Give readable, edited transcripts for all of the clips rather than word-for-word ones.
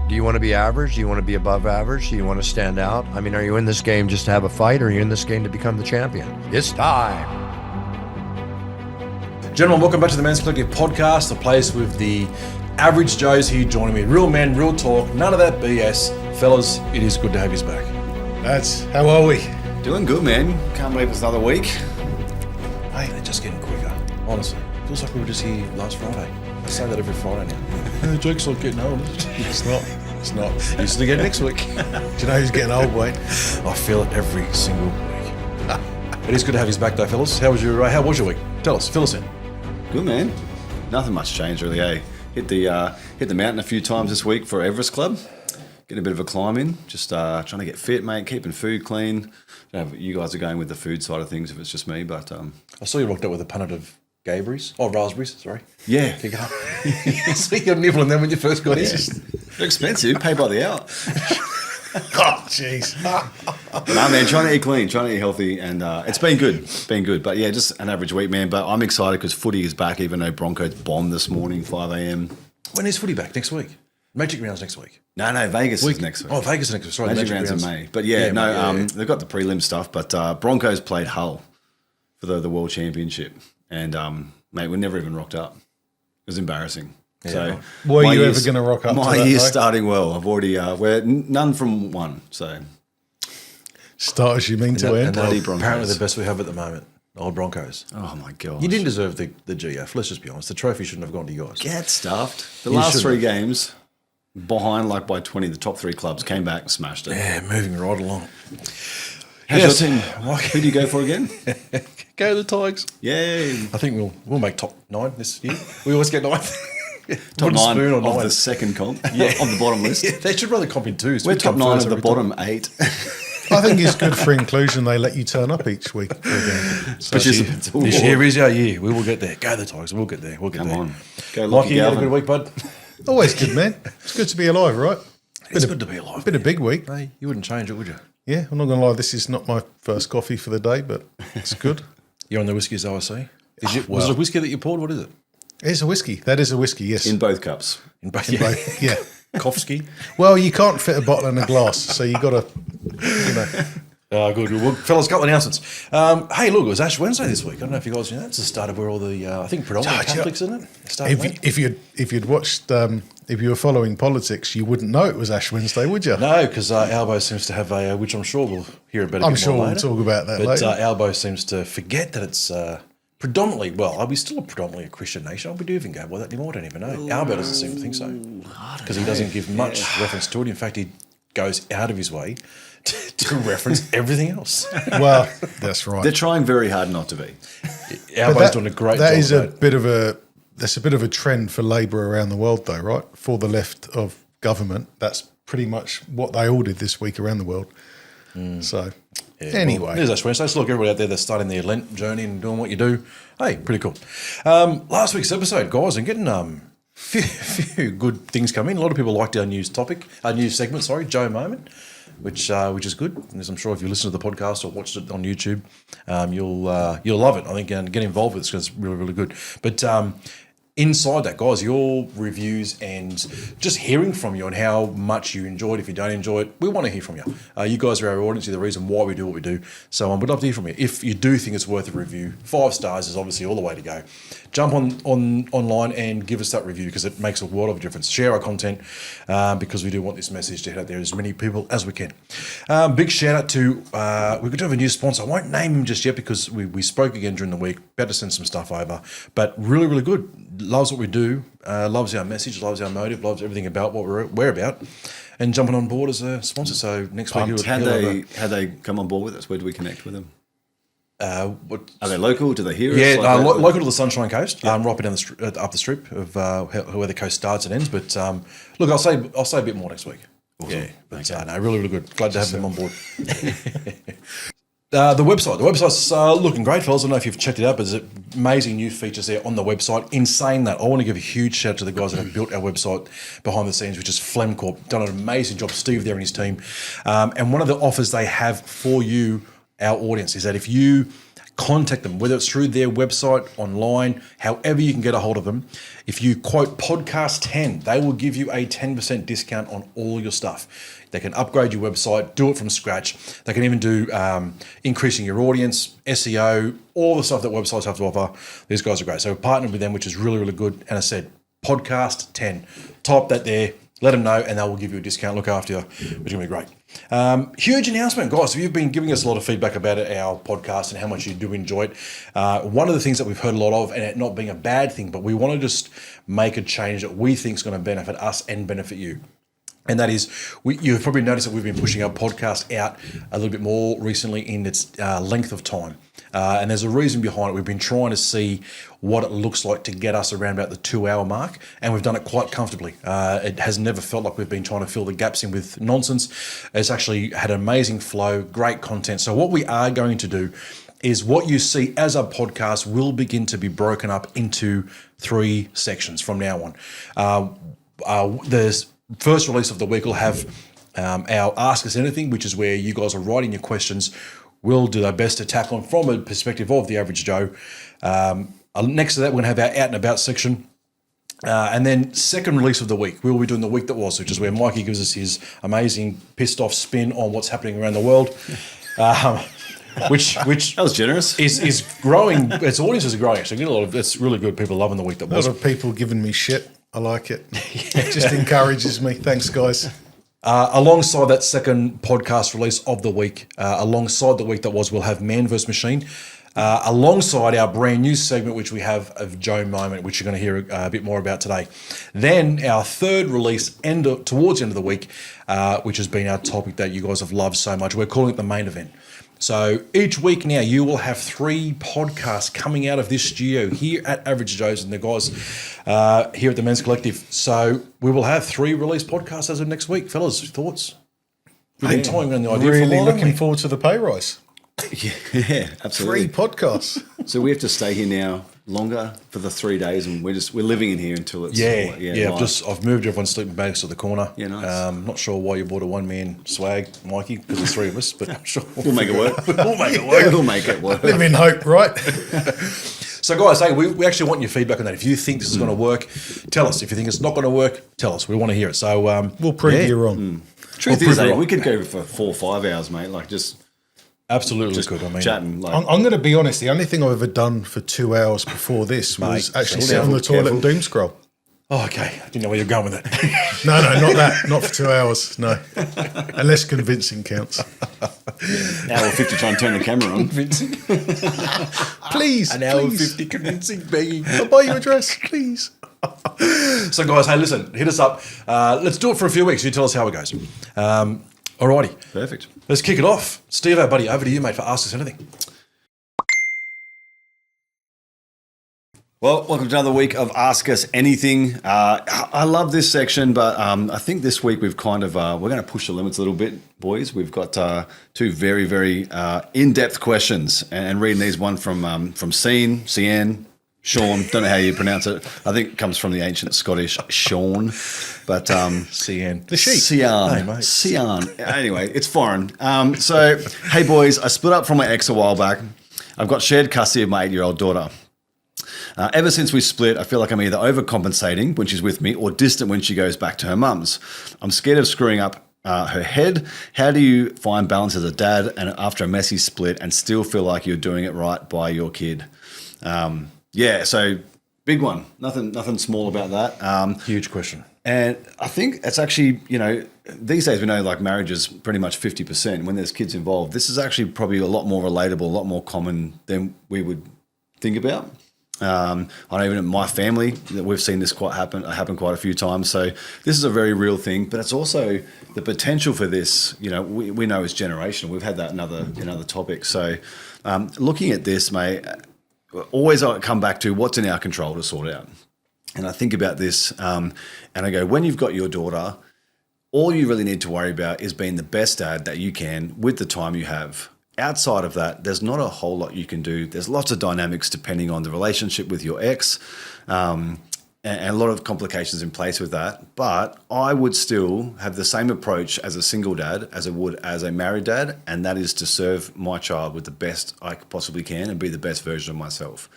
Do you want to be average? Do you want to be above average? Do you want to stand out? I mean, are you in this game just to have a fight, or are you in this game to become the champion? It's time. Gentlemen, welcome back to the Men's Collective podcast, the place with the average Joes here joining me. Real men, real talk, none of that BS. Fellas, it is good to have you back. How are we? Doing good, man. Can't believe it's another week. Hey, they're just getting quicker, honestly. Feels like we were just here last Friday. I say that every Friday now. The joke's not getting old. It's not. It's not. Used to get next week. Do you know who's getting old, Wayne? I feel it every single week. It is good to have you back though, fellas. How was your week? Tell us, fill us in. Good, man. Nothing much changed really, eh? Hit the mountain a few times this week for Everest Club. Getting a bit of a climb in. Just trying to get fit, mate. Keeping food clean. I don't know if you guys are going with the food side of things, if it's just me, but I saw you rocked up with a punnet of gaberries. Oh, raspberries, sorry. yeah. Keep going. So you're nibbling them when you first got in. They're expensive. Pay by the hour. Oh, jeez. Nah, man. Trying to eat clean, trying to eat healthy, and it's been good. It's been good, but yeah, just an average week, man. But I'm excited because footy is back. Even though Broncos bombed this morning, 5 a.m. When is footy back? Next week? Magic rounds next week. No, Vegas is next week. Oh, Vegas next week. Sorry, Magic rounds in May. But they've got the prelim stuff. But Broncos played Hull for the World Championship, and mate, we never even rocked up. It was embarrassing. Yeah. So, were you ever going to rock up? My to that, year's though? starting well. I've already we're none from one. So Start as you mean to end. Bloody Broncos. Apparently the best we have at the moment. Old Broncos. Oh my god! You didn't deserve the GF. Let's just be honest. The trophy shouldn't have gone to you guys. Get stuffed. The You last shouldn't three have. games behind like by 20. The top three clubs came back and smashed it. Yeah, moving right along. How's Yes. your team? Who do you go for again? Go the Tigers. Yay! I think we'll make top 9 this year. We always get 9th. Top Wooden 9 spoon or of 9. the second comp. Yeah. Of the bottom list. Yeah, they should rather comp in 2s. We're top 9 of the bottom 8. I think it's good for inclusion. They let you turn up each week for a game. So Participants. This year is our year. We will get there. Go the Tigers. We'll get there. We'll get Come there. on. Go Mikey, Lucky you had a good Galvin. week, bud? always good, man. It's good to be alive, right? It's good to be alive. Been a big week. Hey, you wouldn't change it, would you? Yeah, I'm not going to lie. This is not my first coffee for the day, but it's good. You're on the whiskies, though, I see. Was well. it a whiskey that you poured? What is it? It's a whiskey. That is a whiskey, yes. In both cups. In both. In both, yeah. Kofsky. Well, you can't fit a bottle in a glass, so you got to, Good. Well, fellas, a couple of announcements. Hey, look, it was Ash Wednesday this week. I don't know if you guys knew that. It's the start of where all the, I think, predominantly Catholics, isn't it? Started late. if you'd watched, if you were following politics, you wouldn't know it was Ash Wednesday, would you? No, because Albo seems to have a, which I'm sure we'll hear about a I'm bit sure more we'll later. talk about that but, later. Albo seems to forget that it's predominantly, well, are we still predominantly a Christian nation? We do even go by that anymore. I don't even know. Albo doesn't seem to think so. Because he doesn't give much reference to it. In fact, he goes out of his way to reference everything else. Well, that's right. They're trying very hard not to be. Albo's doing a great job. That is of that. That's a bit of a trend for Labour around the world, though, right? For the left of government, that's pretty much what they all did this week around the world. So, anyway, Well, there's Ash Wednesday. So look, everybody out there that's starting their Lent journey and doing what you do. Hey, pretty cool. Last week's episode, guys, and getting few good things coming. A lot of people liked our news segment. Sorry, Joe Moment, which is good. As I'm sure if you listen to the podcast or watched it on YouTube, you'll love it. I think and get involved with it because it's really really good. But inside that, guys, your reviews and just hearing from you and how much you enjoyed. If you don't enjoy it, we want to hear from you. You guys are our audience. You're the reason why we do what we do. So we'd love to hear from you. If you do think it's worth a review, 5 stars is obviously all the way to go. Jump online and give us that review because it makes a world of a difference. Share our content because we do want this message to head out there to as many people as we can. Big shout out to, we're going to have a new sponsor. I won't name him just yet because we spoke again during the week. About to send some stuff over. But really, really good. Loves what we do. Loves our message. Loves our motive. Loves everything about what we're about. And jumping on board as a sponsor. So next week, How'd they come on board with us? Where do we connect with them? Are they local? Do they hear us? Yeah, Like, local to the Sunshine Coast. Right up down up the strip of where the coast starts and ends. But look, I'll say a bit more next week. Awesome. Yeah, but no, really, really good. Glad to have them on board. The website's looking great, fellas. I don't know if you've checked it out, but there's amazing new features there on the website. In saying that, I want to give a huge shout out to the guys that have built our website behind the scenes, which is Flemcorp. Done an amazing job, Steve there and his team. And one of the offers they have for you, our audience, is that if you contact them, whether it's through their website, online, however you can get a hold of them. If you quote podcast 10, they will give you a 10% discount on all your stuff. They can upgrade your website, do it from scratch. They can even do increasing your audience, SEO, all the stuff that websites have to offer. These guys are great. So we're partnered with them, which is really, really good. And I said, podcast 10. Type that there, let them know, and they will give you a discount. Look after you, which is going to be great. Huge announcement, guys. So you've been giving us a lot of feedback about our podcast and how much you do enjoy it. One of the things that we've heard a lot of, and it not being a bad thing, but we want to just make a change that we think is going to benefit us and benefit you. And that is, you've probably noticed that we've been pushing our podcast out a little bit more recently in its length of time. And there's a reason behind it. We've been trying to see what it looks like to get us around about the 2-hour mark, and we've done it quite comfortably. It has never felt like we've been trying to fill the gaps in with nonsense. It's actually had an amazing flow, great content. So what we are going to do is what you see as a podcast will begin to be broken up into 3 sections from now on. There's first release of the week will have our Ask Us Anything, which is where you guys are writing your questions. We'll do our best to tackle them from a perspective of the average Joe. Next to that, we're going to have our Out and About section. And then second release of the week, we'll be doing the week that was, which is where Mikey gives us his amazing pissed off spin on what's happening around the world. Which That was generous. is growing. Its audiences are growing. Actually, get a lot of. It's really good. People loving the week that A was. lot of people giving me shit. I like it. It just encourages me. Thanks, guys. Alongside that second podcast release of the week, alongside the week that was, we'll have Man vs. Machine. Alongside our brand new segment, which we have of Joe Moment, which you're going to hear a bit more about today. Then our third release towards the end of the week, which has been our topic that you guys have loved so much. We're calling it the main event. So each week now, you will have 3 podcasts coming out of this studio here at Average Joe's and the guys here at the Men's Collective. So we will have 3 released podcasts as of next week. Fellas, thoughts? We've been toying around the idea for a Really while, haven't looking we? forward to the pay rise. Yeah, absolutely. 3 podcasts. So we have to stay here now longer for the 3 days, and we're living in here until it's Yeah. live. I've moved everyone's sleeping bags to the corner. Yeah, nice. Not sure why you bought a 1-man swag, Mikey, because there's 3 of us, but I'm sure We'll make it work. we'll make it work. We'll make it work. Live in hope, right? So, guys, hey, we actually want your feedback on that. If you think this is going to work, tell us. If you think it's not going to work, tell us. We want to hear it. So We'll prove you wrong. Truth We'll is, prove it we could go for 4 or 5 hours, mate. Like just absolutely good. I mean, chatting. Like I'm going to be honest. The only thing I've ever done for 2 hours before this was Mate, actually chill sit down. on the toilet and doom scroll. oh, okay. I didn't know where you're going with it. No, not that. Not for 2 hours. No, unless convincing counts. hour 50 trying to turn the camera on. Please, An hour please. 50 convincing begging. I'll buy your address, please. So, guys, hey, listen, hit us up. Let's do it for a few weeks. You tell us how it goes. Alrighty. Perfect. Let's kick it off. Steve, buddy, over to you, mate, for Ask Us Anything. Well, welcome to another week of Ask Us Anything. I love this section, but I think this week we've kind of we're going to push the limits a little bit, boys. We've got 2 very, very in-depth questions, and reading these, one from Cian, Sean. Don't know how you pronounce it. I think it comes from the ancient Scottish Sean, but CN. The sheep. Cian. Hey, mate. Cian. Anyway, it's foreign. So, hey, boys, I split up from my ex a while back. I've got shared custody of my 8-year-old daughter. Ever since we split, I feel like I'm either overcompensating when she's with me or distant when she goes back to her mum's. I'm scared of screwing up her head. How do you find balance as a dad and after a messy split and still feel like you're doing it right by your kid? So big one. Nothing small about that. Huge question. And I think it's actually, these days we know like marriage is pretty much 50%. When there's kids involved, this is actually probably a lot more relatable, a lot more common than we would think about. I know even in my family that we've seen this happen quite a few times. So this is a very real thing, but it's also the potential for this, we know is generational. We've had that in other topics. So looking at this, mate, always I come back to what's in our control to sort out. And I think about this and I go, when you've got your daughter, all you really need to worry about is being the best dad that you can with the time you have. Outside of that, there's not a whole lot you can do. There's lots of dynamics depending on the relationship with your ex. And and a lot of complications in place with that. But I would still have the same approach as a single dad as I would as a married dad, and that is to serve my child with the best I possibly can and be the best version of myself.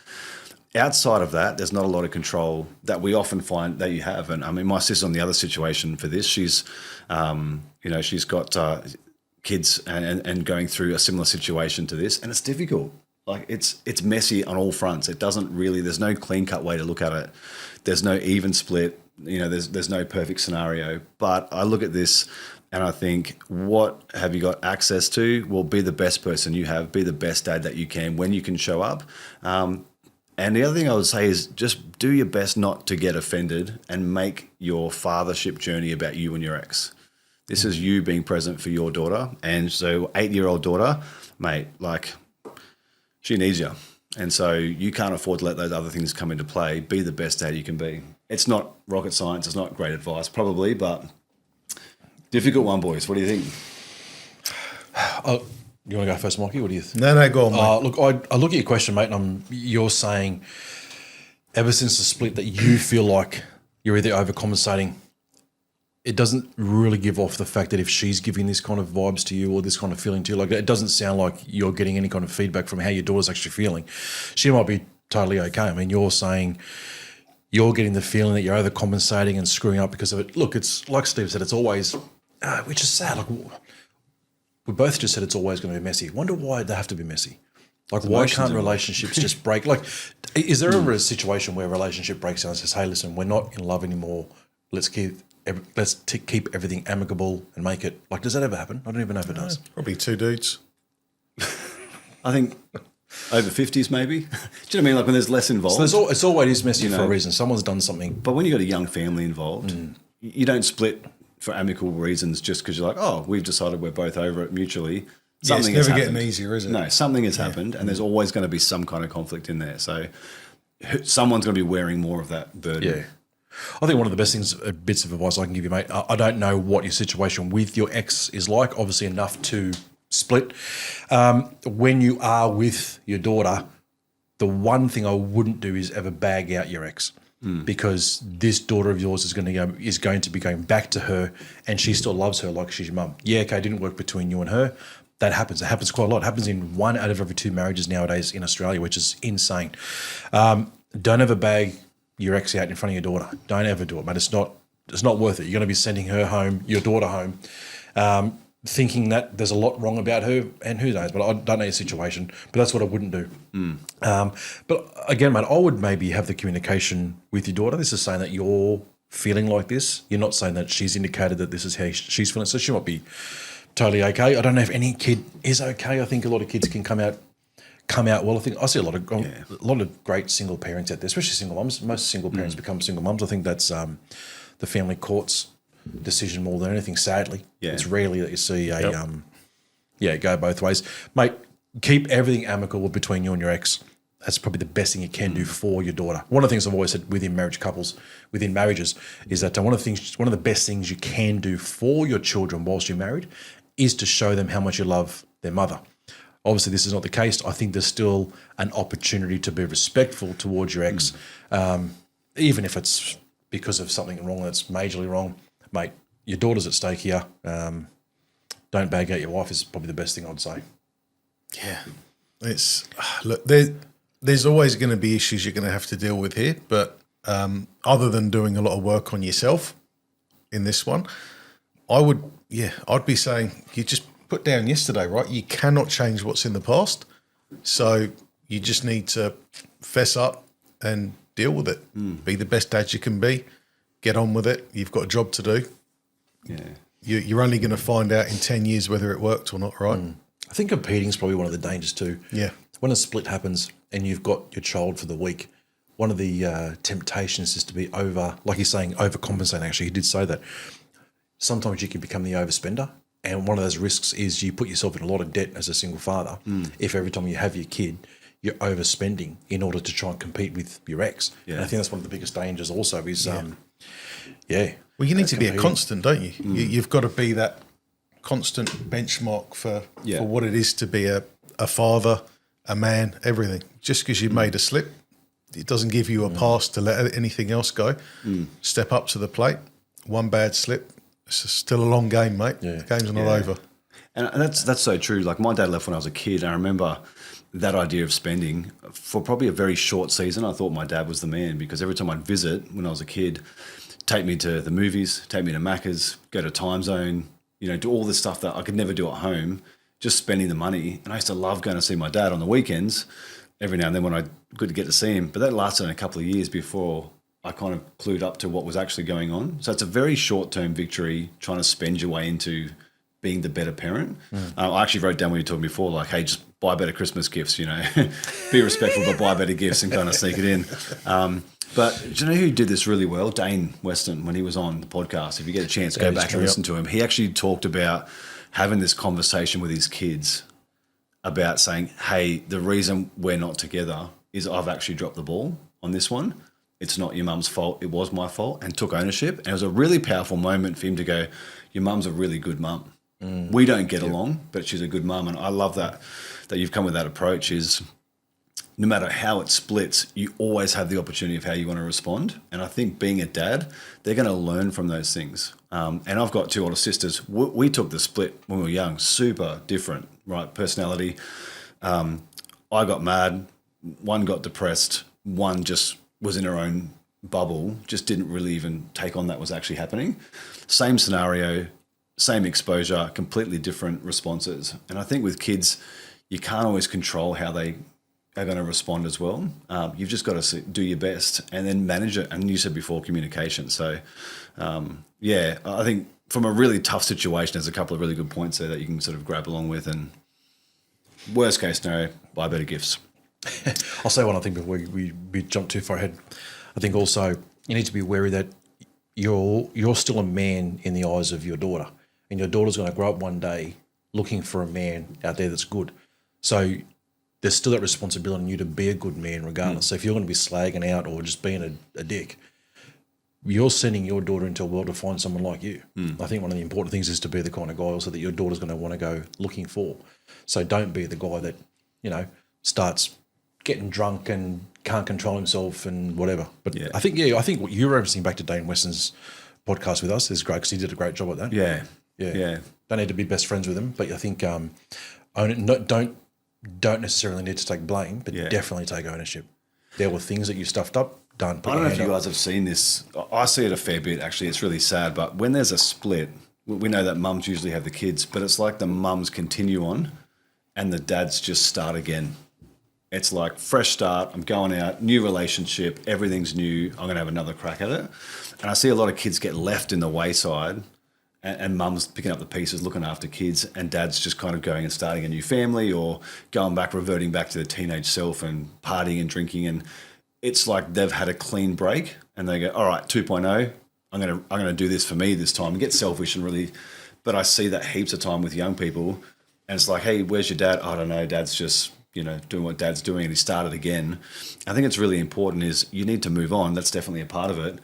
Outside of that, there's not a lot of control that we often find that you have. And I mean, my sister's on the other situation for this. She's, she's got kids and going through a similar situation to this, and it's difficult. Like it's messy on all fronts. It doesn't really. There's no clean cut way to look at it. There's no even split. There's no perfect scenario. But I look at this and I think, what have you got access to? Well, be the best person you have. Be the best dad that you can when you can show up. And the other thing I would say is just do your best not to get offended and make your fathership journey about you and your ex. This is you being present for your daughter. And so 8-year-old daughter, mate, like she needs you. And so you can't afford to let those other things come into play. Be the best dad you can be. It's not rocket science. It's not great advice probably, but difficult one, boys. What do you think? You want to go first, Mikey? What do you think? No, go on, mate. Look, I look at your question, mate, and you're saying ever since the split that you feel like you're either overcompensating. It doesn't really give off the fact that if she's giving this kind of vibes to you or this kind of feeling to you, like it doesn't sound like you're getting any kind of feedback from how your daughter's actually feeling. She might be totally okay. I mean, you're saying you're getting the feeling that you're overcompensating and screwing up because of it. Look, it's like Steve said, it's always, which is sad. Like we both just said it's always going to be messy. Wonder why they have to be messy. Like, why can't relationships just break? Like, is there ever a situation where a relationship breaks down and says, hey, listen, we're not in love anymore. Let's keep everything amicable and make it, like, does that ever happen? I don't even know if it does. Probably two dudes. I think over 50s maybe. Do you know what I mean? Like when there's less involved. So it's always messy for a reason. Someone's done something. But when you've got a young family involved, you don't split for amicable reasons just because you're like, oh, we've decided we're both over it mutually. Something it's never has getting happened. easier, is it? No, something has happened, and there's always going to be some kind of conflict in there. So someone's going to be wearing more of that burden. Yeah. I think one of the best things, bits of advice I can give you, mate, I don't know what your situation with your ex is like, obviously enough to split. When you are with your daughter, the one thing I wouldn't do is ever bag out your ex. Because this daughter of yours is going to be going back to her, and she still loves her like she's your mum. Yeah, okay, it didn't work between you and her. That happens. It happens quite a lot. It happens in 1 out of every 2 marriages nowadays in Australia, which is insane. Don't ever bag your ex out in front of your daughter. Don't ever do it, mate. It's not worth it. You're going to be sending her home, your daughter home, thinking that there's a lot wrong about her, and who knows, but I don't know your situation, but that's what I wouldn't do. But again, mate, I would maybe have the communication with your daughter. This is saying that you're feeling like this. You're not saying that she's indicated that this is how she's feeling, so she might be totally okay. I don't know if any kid is okay. I think a lot of kids can come out well. I think I see a lot of great single parents out there, especially single mums. Most single parents become single mums. I think that's the family court's decision more than anything, sadly. Yeah. It's rarely that you see go both ways. Mate, keep everything amicable between you and your ex. That's probably the best thing you can do for your daughter. One of the things I've always said within marriages, is that one of the best things you can do for your children whilst you're married is to show them how much you love their mother. Obviously, this is not the case. I think there's still an opportunity to be respectful towards your ex, even if it's because of something wrong that's majorly wrong. Mate, your daughter's at stake here. Don't bag out your wife is probably the best thing I'd say. Yeah. It's look, there's always going to be issues you're going to have to deal with here, but other than doing a lot of work on yourself in this one, I'd be saying you just put down yesterday, right? You cannot change what's in the past. So you just need to fess up and deal with it. Be the best dad you can be. Get on with it. You've got a job to do. Yeah. You're only going to find out in 10 years whether it worked or not, right? I think competing is probably one of the dangers too. Yeah. When a split happens and you've got your child for the week, one of the temptations is to be like he's saying, overcompensating. Actually, he did say that. Sometimes you can become the overspender. And one of those risks is you put yourself in a lot of debt as a single father if every time you have your kid, you're overspending in order to try and compete with your ex. Yeah. And I think that's one of the biggest dangers also is, Well, you need to be a constant, don't you? You've got to be that constant benchmark for what it is to be a father, a man, everything. Just because you made a slip it doesn't give you a pass to let anything else go. Step up to the plate. One bad slip, it's still a long game, mate. Yeah. The game's not over. And that's so true. Like my dad left when I was a kid. And I remember that idea of spending for probably a very short season. I thought my dad was the man because every time I'd visit when I was a kid, take me to the movies, take me to Macca's, go to Time Zone, do all this stuff that I could never do at home, just spending the money. And I used to love going to see my dad on the weekends every now and then when I good to get to see him. But that lasted a couple of years before I kind of clued up to what was actually going on. So it's a very short-term victory trying to spend your way into being the better parent. I actually wrote down when you told me before, like, hey, just buy better Christmas gifts, be respectful, but buy better gifts and kind of sneak it in. But do you know who did this really well? Dane Weston, when he was on the podcast. If you get a chance, go back and listen to him. He actually talked about having this conversation with his kids about saying, hey, the reason we're not together is I've actually dropped the ball on this one. It's not your mum's fault. It was my fault, and took ownership. And it was a really powerful moment for him to go, your mum's a really good mum. We don't get along, but she's a good mum. And I love that you've come with that approach is no matter how it splits, you always have the opportunity of how you want to respond. And I think being a dad, they're going to learn from those things. And I've got two older sisters. We took the split when we were young, super different, right? Personality. I got mad. One got depressed. One just was in her own bubble, just didn't really even take on that was actually happening. Same scenario, same exposure, completely different responses. And I think with kids, you can't always control how they are going to respond as well. You've just got to do your best and then manage it. And you said before, communication. So, I think from a really tough situation, there's a couple of really good points there that you can sort of grab along with. And worst case scenario, buy better gifts. I'll say one thing before we jump too far ahead. I think also you need to be wary that you're still a man in the eyes of your daughter, and your daughter's going to grow up one day looking for a man out there that's good. So there's still that responsibility on you to be a good man regardless. So if you're going to be slagging out or just being a dick, you're sending your daughter into a world to find someone like you. I think one of the important things is to be the kind of guy also that your daughter's going to want to go looking for. So don't be the guy that, starts getting drunk and can't control himself and whatever. But I think what you're referencing back to Dane Weston's podcast with us is great because he did a great job at that. Yeah. Don't need to be best friends with him, but I think own it. Don't necessarily need to take blame, but definitely take ownership. There were things that you stuffed up, done. I don't know if you guys have seen this. I see it a fair bit, actually. It's really sad. But when there's a split, we know that mums usually have the kids, but it's like the mums continue on and the dads just start again. It's like fresh start. I'm going out, new relationship. Everything's new. I'm going to have another crack at it. And I see a lot of kids get left in the wayside and mum's picking up the pieces, looking after kids, and dad's just kind of going and starting a new family or going back, reverting back to the teenage self and partying and drinking. And it's like they've had a clean break and they go, all right, 2.0, I'm going to do this for me this time and get selfish and really, but I see that heaps of time with young people and it's like, hey, where's your dad? I don't know. Dad's just, doing what dad's doing and he started again. I think it's really important is you need to move on. That's definitely a part of it.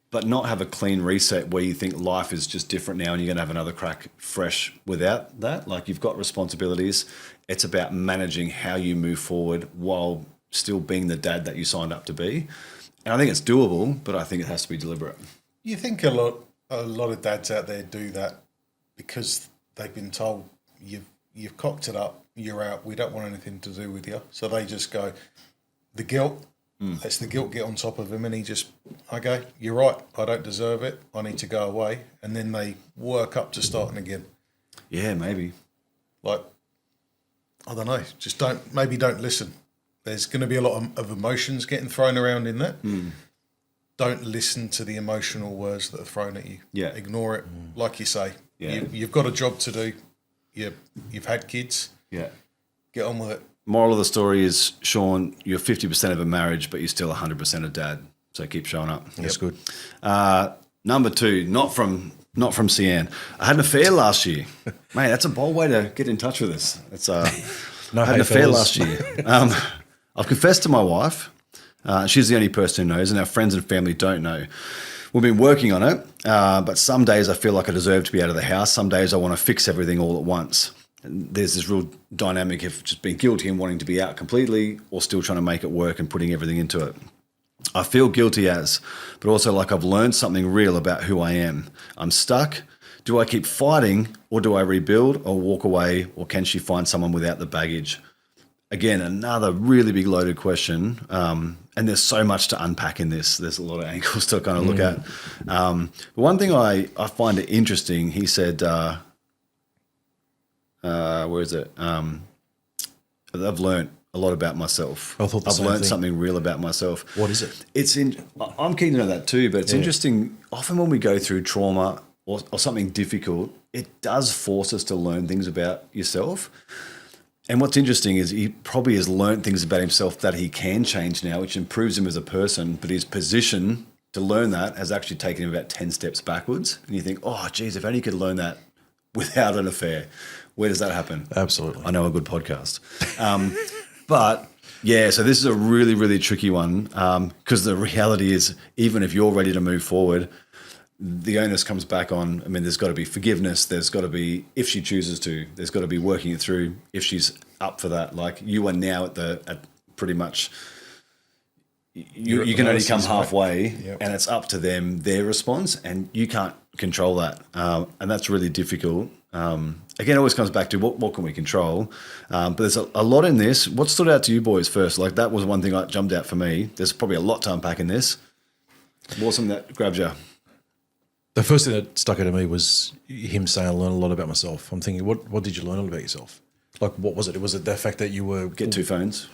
But not have a clean reset where you think life is just different now and you're going to have another crack fresh without that. Like you've got responsibilities. It's about managing how you move forward while still being the dad that you signed up to be. And I think it's doable, but I think it has to be deliberate. You think a lot of dads out there do that because they've been told you've cocked it up, you're out, we don't want anything to do with you. So they just go, the guilt, lets the guilt get on top of him and he just, okay, you're right, I don't deserve it, I need to go away. And then they work up to starting again. Yeah, maybe. Like, I don't know, just don't listen. There's going to be a lot of emotions getting thrown around in that. Don't listen to the emotional words that are thrown at you. Yeah. Ignore it. Like you say, you've got a job to do. You've had kids. Yeah. Get on with it. Moral of the story is, Sean, you're 50% of a marriage, but you're still 100% a dad. So keep showing up. That's good. Number 2, not from Cian. I had an affair last year. Mate, that's a bold way to get in touch with us. It's I had an affair last year. I've confessed to my wife. She's the only person who knows, and our friends and family don't know. We've been working on it, but some days I feel like I deserve to be out of the house. Some days I want to fix everything all at once. there's this real dynamic of just being guilty and wanting to be out completely, or still trying to make it work and putting everything into it. I feel guilty but also like I've learned something real about who I am. I'm stuck. Do I keep fighting, or do I rebuild or walk away, or can she find someone without the baggage? Again, another really big loaded question. And there's so much to unpack in this. There's a lot of angles to kind of look at. One thing I find it interesting, he said, where is it? I've learned a lot about myself. I thought the I've same learned thing. something real about myself. What is it? I'm keen to know that too, but it's interesting. Often when we go through trauma or something difficult, it does force us to learn things about yourself. And what's interesting is he probably has learned things about himself that he can change now, which improves him as a person, but his position to learn that has actually taken him about 10 steps backwards. And you think, oh, geez, if only he could learn that without an affair. Where does that happen? Absolutely. I know a good podcast. But yeah, so this is a really, really tricky one because the reality is, even if you're ready to move forward, the onus comes back on, I mean, there's got to be forgiveness. There's got to be, if she chooses to, there's got to be working it through if she's up for that. Like you are now at pretty much, you can only come halfway and it's up to them, their response, and you can't control that. And that's really difficult. Again, it always comes back to what can we control? But there's a lot in this. What stood out to you boys first? Like that was one thing that jumped out for me. There's probably a lot to unpack in this. What's something that grabs you? The first thing that stuck out to me was him saying, I learned a lot about myself. I'm thinking, what did you learn about yourself? Like, what was it? Was it the fact that you were... Get 2 phones.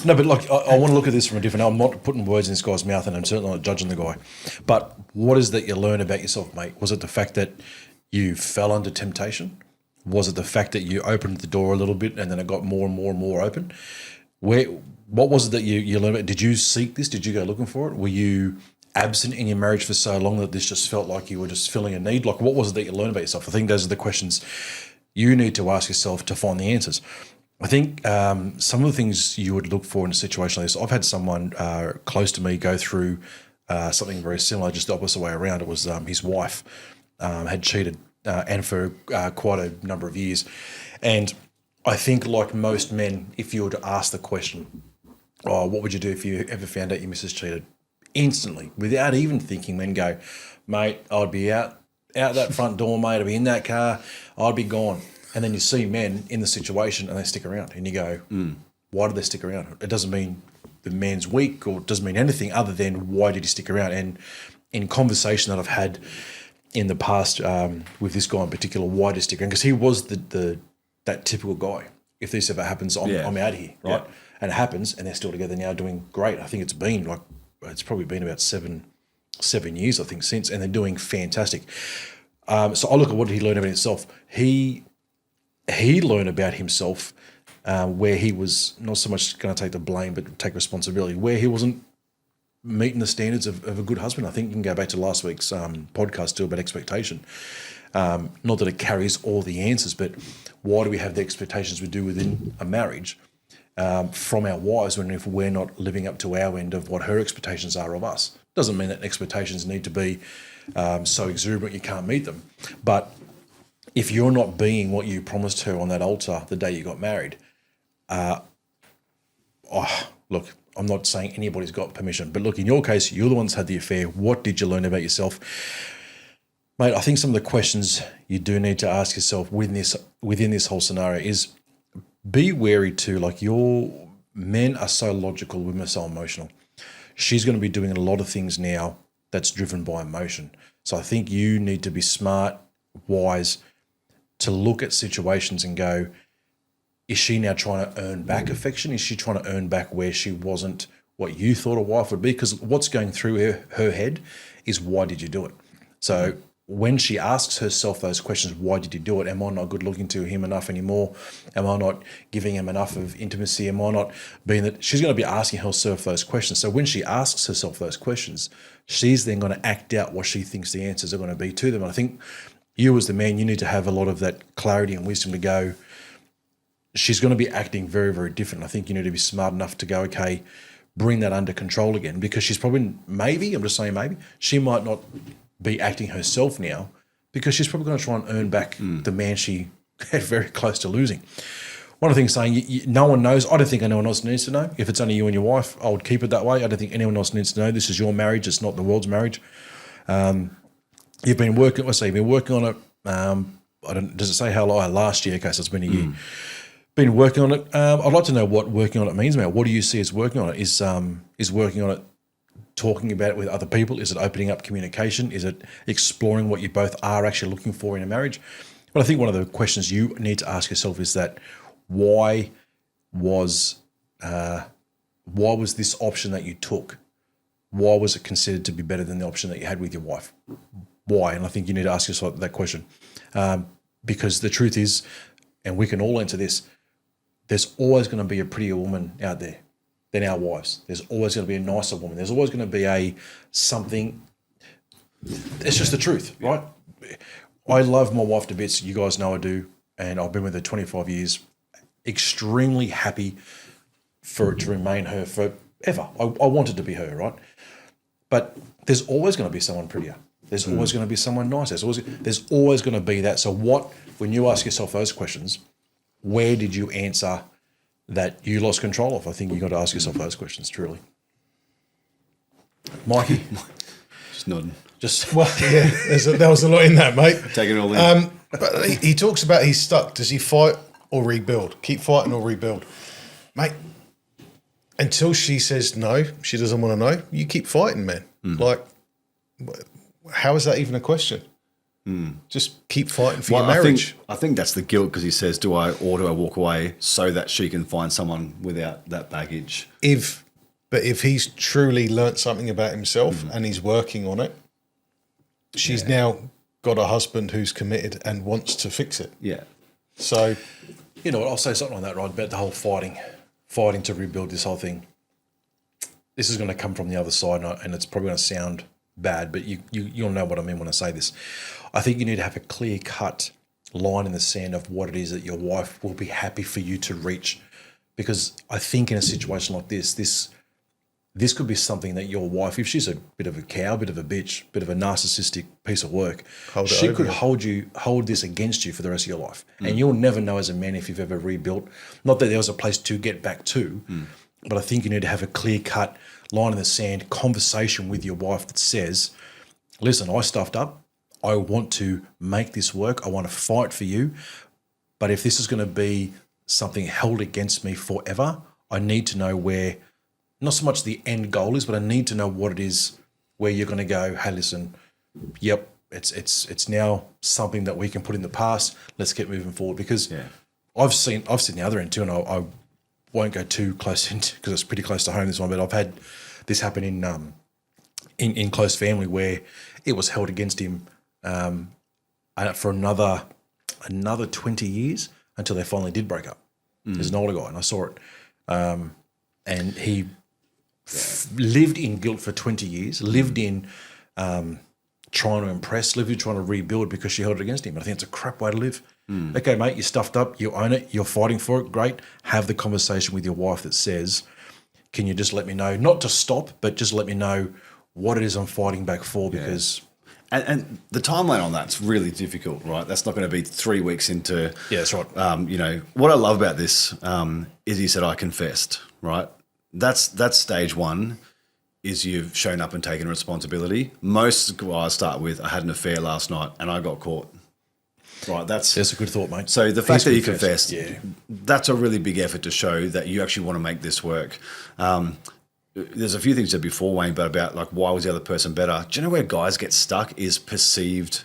No, but like, I want to look at this from a different... I'm not putting words in this guy's mouth, and I'm certainly not judging the guy. But what is that you learn about yourself, mate? Was it the fact that you fell under temptation? Was it the fact that you opened the door a little bit and then it got more and more and more open? What was it that you learned about? Did you seek this? Did you go looking for it? Were you absent in your marriage for so long that this just felt like you were just filling a need? Like, what was it that you learned about yourself? I think those are the questions you need to ask yourself to find the answers. I think some of the things you would look for in a situation like this, I've had someone close to me go through something very similar, just the opposite way around. It was his wife had cheated and for quite a number of years. And I think like most men, if you were to ask the question, oh, what would you do if you ever found out your missus cheated? Instantly, without even thinking, men go, mate, I'd be out that front door, mate. I'd be in that car. I'd be gone. And then you see men in the situation and they stick around and you go, why did they stick around? It doesn't mean the man's weak or it doesn't mean anything other than why did he stick around? And in conversation that I've had in the past with this guy in particular, why did he stick around? Because he was that typical guy. If this ever happens, I'm out of here, right? Yeah. And it happens and they're still together now doing great. I think it's probably been about seven years, I think, since, and they're doing fantastic. So I look at what he learned about himself. He learned about himself where he was not so much going to take the blame, but take responsibility, where he wasn't meeting the standards of a good husband. I think you can go back to last week's podcast too about expectation. Not that it carries all the answers, but why do we have the expectations we do within a marriage from our wives when if we're not living up to our end of what her expectations are of us? Doesn't mean that expectations need to be so exuberant you can't meet them. But if you're not being what you promised her on that altar the day you got married, look, I'm not saying anybody's got permission, but look, in your case, you're the ones who had the affair. What did you learn about yourself? Mate, I think some of the questions you do need to ask yourself within this whole scenario is be wary too. Like, your men are so logical, women are so emotional. She's going to be doing a lot of things now that's driven by emotion. So I think you need to be smart, wise, to look at situations and go, is she now trying to earn back affection? Is she trying to earn back where she wasn't what you thought a wife would be? Because what's going through her head is, why did you do it? So when she asks herself those questions, why did you do it? Am I not good looking to him enough anymore? Am I not giving him enough of intimacy? Am I not being that? She's going to be asking herself those questions. So when she asks herself those questions, she's then going to act out what she thinks the answers are going to be to them. And I think you as the man, you need to have a lot of that clarity and wisdom to go, she's going to be acting very, very different. I think you need to be smart enough to go, okay, bring that under control again, because she's probably, maybe, I'm just saying maybe, she might not be acting herself now, because she's probably going to try and earn back the man she had very close to losing. One of the things saying no one knows. I don't think anyone else needs to know. If it's only you and your wife, I would keep it that way. I don't think anyone else needs to know. This is your marriage. It's not the world's marriage. You've been working. Let's say you've been working on it. I don't. Does it say how long? Last year. Okay, so it's been a year. Been working on it. I'd like to know what working on it means, man. What do you see as working on it? Is working on it talking about it with other people? Is it opening up communication? Is it exploring what you both are actually looking for in a marriage? But I think one of the questions you need to ask yourself is that why was this option that you took? Why was it considered to be better than the option that you had with your wife? Why? And I think you need to ask yourself that question, because the truth is, and we can all answer this, there's always going to be a prettier woman out there than our wives. There's always going to be a nicer woman. There's always going to be something. It's just the truth, right? I love my wife to bits. You guys know I do, and I've been with her 25 years. Extremely happy for it to remain her forever. I want it to be her, right? But there's always going to be someone prettier. There's always going to be someone nicer. There's always going to be that. So when you ask yourself those questions, where did you answer that you lost control of? I think you got to ask yourself those questions, truly. Mikey? Just nodding. Well, yeah, there was a lot in that, mate. Taking it all in. But he talks about he's stuck. Does he fight or rebuild? Keep fighting or rebuild? Mate, until she says no, she doesn't want to know, you keep fighting, man. Like, how is that even a question? Just keep fighting for your marriage. I think that's the guilt, because he says, do I walk away so that she can find someone without that baggage? But if he's truly learnt something about himself and he's working on it, she's now got a husband who's committed and wants to fix it. Yeah. So, You know what, I'll say something on that, right, about the whole fighting to rebuild this whole thing. This is going to come from the other side, and it's probably going to sound bad, but you'll know what I mean when I say this. I think you need to have a clear-cut line in the sand of what it is that your wife will be happy for you to reach, because I think in a situation like this could be something that your wife, if she's a bit of a cow, bit of a bitch, bit of a narcissistic piece of work, she could hold this against you for the rest of your life. And you'll never know as a man if you've ever rebuilt. Not that there was a place to get back to, but I think you need to have a clear-cut line in the sand conversation with your wife that says, listen, I stuffed up. I want to make this work. I want to fight for you. But if this is going to be something held against me forever, I need to know where, not so much the end goal is, but I need to know what it is where you're going to go, hey, listen, yep, it's now something that we can put in the past. Let's get moving forward. Because I've seen the other end too, and I won't go too close into, because it's pretty close to home, this one, but I've had this happen in close family where it was held against him for another 20 years until they finally did break up. There's an older guy, and I saw it. And he lived in guilt for 20 years, lived in trying to impress, lived in trying to rebuild because she held it against him. I think it's a crap way to live. Okay, mate, you stuffed up, you own it, you're fighting for it, great. Have the conversation with your wife that says, can you just let me know, not to stop, but just let me know what it is I'm fighting back for, because... And the timeline on that's really difficult, right? That's not going to be 3 weeks into... Yeah, that's right. What I love about this is he said, I confessed, right? That's stage one, is you've shown up and taken responsibility. Most guys start with, I had an affair last night and I got caught. Right, that's a good thought, mate. So the fact that you confessed, that's a really big effort to show that you actually want to make this work. There's a few things you said before, Wayne, but about like, why was the other person better? Do you know where guys get stuck is perceived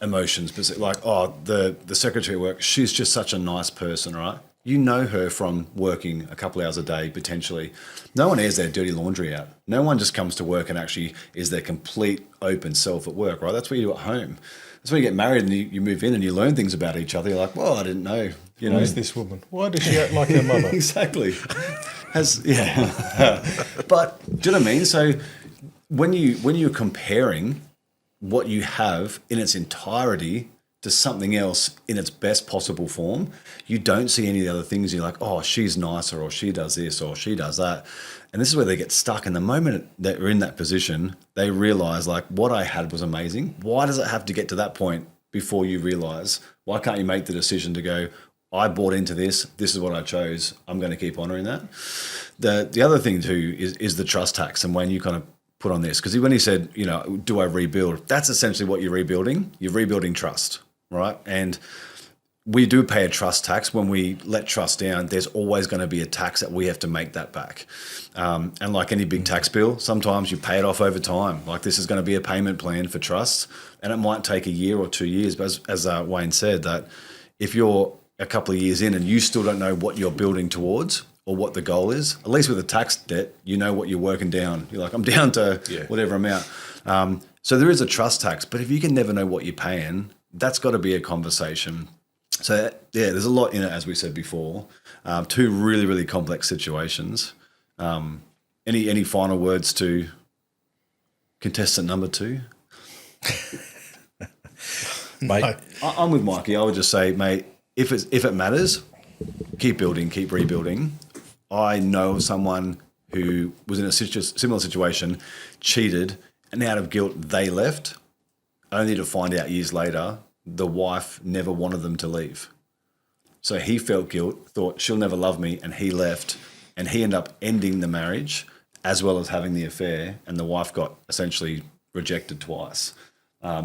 emotions. Like, oh, the secretary at work, she's just such a nice person, right? You know her from working a couple hours a day, potentially. No one airs their dirty laundry out. No one just comes to work and actually is their complete open self at work, right? That's what you do at home. That's when you get married and you move in and you learn things about each other. You're like, well, I didn't know. Who's this woman? Why does she act like her mother? Exactly. But do you know what I mean? So when you're comparing what you have in its entirety to something else in its best possible form, you don't see any of the other things. You're like, oh, she's nicer, or she does this, or she does that. And this is where they get stuck. And the moment that they're in that position, they realize, like, what I had was amazing. Why does it have to get to that point before you realize? Why can't you make the decision to go, I bought into this. This is what I chose. I'm going to keep honoring that. The other thing too is the trust tax. And when you kind of put on this, because when he said, you know, do I rebuild? That's essentially what you're rebuilding. You're rebuilding trust, right? And we do pay a trust tax. When we let trust down, there's always going to be a tax that we have to make that back. And like any big tax bill, sometimes you pay it off over time. Like this is going to be a payment plan for trust, and it might take a year or 2 years. But as Wayne said, that if you're a couple of years in and you still don't know what you're building towards or what the goal is, at least with a tax debt, you know what you're working down. You're like, I'm down to whatever amount. So there is a trust tax, but if you can never know what you're paying, that's got to be a conversation. So yeah, there's a lot in it, as we said before. Two really, really complex situations. Any final words to contestant number 2? Mate, I'm with Mikey. I would just say, mate, if it matters, keep building, keep rebuilding. I know someone who was in a similar situation, cheated, and out of guilt they left, only to find out years later the wife never wanted them to leave. So he felt guilt, thought she'll never love me, and he left, and he ended up ending the marriage as well as having the affair, and the wife got essentially rejected twice.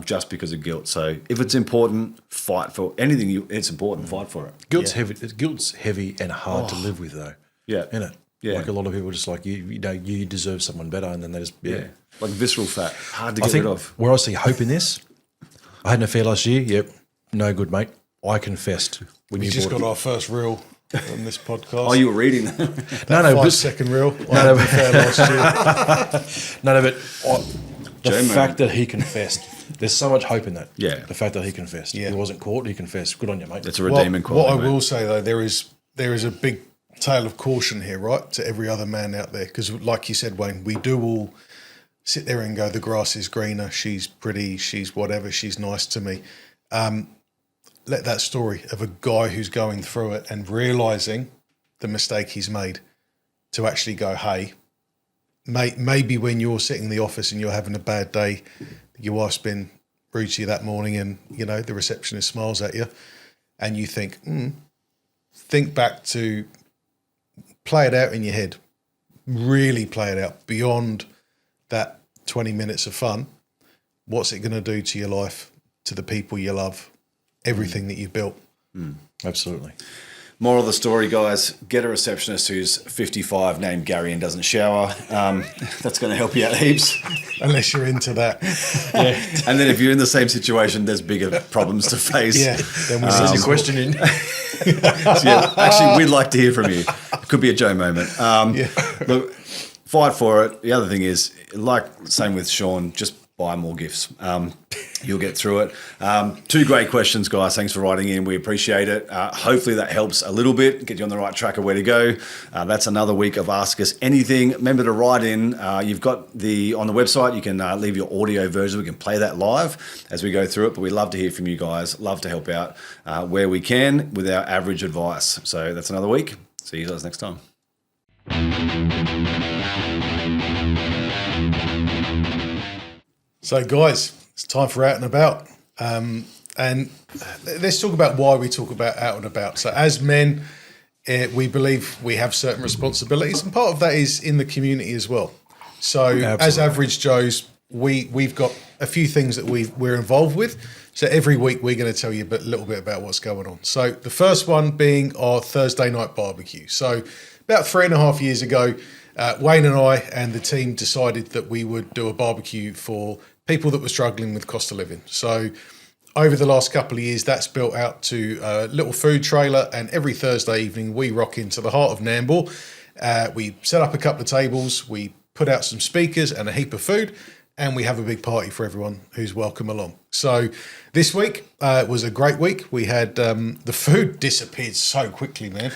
Just because of guilt. So if it's important, fight for anything. It's important, fight for it. guilt's heavy. Guilt's heavy and hard to live with, though. Yeah, Isn't it? Yeah. Like a lot of people just like you know you deserve someone better, and then they just like visceral fat, hard to I get think rid of. where I see hope in this, I had an affair last year. Yep, no good, mate. I confessed when We you just bought got our first reel on this podcast. Oh, you were reading. no, 5-second reel. I had an affair last year. none of it. The J-Man. fact that he confessed. There's so much hope in that. Yeah. The fact that he confessed. Yeah. He wasn't caught. He confessed. Good on you, mate. It's a redeeming What quality. I mate. will say though, there is a big tale of caution here, right, to every other man out there, because like you said, Wayne, we do all sit there and go, the grass is greener, she's pretty, she's whatever, she's nice to me. Let that story of a guy who's going through it and realising the mistake he's made to actually go, hey, maybe when you're sitting in the office and you're having a bad day, your wife's been rude to you that morning and, you know, the receptionist smiles at you and you think back to play it out in your head, really play it out beyond that 20 minutes of fun. What's it going to do to your life, to the people you love, everything that you've built? Absolutely. Moral of the story, guys, get a receptionist who's 55 named Gary and doesn't shower. That's going to help you out heaps. Unless you're into that. And then if you're in the same situation, there's bigger problems to face. Yeah. Then we Send see your question in. So, yeah, actually, we'd like to hear from you. It could be a Joe moment. Look, fight for it. The other thing is, like same with Sean, just buy more gifts. You'll get through it. 2 great questions, guys. Thanks for writing in. We appreciate it. Hopefully that helps a little bit, get you on the right track of where to go. That's another week of Ask Us Anything. Remember to write in. You've got on the website, you can leave your audio version. We can play that live as we go through it, but we'd love to hear from you guys. Love to help out where we can with our average advice. So that's another week. See you guys next time. So, guys, it's time for Out and About. And let's talk about why we talk about Out and About. So, as men, we believe we have certain responsibilities, and part of that is in the community as well. So, as average Joes, we've got a few things that we're involved with. So, every week we're going to tell you a little bit about what's going on. So, the first one being our Thursday night barbecue. So, about 3.5 years ago, Wayne and I and the team decided that we would do a barbecue for people that were struggling with cost of living. So over the last couple of years, that's built out to a little food trailer, and every Thursday evening we rock into the heart of Nambour. We set up a couple of tables, we put out some speakers and a heap of food, and we have a big party for everyone who's welcome along. So this week was a great week. We had the food disappeared so quickly, man.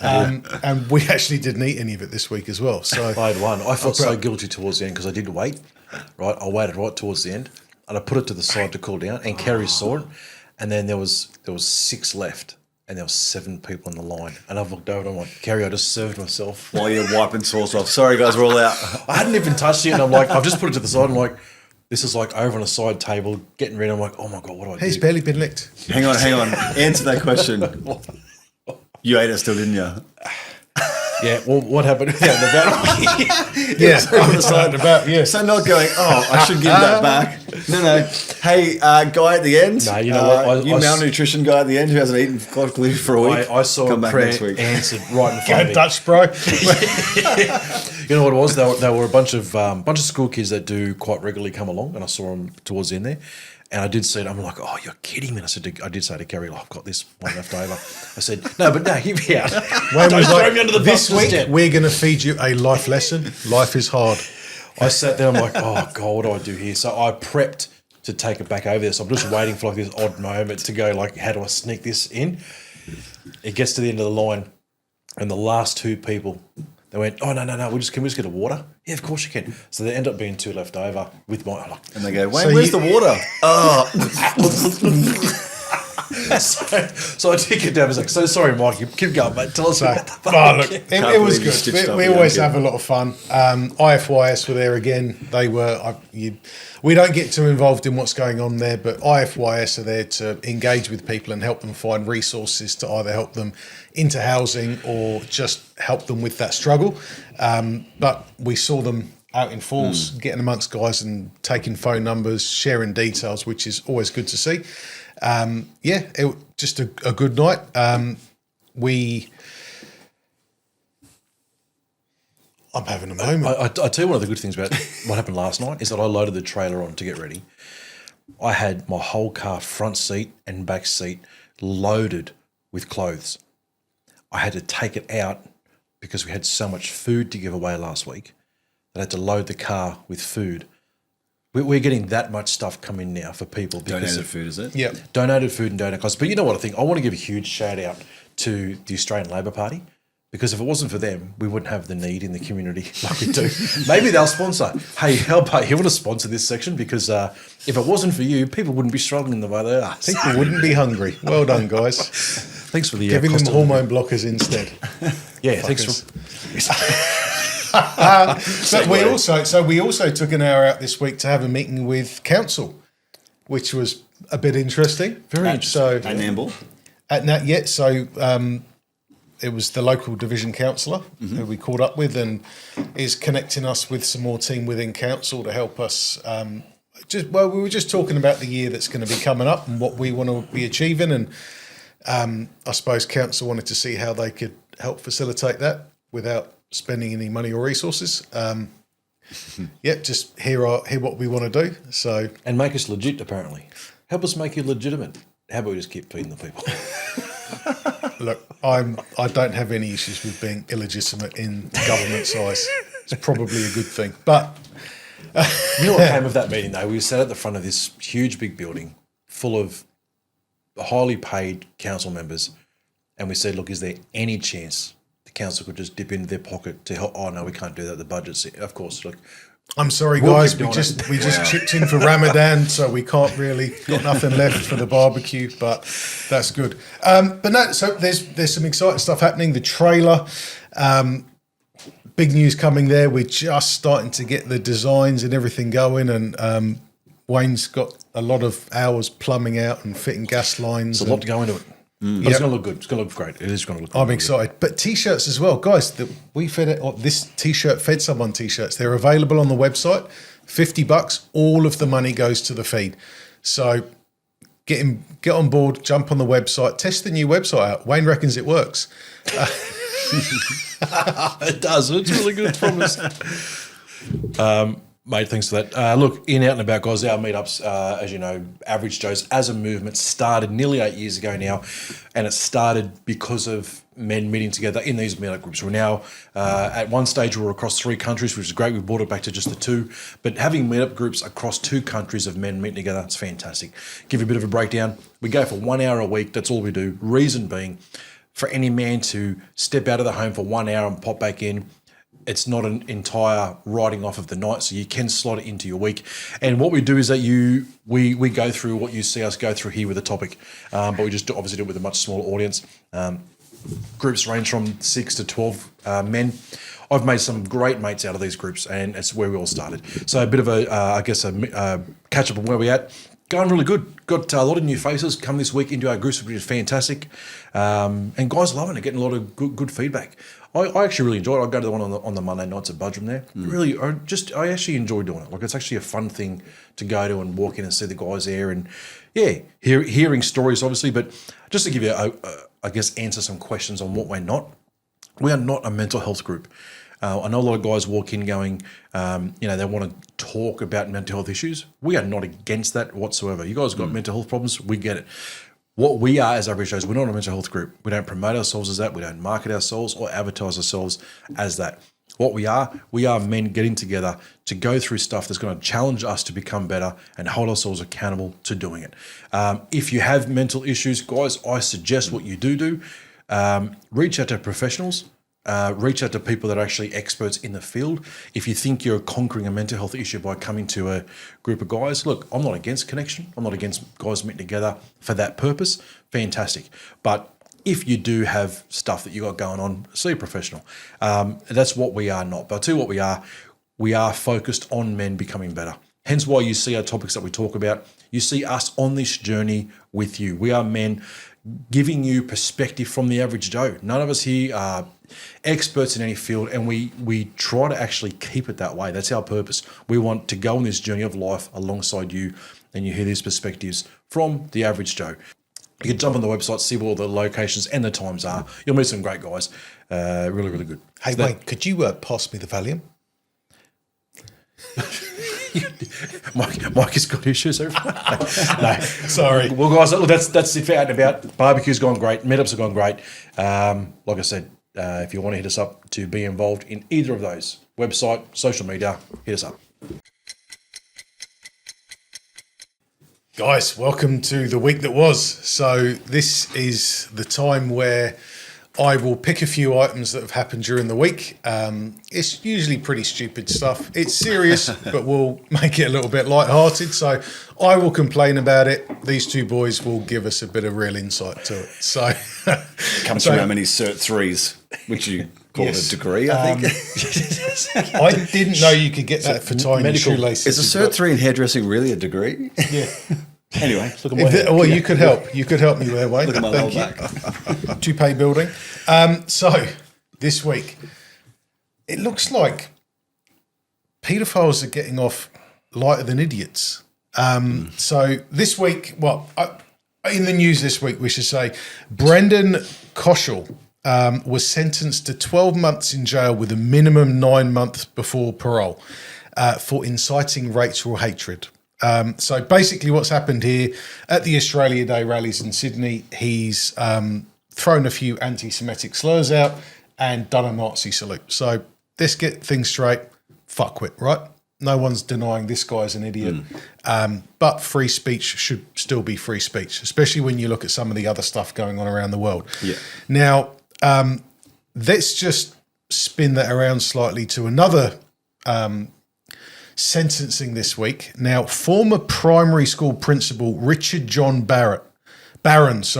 And we actually didn't eat any of it this week as well. So I had one. I felt so guilty towards the end because I did wait. Right, I waited right towards the end, and I put it to the side to cool down. And Kerry saw it, and then there was 6 left, and there was 7 people in the line, and I've looked over and I'm like, Kerry, I just served myself. While you're wiping sauce off. Sorry, guys, we're all out. I hadn't even touched it, and I'm like, I've just put it to the side. I'm like, this is like over on a side table, getting ready. I'm like, oh my God, what do I do? He's barely been licked. Hang on. Answer that question. You ate it still, didn't you? Yeah, well, what happened with that about? Yeah, on the side about, yeah. So not going, I should give that back. No. Hey, guy at the end. No, you know what? You malnutrition guy at the end who hasn't eaten clearly for a week. I saw Come a back prayer next week. answered right in front of me. Dutch, bro. You know what it was? They were a bunch of school kids that do quite regularly come along, and I saw them towards the end there. And I did see it. I'm like, oh, you're kidding me. And I did say to Kerry, I've got this one left over. I said, no, hear me out. Wayne Don't was throw like, me under the this bus just week yet. we're going to feed you a life lesson. Life is hard. I sat there, I'm like, oh, God, what do I do here? So I prepped to take it back over there. So I'm just waiting for like this odd moment to go like, how do I sneak this in? It gets to the end of the line, and the last 2 people, they went, oh, no, can we just get a water? Yeah, of course you can. So there ended up being 2 left over with my... Like, And they go, Wayne, where's the water? Oh. so I did get down. I was like, so sorry, Mike, keep going, mate. Tell us about the Look, barbecue. it was believe you stitched good. up We again, always kid. have a lot of fun. IFYS were there again. They were. We don't get too involved in what's going on there, but IFYS are there to engage with people and help them find resources to either help them into housing or just help them with that struggle. But we saw them out in force, getting amongst guys and taking phone numbers, sharing details, which is always good to see. Just a good night. I'm having a moment. I tell you, one of the good things about what happened last night is that I loaded the trailer on to get ready. I had my whole car front seat and back seat loaded with clothes. I had to take it out because we had so much food to give away last week that I had to load the car with food. We're getting that much stuff coming now for people. Because Donated food, is it? Yeah. Donated food and donate costs. But you know what I think? I want to give a huge shout out to the Australian Labor Party, because if it wasn't for them, we wouldn't have the need in the community like we do. Maybe they'll sponsor. Hey, help! You want to sponsor this section? Because if it wasn't for you, people wouldn't be struggling the way they are. People wouldn't be hungry. Well done, guys. Thanks for the Giving cost them of- hormone blockers instead. Yeah, thanks for. But we also took an hour out this week to have a meeting with council, which was a bit interesting. Very interesting. So At Namble. at that yet, so it was the local division councillor who we caught up with and is connecting us with some more team within council to help us. We were just talking about the year that's going to be coming up and what we want to be achieving, and I suppose council wanted to see how they could help facilitate that without spending any money or resources. Just hear what we want to do. So And make us legit, apparently. Help us make you legitimate. How about we just keep feeding the people? look, I don't have any issues with being illegitimate in government's eyes. It's probably a good thing. But You know what came of that meeting, though? We sat at the front of this huge, big building full of highly paid council members, and we said, look, is there any chance the council could just dip into their pocket to help? Oh, no, we can't do that. The budget's... Of course, look... I'm sorry, We'll guys. keep We doing just it. we just chipped in for Ramadan, so we can't really got nothing left for the barbecue. But that's good. But no, so there's some exciting stuff happening. The trailer, big news coming there. We're just starting to get the designs and everything going, and Wayne's got a lot of hours plumbing out and fitting gas lines. There's a lot to go into it. But it's going to look good. It's going to look great. It is going to look I'm really excited. But T-shirts as well. Guys, we fed it. This T-shirt fed someone T-shirts. They're available on the website. $50. All of the money goes to the feed. So get on board, jump on the website, test the new website out. Wayne reckons it works. It does. It's really good. Promise. Mate, thanks for that. Look, in Out and About, guys, our meetups, as you know, Average Joe's as a movement started nearly 8 years ago now, and it started because of men meeting together in these meetup groups. We're now, at one stage, we were across 3 countries, which is great. We brought it back to just the 2. But having meetup groups across 2 countries of men meeting together, it's fantastic. Give you a bit of a breakdown. We go for 1 hour a week. That's all we do. Reason being, for any man to step out of the home for 1 hour and pop back in, it's not an entire writing off of the night, so you can slot it into your week. And what we do is that we go through what you see us go through here with a topic, but we just obviously do it with a much smaller audience. Groups range from 6 to 12 men. I've made some great mates out of these groups, and it's where we all started. So a bit of a catch up on where we're at. Going really good. Got a lot of new faces come this week into our groups, which is fantastic. And guys loving it, getting a lot of good feedback. I actually really enjoy it. I go to the one on the Monday nights at Budrum there. Really, I actually enjoy doing it. Like, it's actually a fun thing to go to and walk in and see the guys there, and hearing stories obviously. But just to give you, answer some questions on what we're not. We are not a mental health group. I know a lot of guys walk in going, they want to talk about mental health issues. We are not against that whatsoever. You guys have got mental health problems, we get it. What we are as Average Joes, we're not a mental health group. We don't promote ourselves as that. We don't market ourselves or advertise ourselves as that. What we are men getting together to go through stuff that's going to challenge us to become better and hold ourselves accountable to doing it. If you have mental issues, guys, I suggest what you do. Reach out to professionals. Reach out to people that are actually experts in the field. If you think you're conquering a mental health issue by coming to a group of guys, look, I'm not against connection. I'm not against guys meeting together for that purpose. Fantastic. But if you do have stuff that you got going on, see a professional. That's what we are not. But I'll tell you what we are. We are focused on men becoming better. Hence why you see our topics that we talk about. You see us on this journey with you. We are men giving you perspective from the average Joe. None of us here are experts in any field, and we try to actually keep it that way. That's our purpose. We want to go on this journey of life alongside you, and you hear these perspectives from the average Joe. You can jump on the website, see what all the locations and the times are. You'll meet some great guys. Really, really good. Hey, Wayne, could you pass me the Valium? Mike has got issues. No, Sorry. Well, guys, look, that's it for out and about. Barbecue's gone great. Meetups have gone great. Like I said, if you want to hit us up to be involved in either of those, website, social media, hit us up. Guys, welcome to the week that was. So this is the time where I will pick a few items that have happened during the week. It's usually pretty stupid stuff. It's serious, but we'll make it a little bit lighthearted. So I will complain about it. These two boys will give us a bit of real insight to it. So comes from how many Cert 3s, which you call it a degree, I think. I didn't know you could get that for tying your shoelaces. Is a Cert 3 in hairdressing really a degree? Yeah. Anyway, look at my hair. Well, you could help. You could help me there, Wayne. Look at my Thank lower back. Toupee building. So this week, it looks like paedophiles are getting off lighter than idiots. So this week, in the news this week, we should say, Brendan Koshel was sentenced to 12 months in jail with a minimum 9 months before parole for inciting racial hatred. So basically what's happened here at the Australia Day rallies in Sydney, he's thrown a few anti-Semitic slurs out and done a Nazi salute. So let's get things straight. Fuckwit, right? No one's denying this guy's an idiot. But free speech should still be free speech, especially when you look at some of the other stuff going on around the world. Yeah. Now, let's just spin that around slightly to another sentencing this week. Now, former primary school principal Richard John Barron,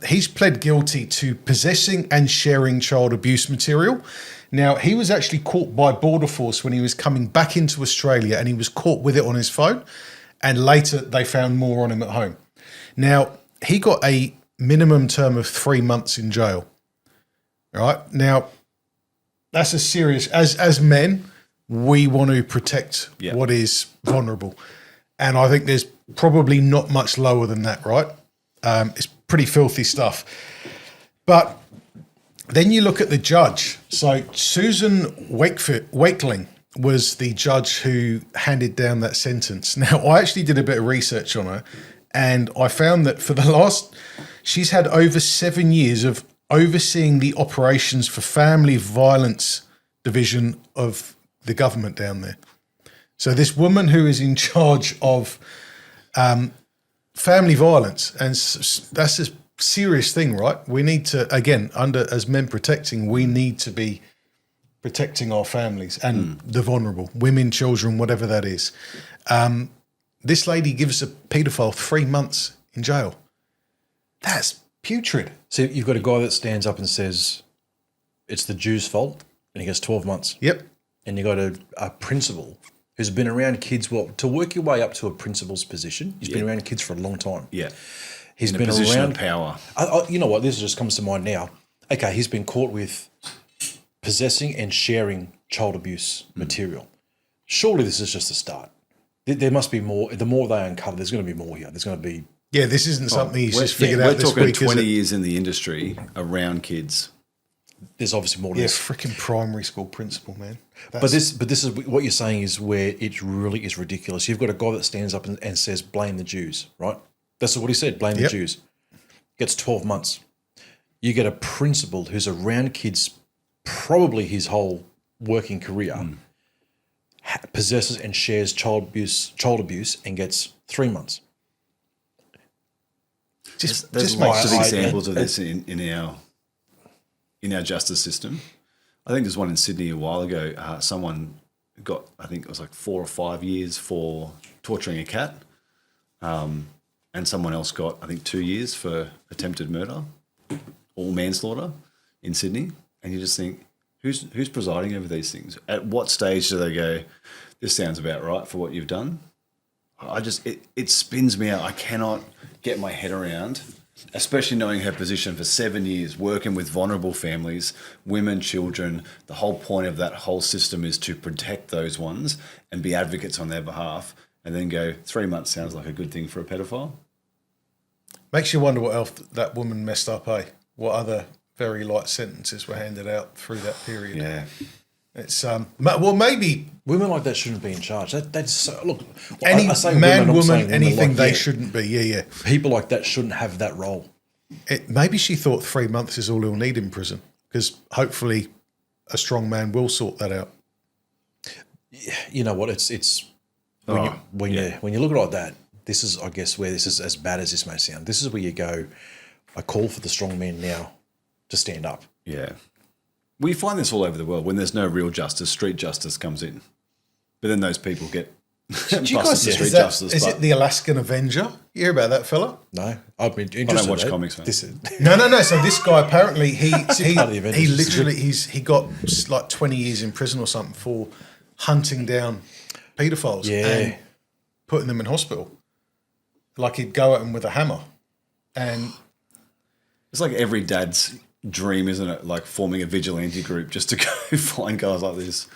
he's pled guilty to possessing and sharing child abuse material. Now, he was actually caught by Border Force when he was coming back into Australia, and he was caught with it on his phone, and later they found more on him at home. Now, he got a minimum term of 3 months in jail. All right? Now, that's a serious... As men, we want to protect what is vulnerable. And I think there's probably not much lower than that, right? It's pretty filthy stuff. But then you look at the judge. So Susan Wakeling was the judge who handed down that sentence. Now, I actually did a bit of research on her, and I found that she's had over 7 years of overseeing the operations for family violence division of the government down there. So this woman who is in charge of family violence, and that's a serious thing, right? We need to, again, as men protecting, we need to be protecting our families and the vulnerable, women, children, whatever that is. This lady gives a paedophile 3 months in jail. That's putrid. So you've got a guy that stands up and says it's the Jews' fault, and he gets 12 months. Yep. And you got a principal who's been around kids. Well, to work your way up to a principal's position, he's been around kids for a long time. Yeah. He's In a been position around of power. you know what? This just comes to mind now. Okay, he's been caught with possessing and sharing child abuse material. Surely this is just a start. There must be more. The more they uncover, there's going to be more here. There's going to be. Yeah, this isn't something he's just We're figured out this talking week, 20 is it? years in the industry around kids. There's obviously more to Yeah, this. freaking primary school principal, man. But this is what you're saying is where it really is ridiculous. You've got a guy that stands up and says, "Blame the Jews," right? That's what he said. Blame the Jews. Gets 12 months. You get a principal who's around kids, probably his whole working career, possesses and shares child abuse, and gets 3 months. There's Just lots makes of sense. examples of this in our justice system. I think there's one in Sydney a while ago. Someone got, I think it was like 4 or 5 years for torturing a cat, and someone else got, I think, 2 years for attempted murder or manslaughter in Sydney. And you just think, who's presiding over these things? At what stage do they go, this sounds about right for what you've done? It spins me out. I cannot get my head around, especially knowing her position for 7 years, working with vulnerable families, women, children. The whole point of that whole system is to protect those ones and be advocates on their behalf, and then go, 3 months sounds like a good thing for a pedophile. Makes you wonder what else that woman messed up, eh? What other very light sentences were handed out through that period. Yeah. It's well, maybe Women like that shouldn't be in charge. That's so, look. any I say man, I'm saying woman, anything like, they yeah, shouldn't be. Yeah. People like that shouldn't have that role. Maybe she thought 3 months is all he'll need in prison, because hopefully a strong man will sort that out. You know what? It's when you look at it like that. This is, I guess, where this is, as bad as this may sound. This is where you go. I call for the strong men now to stand up. Yeah. We find this all over the world. When there's no real justice, street justice comes in. But then those people get busted Do you guys, for street is, that, justice. is but it the Alaskan Avenger? You hear about that fella? No, I've been interested. I don't watch in that. comics, man. This is, No. So this guy apparently he part of the Avengers, he isn't literally he got like 20 years in prison or something for hunting down paedophiles and putting them in hospital. Like he'd go at them with a hammer, and it's like every dad's dream, isn't it? Like forming a vigilante group just to go find guys like this.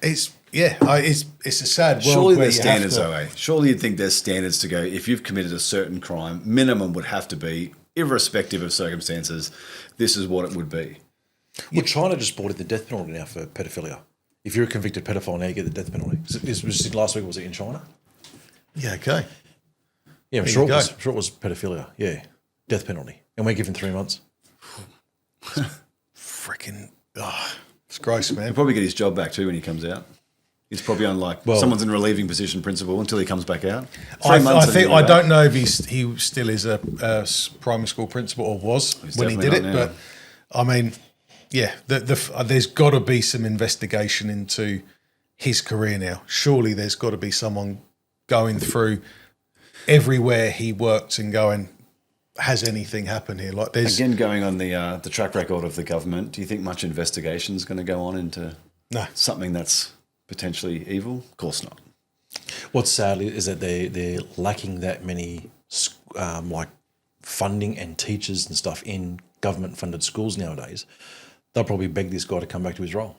it's a sad world. Surely where there's you standards, have to, though, eh? Surely you'd think there's standards to go, if you've committed a certain crime, minimum would have to be, irrespective of circumstances, this is what it would be. well, China just brought in the death penalty now for pedophilia. If you're a convicted pedophile, now you get the death penalty. This was last week. Was it in China? Yeah, okay. Yeah, I'm There sure you it was pedophilia. Yeah, death penalty, and we're given 3 months. Freaking, it's gross, man. He'll probably get his job back too when he comes out. He's probably on someone's in relieving position principal until he comes back out. I don't know if he still is a primary school principal or was when he did it, definitely not but I mean, yeah, there's got to be some investigation into his career now. Surely there's got to be someone going through everywhere he worked and going, has anything happened here? Like there's Again, going on the track record of the government, do you think much investigation is going to go on into something that's potentially evil? Of course not. What's sad is that they're lacking that many like funding and teachers and stuff in government-funded schools nowadays. They'll probably beg this guy to come back to his role.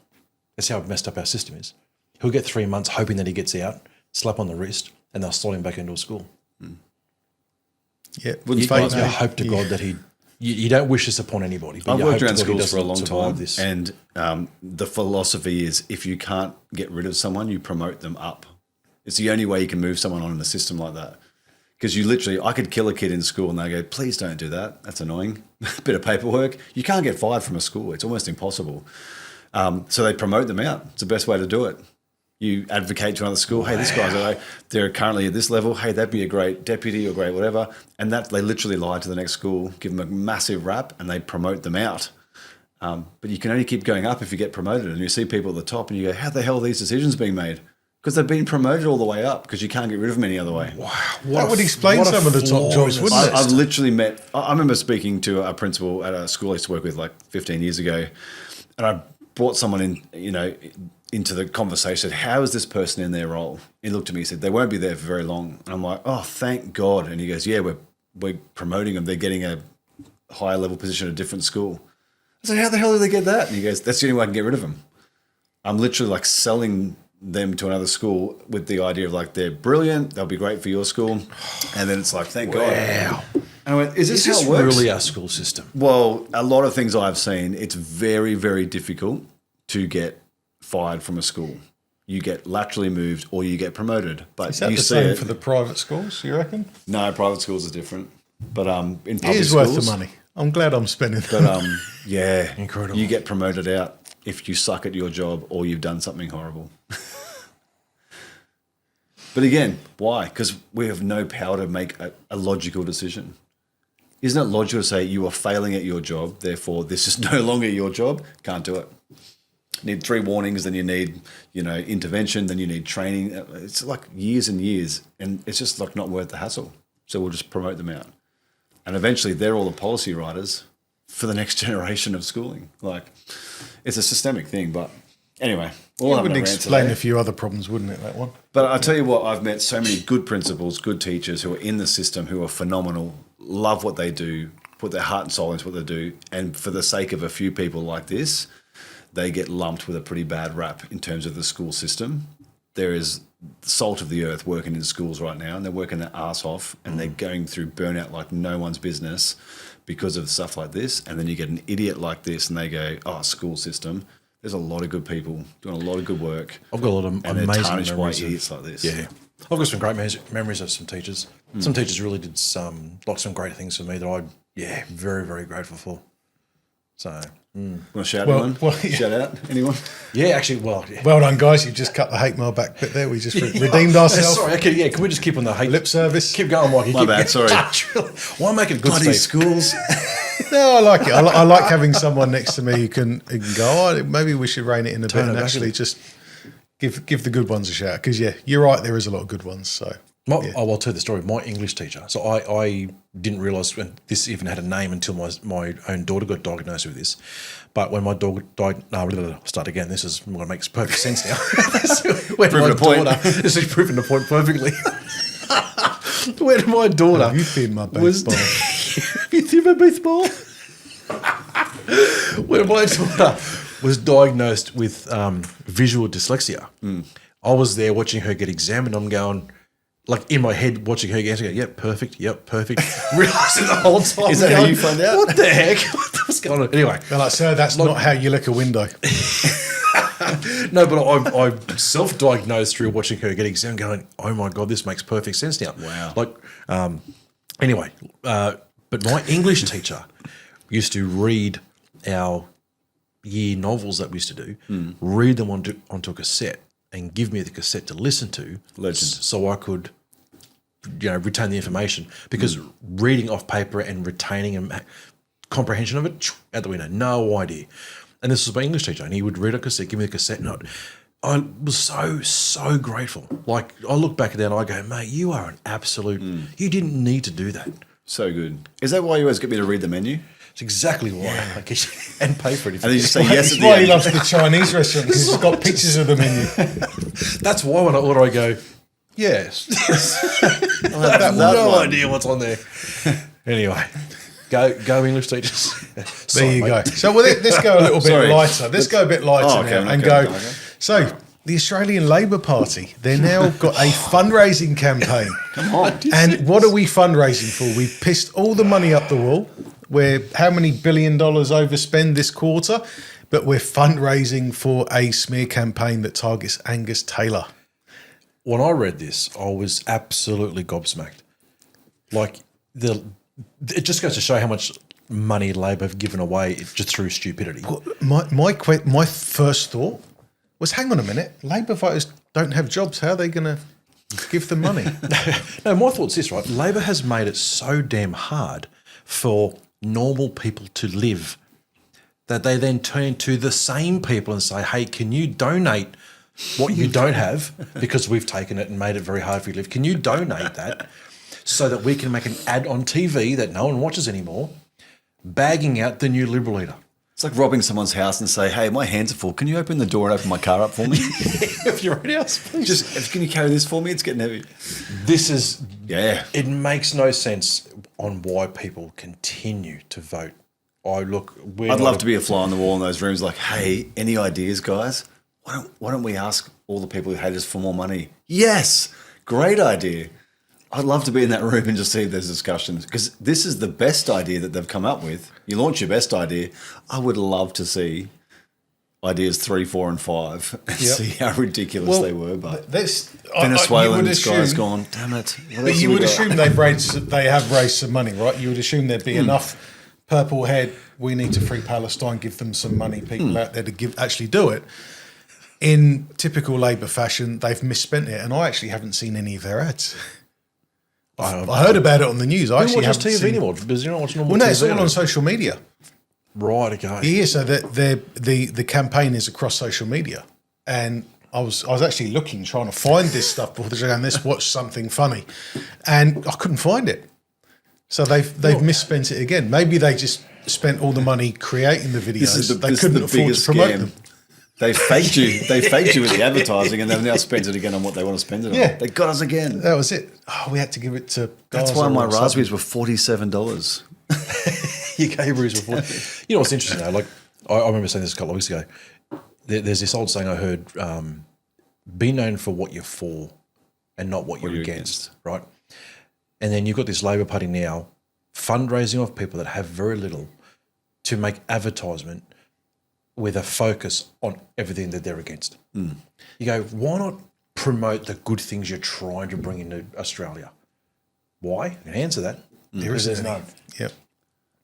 That's how messed up our system is. He'll get 3 months hoping that he gets out, slap on the wrist, and they'll slot him back into a school. yeah. You hope to God that you don't wish this upon anybody. But I've you worked hope around to God he schools for a long doesn't survive time, this. and the philosophy is if you can't get rid of someone, you promote them up. It's the only way you can move someone on in a system like that. Because I could kill a kid in school and they go, please don't do that. That's annoying. Bit of paperwork. You can't get fired from a school. It's almost impossible. So they promote them out. It's the best way to do it. You advocate to another school, hey, this guy's they're currently at this level, hey, that'd be a great deputy or great whatever. And that they literally lie to the next school, give them a massive rap, and they promote them out. But you can only keep going up if you get promoted. And you see people at the top and you go, how the hell are these decisions being made? Because they've been promoted all the way up because you can't get rid of them any other way. Wow. That would explain some of the top jobs, wouldn't it? I've literally met, I remember speaking to a principal at a school I used to work with like 15 years ago. And I brought someone in, into the conversation, how is this person in their role? He looked at me and said, they won't be there for very long. And I'm like, oh, thank God. And he goes, yeah, we're promoting them. They're getting a higher level position at a different school. I said, how the hell do they get that? And he goes, that's the only way I can get rid of them. I'm literally like selling them to another school with the idea of like, they're brilliant, they'll be great for your school. And then it's like, thank God. Wow. And I went, is this how Is it this works? really our school system? Well, a lot of things I've seen, it's very, very difficult to get fired from a school. You get laterally moved or you get promoted. But Is that you the see same it. for the private schools, you reckon? No, private schools are different. But in It public is schools, worth the money. I'm glad I'm spending that. But yeah, Incredible. You get promoted out if you suck at your job or you've done something horrible. But again, why? Because we have no power to make a logical decision. Isn't it logical to say you are failing at your job, therefore this is no longer your job? Can't do it. You need 3 warnings, then you need, intervention, then you need training. It's like years and years, and it's just like not worth the hassle. So we'll just promote them out. And eventually they're all the policy writers for the next generation of schooling. Like, it's a systemic thing, but anyway. It would explain a few other problems, wouldn't it, that one? But I tell you what, I've met so many good principals, good teachers who are in the system, who are phenomenal, love what they do, put their heart and soul into what they do, and for the sake of a few people like this, they get lumped with a pretty bad rap in terms of the school system. There is the salt of the earth working in schools right now, and they're working their ass off, and they're going through burnout like no one's business because of stuff like this. And then you get an idiot like this, and they go, "Oh, school system." There's a lot of good people doing a lot of good work. I've got a lot of and they're amazing tarnished by memories. idiots like this. Yeah. I've got some great memories of some teachers. Some teachers really did some great things for me that I'm, very, very grateful for. So, Want to shout Well, anyone? yeah. Shout out anyone? yeah, actually, yeah. Well done, guys. You just cut the hate mail back bit there. We just redeemed ourselves. Sorry, okay, can we just keep on the hate? Lip service. Keep going, Mikey. My bad, sorry. Why make it good, Bloody Steve? schools. No, I like it. I like having someone next to me who can go, oh, maybe we should rein it in a bit Turn it and back a actually bit. just give the good ones a shout. Because, you're right, there is a lot of good ones. So, I'll tell you the story. My English teacher. So I didn't realise when this even had a name until my own daughter got diagnosed with this. But when my daughter died, start again. This is what makes perfect sense now. When Proving my a point. daughter, this is proving the point perfectly. When my daughter have you been my baseball? you think my baseball? When my daughter was diagnosed with visual dyslexia, I was there watching her get examined. I'm going, like in my head, watching her get, yep, perfect. Realising the whole time. Is that how you find out? What the heck? What's going on? Anyway. They're like, sir, that's not how you lick a window. No, but I self-diagnosed through watching her get examined, going, oh my God, this makes perfect sense now. Wow. Like, anyway, but my English teacher used to read our year novels that we used to do, read them onto a cassette and give me the cassette to listen to. Legend. So I could, retain the information, because reading off paper and retaining and comprehension of it, out the window, no idea. And this was my English teacher, and he would read a cassette, give me the cassette note. I was so grateful. Like, I look back at that and I go, mate, you are an absolute, you didn't need to do that. So good. Is that why you always get me to read the menu? It's exactly why. Like, and pay for it. And then you just say yes That's at the why he end. loves the Chinese restaurant, because it's got pictures of the menu. That's why when I order, I go, yes. I have that no one. idea what's on there. Anyway, go English teachers. There you go. So let's go a little bit Sorry. lighter. Let's go a bit lighter Oh, okay, now and okay, go. okay. So the Australian Labor Party, they've now got a fundraising campaign. Come on. And what are we fundraising for? We pissed all the money up the wall. We're how many $1 billion overspend this quarter? But we're fundraising for a smear campaign that targets Angus Taylor. When I read this, I was absolutely gobsmacked. Like, it just goes to show how much money Labor have given away just through stupidity. My first thought was, hang on a minute, Labor voters don't have jobs. How are they going to give them money? No, my thought's this, right? Labor has made it so damn hard for normal people to live that they then turn to the same people and say, hey, can you donate what you don't have because we've taken it and made it very hard for you to live? Can you donate that so that we can make an ad on TV that no one watches anymore, bagging out the new Liberal leader? It's like robbing someone's house and say, hey, my hands are full. Can you open the door and open my car up for me? If you're at house, please. Just, can you carry this for me? It's getting heavy. This is, Yeah. it makes no sense on why people continue to vote. I'd love to be a fly on the wall in those rooms like, hey, any ideas, guys? Why don't we ask all the people who hate us for more money? Yes, great idea. I'd love to be in that room and just see if there's discussions, because this is the best idea that they've come up with. You launch your best idea. I would love to see ideas 3, 4, and 5 and see how ridiculous they were. But Venezuelan guy's gone, damn it. But you would assume they have raised some money, right? You would assume there'd be enough purple head, we need to free Palestine, give them some money, people out there to actually do it. In typical Labour fashion, they've misspent it, and I actually haven't seen any of their ads. I heard about it on the news. I actually haven't TV seen anymore because you're not watching normal Well, no, TV. it's all on social media. Right, okay. Yeah, so the campaign is across social media, and I was actually trying to find this stuff before the show, and let's watch something funny, and I couldn't find it. So they've misspent it again. Maybe they just spent all the money creating the videos. They couldn't afford to promote them. They faked you. They faked you with the advertising, and they've now spent it again on what they want to spend it on. Yeah. They got us again. That was it. Oh, we had to give it to. That's Gaza why my or something. raspberries were $47. Your Gabriels before. You know what's interesting though? Like I remember saying this a couple of weeks ago. There's this old saying I heard: "Be known for what you're for, and not what you're against." Right? And then you've got this Labor Party now fundraising off people that have very little to make advertisement with a focus on everything that they're against. You go, why not promote the good things you're trying to bring into Australia? Why? I can answer that. There's none. Yep.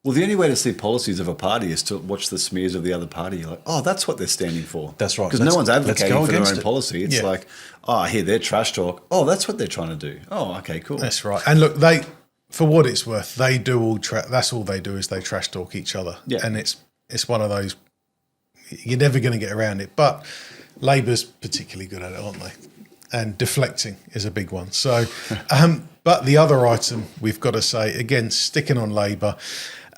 Well, the only way to see policies of a party is to watch the smears of the other party. You're like, oh, that's what they're standing for. That's right. Because no one's advocating for their own it. policy. It's like, oh, I hear their trash talk. Oh, that's what they're trying to do. Oh, okay, cool. That's right. And look, for what it's worth, they do all. That's all they do is they trash talk each other. Yeah. And it's one of those. You're never going to get around it. But Labour's particularly good at it, aren't they? And deflecting is a big one. So, but the other item we've got to say, again, sticking on Labour,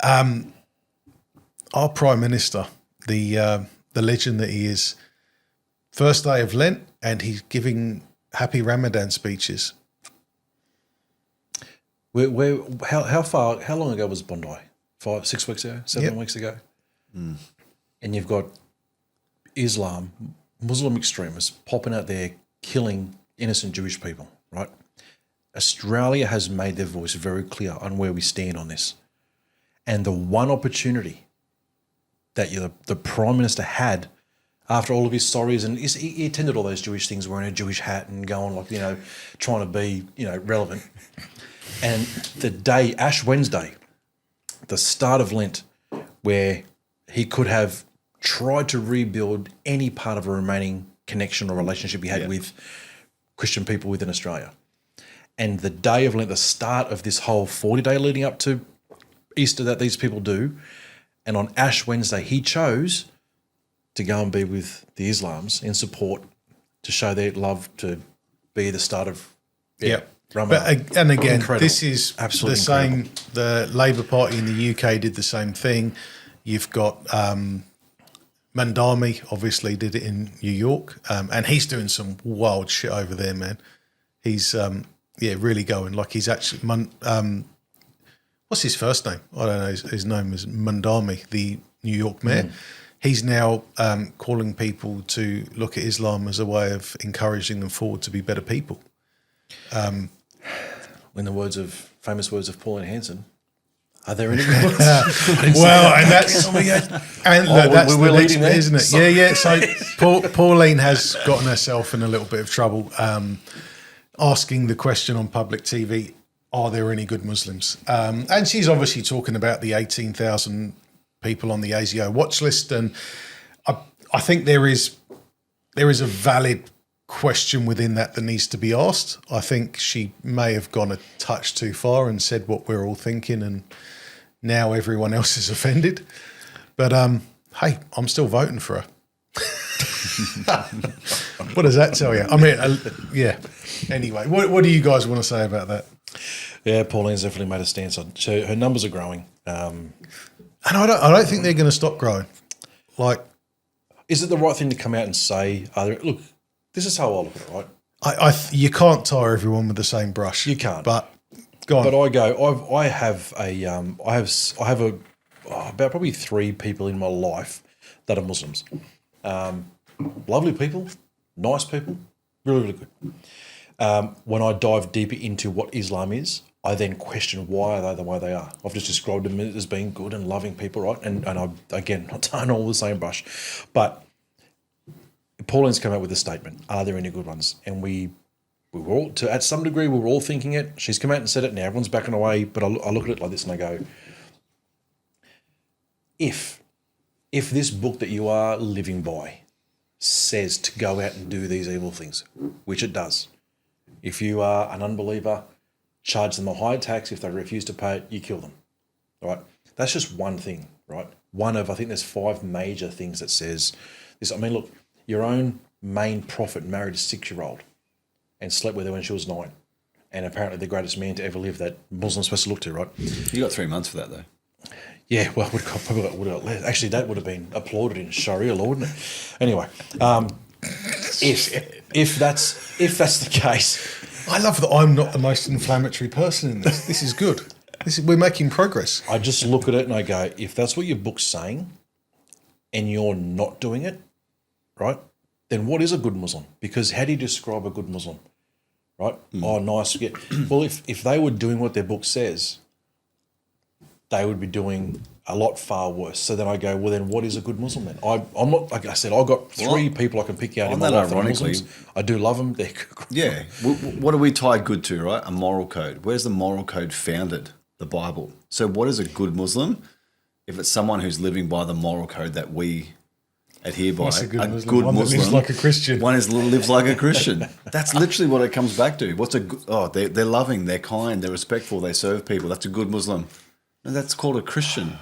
our Prime Minister, the legend that he is, first day of Lent, and he's giving happy Ramadan speeches. How long ago was Bondi? 5, 6 weeks ago? 7 weeks ago? And you've got Muslim extremists popping out there killing innocent Jewish people, right? Australia has made their voice very clear on where we stand on this. And the one opportunity that the Prime Minister had after all of his sorries, and he attended all those Jewish things wearing a Jewish hat and going like, trying to be, relevant. And the day, Ash Wednesday, the start of Lent, where he could have tried to rebuild any part of a remaining connection or relationship he had with Christian people within Australia. And the day of Lent, the start of this whole 40-day leading up to Easter that these people do, and on Ash Wednesday, he chose to go and be with the Islams in support to show their love, to be the start of Ramadan. But and again, Incredible. this is absolutely the same. incredible. The Labour Party in the UK did the same thing. You've got Mandami, obviously, did it in New York, and he's doing some wild shit over there, man. He's really going like he's actually. What's his first name? I don't know. His name is Mandami, the New York mayor. He's now calling people to look at Islam as a way of encouraging them forward to be better people. In the famous words of Pauline Hanson, are there any good ones? Well, and that's the next bit, isn't it? Yeah. So Pauline has gotten herself in a little bit of trouble asking the question on public TV, are there any good Muslims? And she's obviously talking about the 18,000 people on the ASIO watch list. And I think there is a valid question within that needs to be asked. I think she may have gone a touch too far and said what we're all thinking, and now everyone else is offended. But hey, I'm still voting for her. What does that tell you? I mean, yeah. Anyway, what do you guys want to say about that? Yeah, Pauline's definitely made a stance on. So her numbers are growing. And I don't think they're going to stop growing. Like, Is it the right thing to come out and say? Look, this is how I look at it, right? you can't tar everyone with the same brush. You can't. But go on. But I have about probably 3 people in my life that are Muslims. Lovely people, nice people, really, really good. When I dive deeper into what Islam is, I then question why are they the way they are. I've just described them as being good and loving people, right? And I, again, not tying all the same brush. But Pauline's come out with a statement, are there any good ones? And we were all, at some degree, we were all thinking it. She's come out and said it, now everyone's backing away. But I look at it like this and I go, if this book that you are living by says to go out and do these evil things, which it does, if you are an unbeliever, charge them a higher tax. If they refuse to pay it, you kill them, right? That's just one thing, right? One of, I think there's 5 major things that says this. I mean, look, your own main prophet married a 6-year-old and slept with her when she was 9. And apparently the greatest man to ever live that Muslims supposed to look to, right? You got 3 months for that, though. Yeah, well, probably would have less. Actually, that would have been applauded in Sharia law, wouldn't it? Anyway, if that's the case, I love that I'm not the most inflammatory person in this. This is good. We're making progress. I just look at it and I go, if that's what your book's saying, and you're not doing it, right? Then what is a good Muslim? Because how do you describe a good Muslim, right? Oh, nice. Yeah. Well, if they were doing what their book says, they would be doing a lot far worse. So then I go, well, then what is a good Muslim then? I'm not, like I said, I've got 3 people I can pick out in my life that are Muslims. I do love them. They're Yeah. What do we tie good to, right? A moral code. Where's the moral code founded? The Bible. So what is a good Muslim? If it's someone who's living by the moral code that we adhere by. What's a good Muslim? Good One that Muslim. lives like a Christian. One lives like a Christian. That's literally what it comes back to. They're loving, they're kind, they're respectful, they serve people. That's a good Muslim. And that's called a Christian.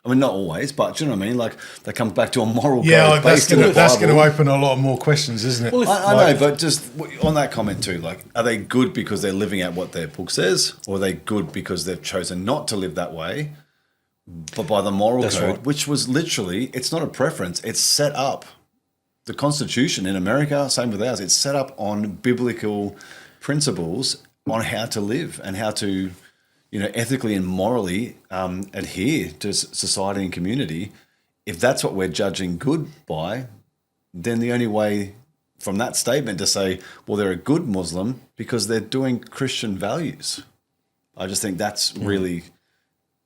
I mean, not always, but do you know what I mean? Like, that comes back to a moral code that's based in the Bible. That's going to open a lot more questions, isn't it? Well, I know, but just on that comment too, like, are they good because they're living out what their book says, or are they good because they've chosen not to live that way, but by the moral code, right, which was literally, it's not a preference, it's set up. The Constitution in America, same with ours, it's set up on biblical principles on how to live and how to, ethically and morally adhere to society and community. If that's what we're judging good by, then the only way from that statement to say, well, they're a good Muslim because they're doing Christian values. I just think that's really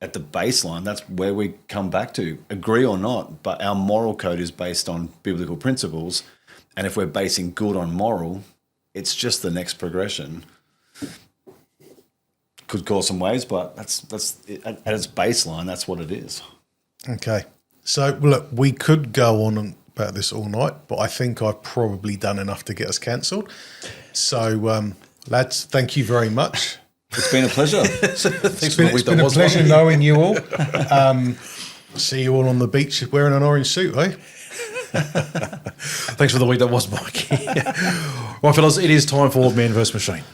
at the baseline. That's where we come back to, agree or not, but our moral code is based on biblical principles. And if we're basing good on moral, it's just the next progression. Could go some ways, but that's at its baseline, that's what it is. Okay. So, look, we could go on about this all night, but I think I've probably done enough to get us cancelled. So, lads, thank you very much. It's been a pleasure. It's been a pleasure knowing you all. See you all on the beach wearing an orange suit, eh? Thanks for the week that was, Mike. Right, fellas, it is time for Man vs. Machine.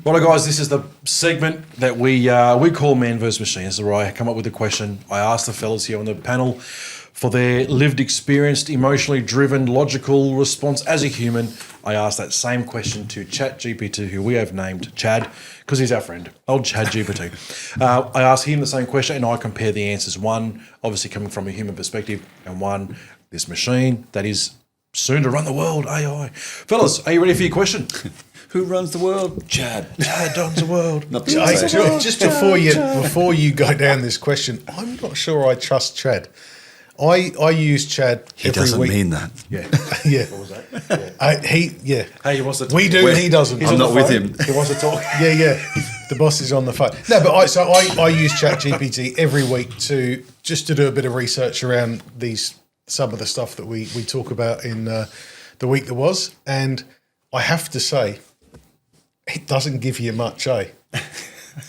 Right, guys, this is the segment that we call Man vs. Machine. This is where I come up with a question. I ask the fellas here on the panel for their lived, experienced, emotionally driven, logical response as a human. I ask that same question to ChatGPT, who we have named Chad, because he's our friend, old ChatGPT. I ask him the same question, and I compare the answers. One, obviously coming from a human perspective, and one, this machine that is soon to run the world, AI. Fellas, are you ready for your question? Who runs the world? Chad. Chad runs the world. Just before you go down this question, I'm not sure I trust Chad. I use Chad he every doesn't week. mean that. Yeah. Yeah. What was that? Yeah. Hey, he wants to talk. We do, he doesn't. I'm not with him. He wants to talk. Yeah. The boss is on the phone. No, but I use ChatGPT every week to do a bit of research around some of the stuff that we talk about in the week that was, and I have to say, it doesn't give you much, eh?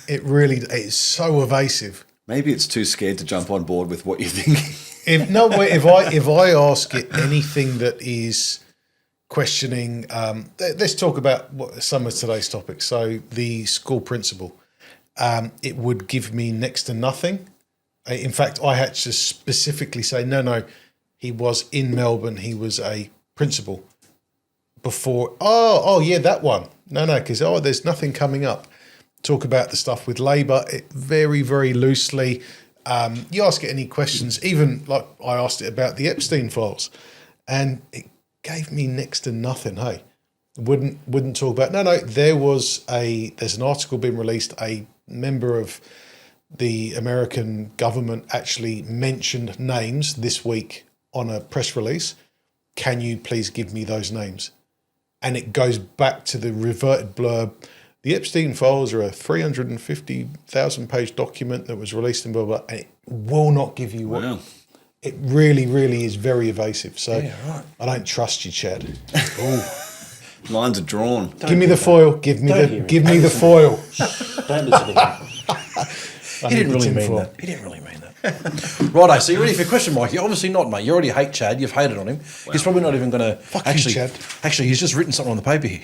It's so evasive. Maybe it's too scared to jump on board with what you're thinking. If I ask it anything that is questioning, let's talk about some of today's topics. So the school principal, it would give me next to nothing. In fact, I had to specifically say, no, he was in Melbourne. He was a principal before. Oh yeah, that one. No, because there's nothing coming up. Talk about the stuff with Labour very, very loosely. You ask it any questions, even like I asked it about the Epstein files, and it gave me next to nothing. Hey, wouldn't talk about. No. There's an article being released. A member of the American government actually mentioned names this week on a press release. Can you please give me those names? And it goes back to the reverted blurb. The Epstein files are a 350,000 page document that was released in blah, blah, and it will not give you what. Wow. It really, really is very evasive. So right. I don't trust you, Chad. Lines are drawn. Give me the foil. Give me the foil. Don't listen to him. He didn't really mean that. He didn't really mean that. Righto, so you ready for your question, Mikey? Obviously not, mate. You already hate Chad. You've hated on him. Wow. He's probably not even going to... Actually, Chad. Actually, he's just written something on the paper here.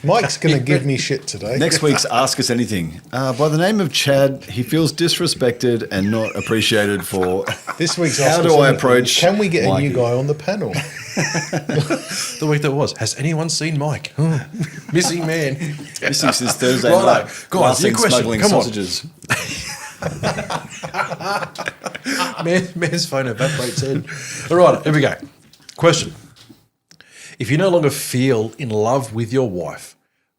Mike's going to give me shit today. Next week's Ask Us Anything. By the name of Chad, he feels disrespected and not appreciated for... This week's How Ask do Us I Anything. approach Can we get Mikey? a new guy on the panel? The week that was. Has anyone seen Mike? Missing man. This is his Thursday Righto. night. Go on, Last your thing question. smuggling Come on. sausages. Man's phone evaporates in. All right, here we go. Question. If you no longer feel in love with your wife,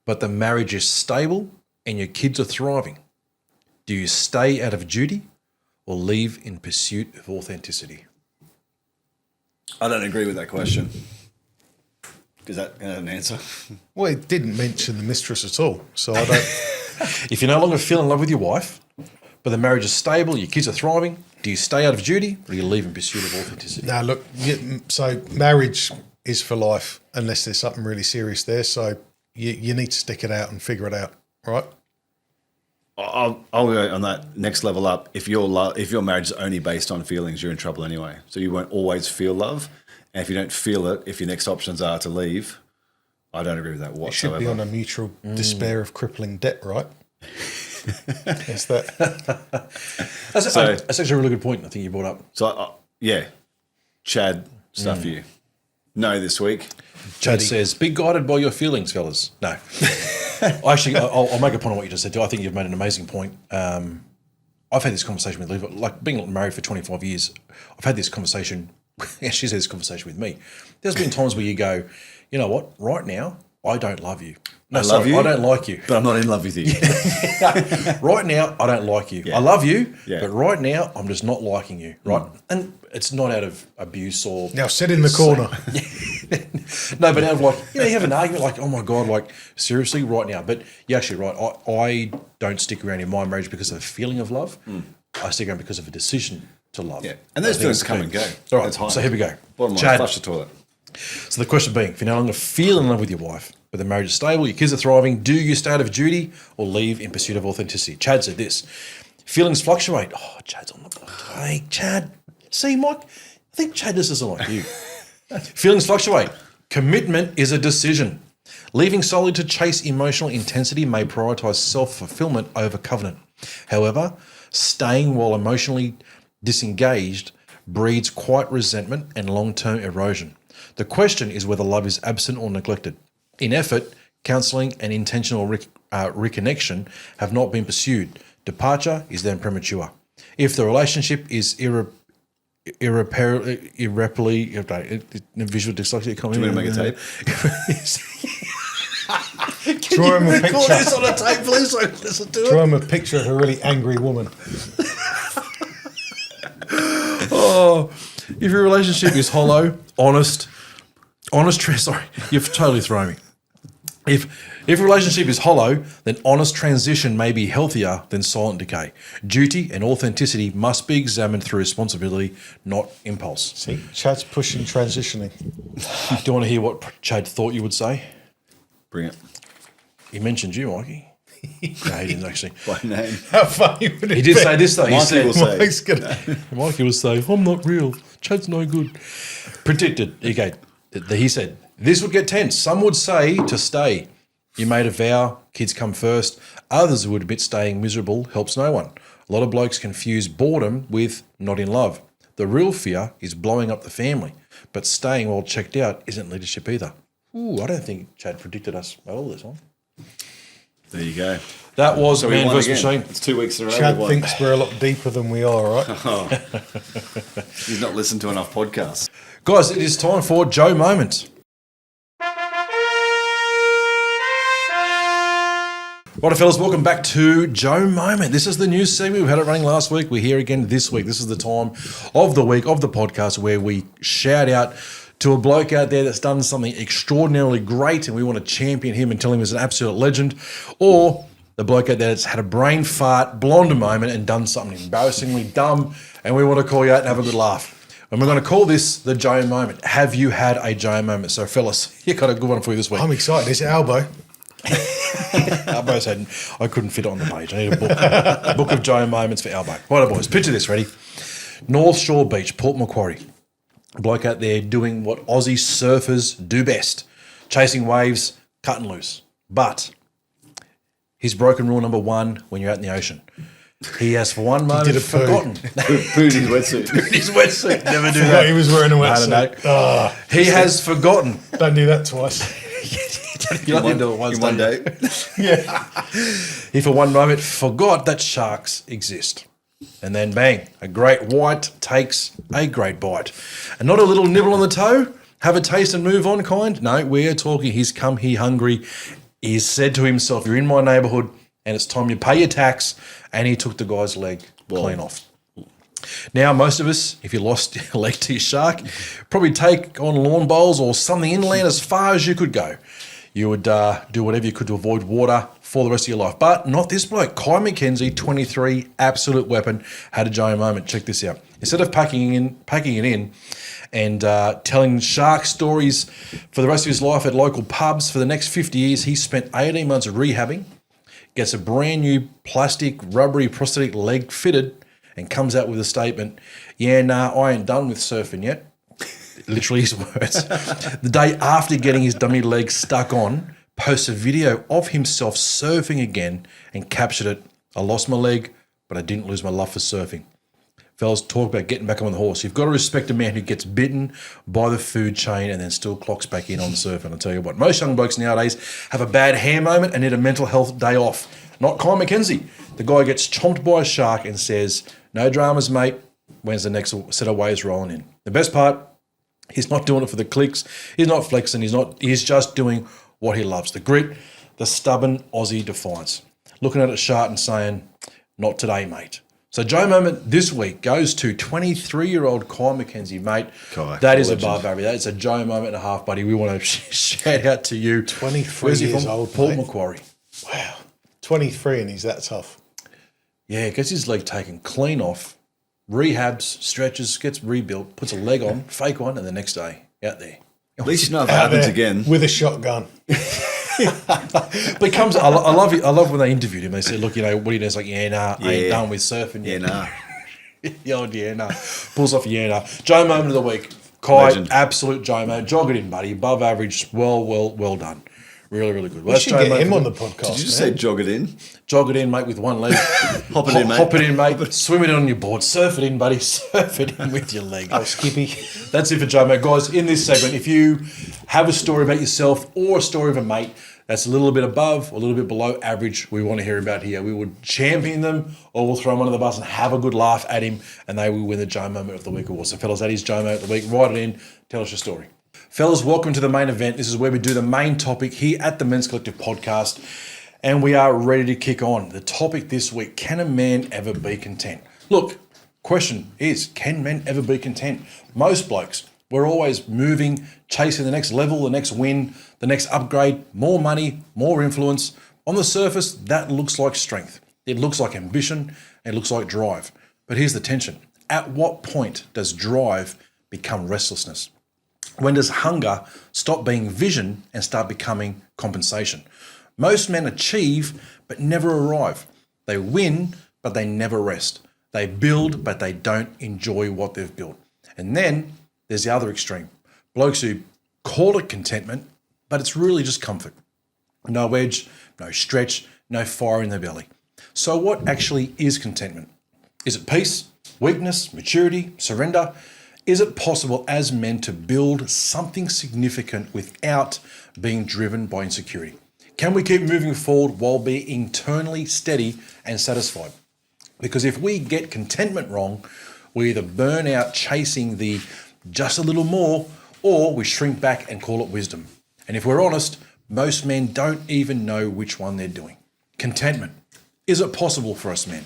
but the marriage is stable and your kids are thriving, do you stay out of duty or leave in pursuit of authenticity? I don't agree with that question. Is that an answer? Well, it didn't mention the mistress at all, so I don't... If you no longer feel in love with your wife, but the marriage is stable, your kids are thriving, do you stay out of duty or do you leave in pursuit of authenticity? Now, look, so marriage is for life unless there's something really serious there. So you need to stick it out and figure it out, right? I'll go on that next level up. If your marriage is only based on feelings, you're in trouble anyway. So you won't always feel love. And if you don't feel it, if your next options are to leave, I don't agree with that It whatsoever. should be on a mutual despair of crippling debt, right? It's that. That's actually a really good point I think you brought up. So, yeah, Chad, stuff for you. No this week. Chad says, be guided by your feelings, fellas. No. Actually, I'll make a point on what you just said too. I think you've made an amazing point. I've had this conversation with Liv, like being married for 25 years, I've had this conversation, she's had this conversation with me. There's been times where you go, you know what, right now, I don't love you. No, I love you, I don't like you. But I'm not in love with you. Right now, I don't like you. Yeah. I love you, Yeah. but right now, I'm just not liking you. Right? And it's not out of abuse or... Now sit in the corner. No, but out of like, you have an argument like, oh my God, like seriously, right now. But you're actually right. I don't stick around in my marriage because of a feeling of love. I stick around because of a decision to love. Yeah, and those feelings come and go. All right, That's high. so here we go. Bottom line, Chad. flush the toilet. So the question being, if you no longer feel in love with your wife, but the marriage is stable, your kids are thriving, do you stay out of duty or leave in pursuit of authenticity? Chad said this, feelings fluctuate. Oh, Chad's on the block. Hey, Chad. See, Mike, I think Chad just isn't like you. Feelings fluctuate. Commitment is a decision. Leaving solely to chase emotional intensity may prioritise self-fulfillment over covenant. However, staying while emotionally disengaged breeds quiet resentment and long-term erosion. The question is whether love is absent or neglected. In effort, counselling and intentional reconnection have not been pursued. Departure is then premature. If the relationship is irreparably visual dyslexia coming. Do you want to make a tape? Draw him a Record picture. this on a tape, please. So listen to Draw it. him a picture of a really angry woman. Oh, if your relationship is hollow, honest, sorry, you've totally thrown me. If a relationship is hollow, then honest transition may be healthier than silent decay. Duty and authenticity must be examined through responsibility, not impulse. See, Chad's pushing transitioning. Do you want to hear what Chad thought you would say? Bring it. He mentioned you, Mikey. No, he didn't actually. By name. How funny would it He did be? say this though. He Mikey said, will say. Mike's gonna, Mikey will say, I'm not real. Chad's no good. Predicted. Okay. He said, this would get tense. Some would say to stay. You made a vow, kids come first. Others would admit staying miserable helps no one. A lot of blokes confuse boredom with not in love. The real fear is blowing up the family, but staying while checked out isn't leadership either. Ooh, I don't think Chad predicted us at all this one. There you go. That was So we Man won vs. again. Machine. It's 2 weeks in a row. Chad we won. thinks we're a lot deeper than we are, right? He's not listened to enough podcasts. Guys, it is time for Joe Moment. Right, fellas, welcome back to Joe Moment. This is the news segment. We had it running last week. We're here again this week. This is the time of the week of the podcast where we shout out to a bloke out there that's done something extraordinarily great and we want to champion him and tell him he's an absolute legend, or the bloke out there that's had a brain fart, blonde moment and done something embarrassingly dumb and we want to call you out and have a good laugh. And we're going to call this the Joe Moment. Have you had a Joe Moment? So, fellas, you got a good one for you this week. I'm excited. It's Albo. Albo said I couldn't fit it on the page. I need a book of Joe Moments for Albo. Right, boys, picture this, ready? North Shore Beach, Port Macquarie. A bloke out there doing what Aussie surfers do best, chasing waves, cutting loose. But he's broken rule number one when you're out in the ocean. He has for one moment did a poo. forgotten. Pooed his wetsuit. His wetsuit. Never do Forgot that. he was wearing a I don't know. wetsuit. He has forgotten. Don't do that twice. You only do it once, In one don't you? day. Yeah. He for one moment forgot that sharks exist. And then bang, a great white takes a great bite. And not a little nibble on the toe, have a taste and move on kind. No, we're talking he's come here hungry. He's said to himself, you're in my neighbourhood and it's time you pay your tax. And he took the guy's leg clean off. Now, most of us, if you lost your leg to your shark, probably take on lawn bowls or something inland as far as you could go. You would do whatever you could to avoid water for the rest of your life. But not this bloke. Kai McKenzie, 23, absolute weapon, had a Joe Moment. Check this out. Instead of packing it in and telling shark stories for the rest of his life at local pubs for the next 50 years, he spent 18 months rehabbing, gets a brand new plastic, rubbery, prosthetic leg fitted, and comes out with a statement, yeah, nah, I ain't done with surfing yet. Literally his words. The day after getting his dummy leg stuck on, posts a video of himself surfing again and captured it. I lost my leg, but I didn't lose my love for surfing. Fellas, talk about getting back on the horse. You've got to respect a man who gets bitten by the food chain and then still clocks back in on the surf. And I'll tell you what, most young blokes nowadays have a bad hair moment and need a mental health day off. Not Kai McKenzie. The guy gets chomped by a shark and says, no dramas, mate. When's the next set of waves rolling in? The best part, he's not doing it for the clicks. He's not flexing. He's just doing what he loves. The grit, the stubborn Aussie defiance. Looking at a shark and saying, not today, mate. So Joe Moment this week goes to 23-year-old Kai McKenzie, mate. Kai, that is legend. above average. That's a Joe Moment and a half, buddy. We want to shout out to you. 23 Where's he years from? old, Port mate. Macquarie. Wow. 23 and he's that tough. Yeah, gets his leg taken clean off, rehabs, stretches, gets rebuilt, puts a leg on, fake one, and the next day, out there. At least you know if it Out happens there again. with a shotgun. Becomes. I love it. I love when they interviewed him. They said, "Look, you know, what are you doing?" It's like, "Yeah, nah, I ain't Yeah. done with surfing Yeah, yet." nah. The old yeah, nah. Pulls off yeah, nah. Joe Moment of the week. Kai, Legend. absolute Joe Moment. Jog it in, buddy. Above average. Well done. Really, really good. Well, We should get him on the podcast. Did you just man. say jog it in? Jog it in, mate, with one leg. Hop it in, mate. Hop it in, mate. Swim it on your board. Surf it in, buddy. Surf it in with your leg. Oh, Skippy. That's it for Joe Mate. Guys, in this segment, if you have a story about yourself or a story of a mate that's a little bit above or a little bit below average, we want to hear about here. We would champion them or we'll throw them under the bus and have a good laugh at him and they will win the Joe Moment of the Week award. So, fellas, that is Joe Moment of the Week. Write it in. Tell us your story. Fellas, welcome to the main event. This is where we do the main topic here at the Men's Collective podcast. And we are ready to kick on. The topic this week, can a man ever be content? Look, question is, can men ever be content? Most blokes, we're always moving, chasing the next level, the next win, the next upgrade, more money, more influence. On the surface, that looks like strength. It looks like ambition. It looks like drive. But here's the tension. At what point does drive become restlessness? When does hunger stop being vision and start becoming compensation? Most men achieve, but never arrive. They win, but they never rest. They build, but they don't enjoy what they've built. And then there's the other extreme. Blokes who call it contentment, but it's really just comfort. No edge, no stretch, no fire in their belly. So what actually is contentment? Is it peace, weakness, maturity, surrender? Is it possible as men to build something significant without being driven by insecurity? Can we keep moving forward while being internally steady and satisfied? Because if we get contentment wrong, we either burn out chasing the just a little more, or we shrink back and call it wisdom. And if we're honest, most men don't even know which one they're doing. Contentment. Is it possible for us men?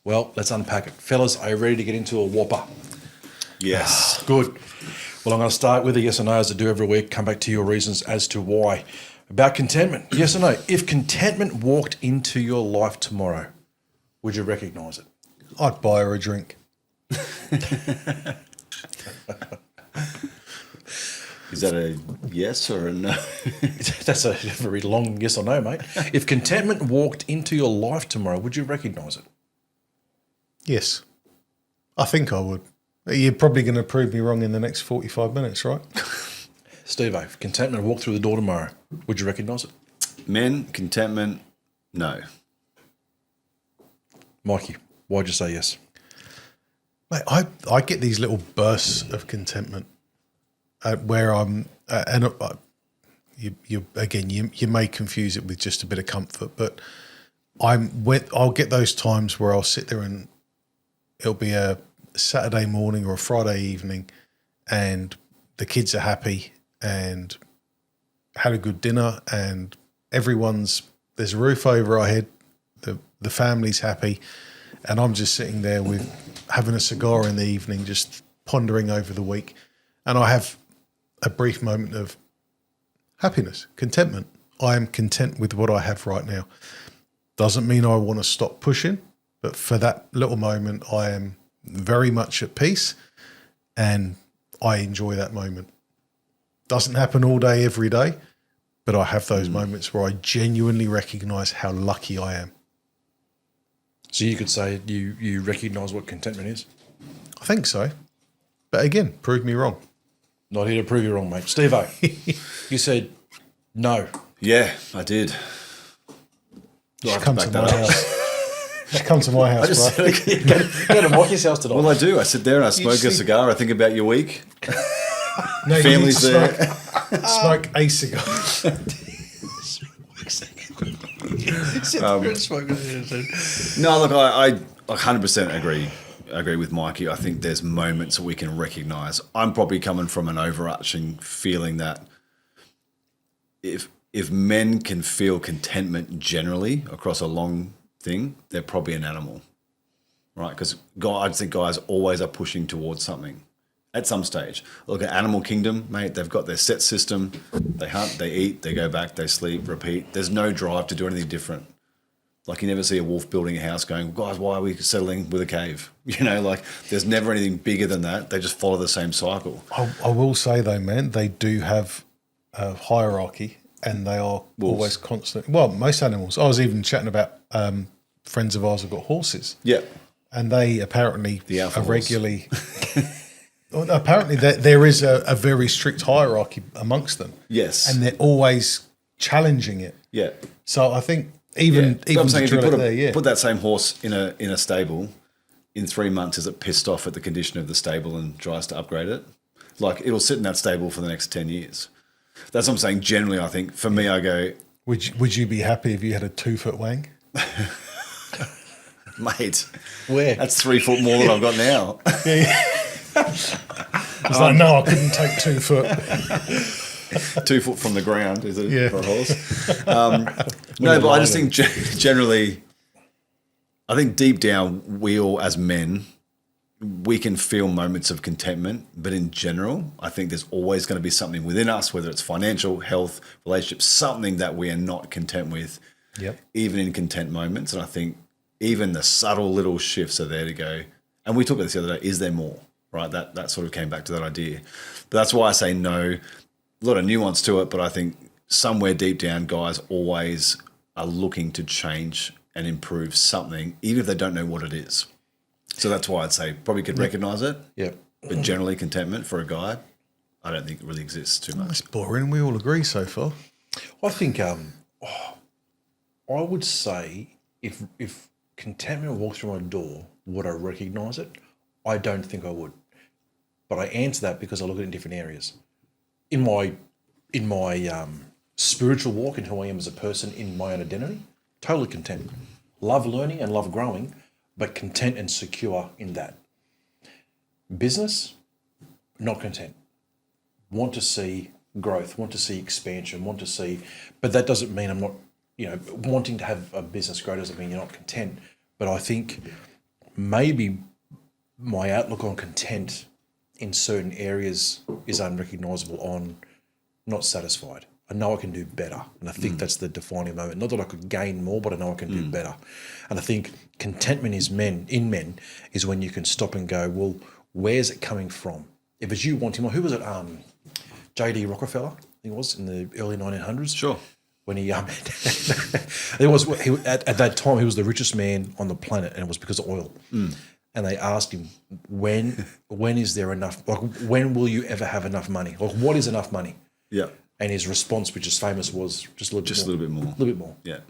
Well, let's unpack it. Fellas, are you ready to get into a whopper? Yes. Good. Well, I'm going to start with a yes or no, as I do every week. Come back to your reasons as to why. About contentment. Yes or no? If contentment walked into your life tomorrow, would you recognise it? I'd buy her a drink. Is that a yes or a no? That's a very long yes or no, mate. If contentment walked into your life tomorrow, would you recognise it? Yes. I think I would. You're probably going to prove me wrong in the next 45 minutes, right? Stevo, if contentment walked through the door tomorrow, would you recognise it? Men, contentment, no. Mikey, why'd you say yes? Mate, I get these little bursts of contentment where I'm, you may confuse it with just a bit of comfort, but I'll get those times where I'll sit there and it'll be a Saturday morning or a Friday evening, and the kids are happy and had a good dinner, and there's a roof over our head, the family's happy, and I'm just sitting there with having a cigar in the evening, just pondering over the week, and I have a brief moment of happiness, contentment. I am content with what I have right now. Doesn't mean I want to stop pushing, but for that little moment, I am very much at peace and I enjoy that moment. Doesn't happen all day, every day, but I have those moments where I genuinely recognise how lucky I am. So you could say you recognise what contentment is? I think so. But again, prove me wrong. Not here to prove you wrong, mate. Stevo, you said no. Yeah, I did. You should come to my house. You should come to my house, bro. Go to Mikey's house tonight. Well, I do. I sit there and I smoke a cigar. I think about your week. No, Family's you need to there. smoke a cigar. No, look, I 100% agree with Mikey. I think there's moments that we can recognise. I'm probably coming from an overarching feeling that if men can feel contentment generally across a long thing, they're probably an animal, right? Because I think guys always are pushing towards something at some stage. Look at Animal Kingdom, mate. They've got their set system. They hunt, they eat, they go back, they sleep, repeat. There's no drive to do anything different. Like you never see a wolf building a house going, guys, why are we settling with a cave? You know, like there's never anything bigger than that. They just follow the same cycle. I will say though, man, they do have a hierarchy and they are always constant. Well, most animals. I was even chatting about friends of ours have got horses. Yeah. And they apparently alpha are horse. regularly... Well, apparently there is a very strict hierarchy amongst them. Yes. And they're always challenging it. Yeah. So I think even I'm saying to if you drill it there, put that same horse in a stable, in 3 months, is it pissed off at the condition of the stable and tries to upgrade it? Like it'll sit in that stable for the next 10 years. That's what I'm saying. Generally, I think for me, I go, Would you be happy if you had a 2-foot wang? mate, Where? that's 3 foot more than I've got now. It's like, no, I couldn't take 2 foot. 2 foot from the ground, is it, Yeah. for a horse? No, but I just think generally, I think deep down, we all as men, we can feel moments of contentment, but in general, I think there's always going to be something within us, whether it's financial, health, relationships, something that we are not content with, even in content moments. And I think even the subtle little shifts are there to go. And we talked about this the other day, is there more? Right, that sort of came back to that idea. But that's why I say no. A lot of nuance to it, but I think somewhere deep down, guys always are looking to change and improve something, even if they don't know what it is. So that's why I'd say probably could recognise it. Yeah. But generally, contentment for a guy, I don't think it really exists too much. That's boring. We all agree so far. I think I would say if contentment walked through my door, would I recognise it? I don't think I would. But I answer that because I look at it in different areas. In my spiritual walk and who I am as a person in my own identity, totally content. Love learning and love growing, but content and secure in that. Business, not content. Want to see growth, want to see expansion, but that doesn't mean I'm not, wanting to have a business grow doesn't mean you're not content. But I think maybe my outlook on content in certain areas is unrecognisable on not satisfied. I know I can do better. And I think that's the defining moment. Not that I could gain more, but I know I can do better. And I think contentment in men is when you can stop and go, well, where's it coming from? If it's you wanting more, who was it? J.D. Rockefeller, I think it was, in the early 1900s. Sure. When he at that time he was the richest man on the planet, and it was because of oil. And they asked him, when is there enough? Like, when will you ever have enough money? Like, what is enough money? Yeah. And his response, which is famous, was just a little bit more. A little bit more. Yeah.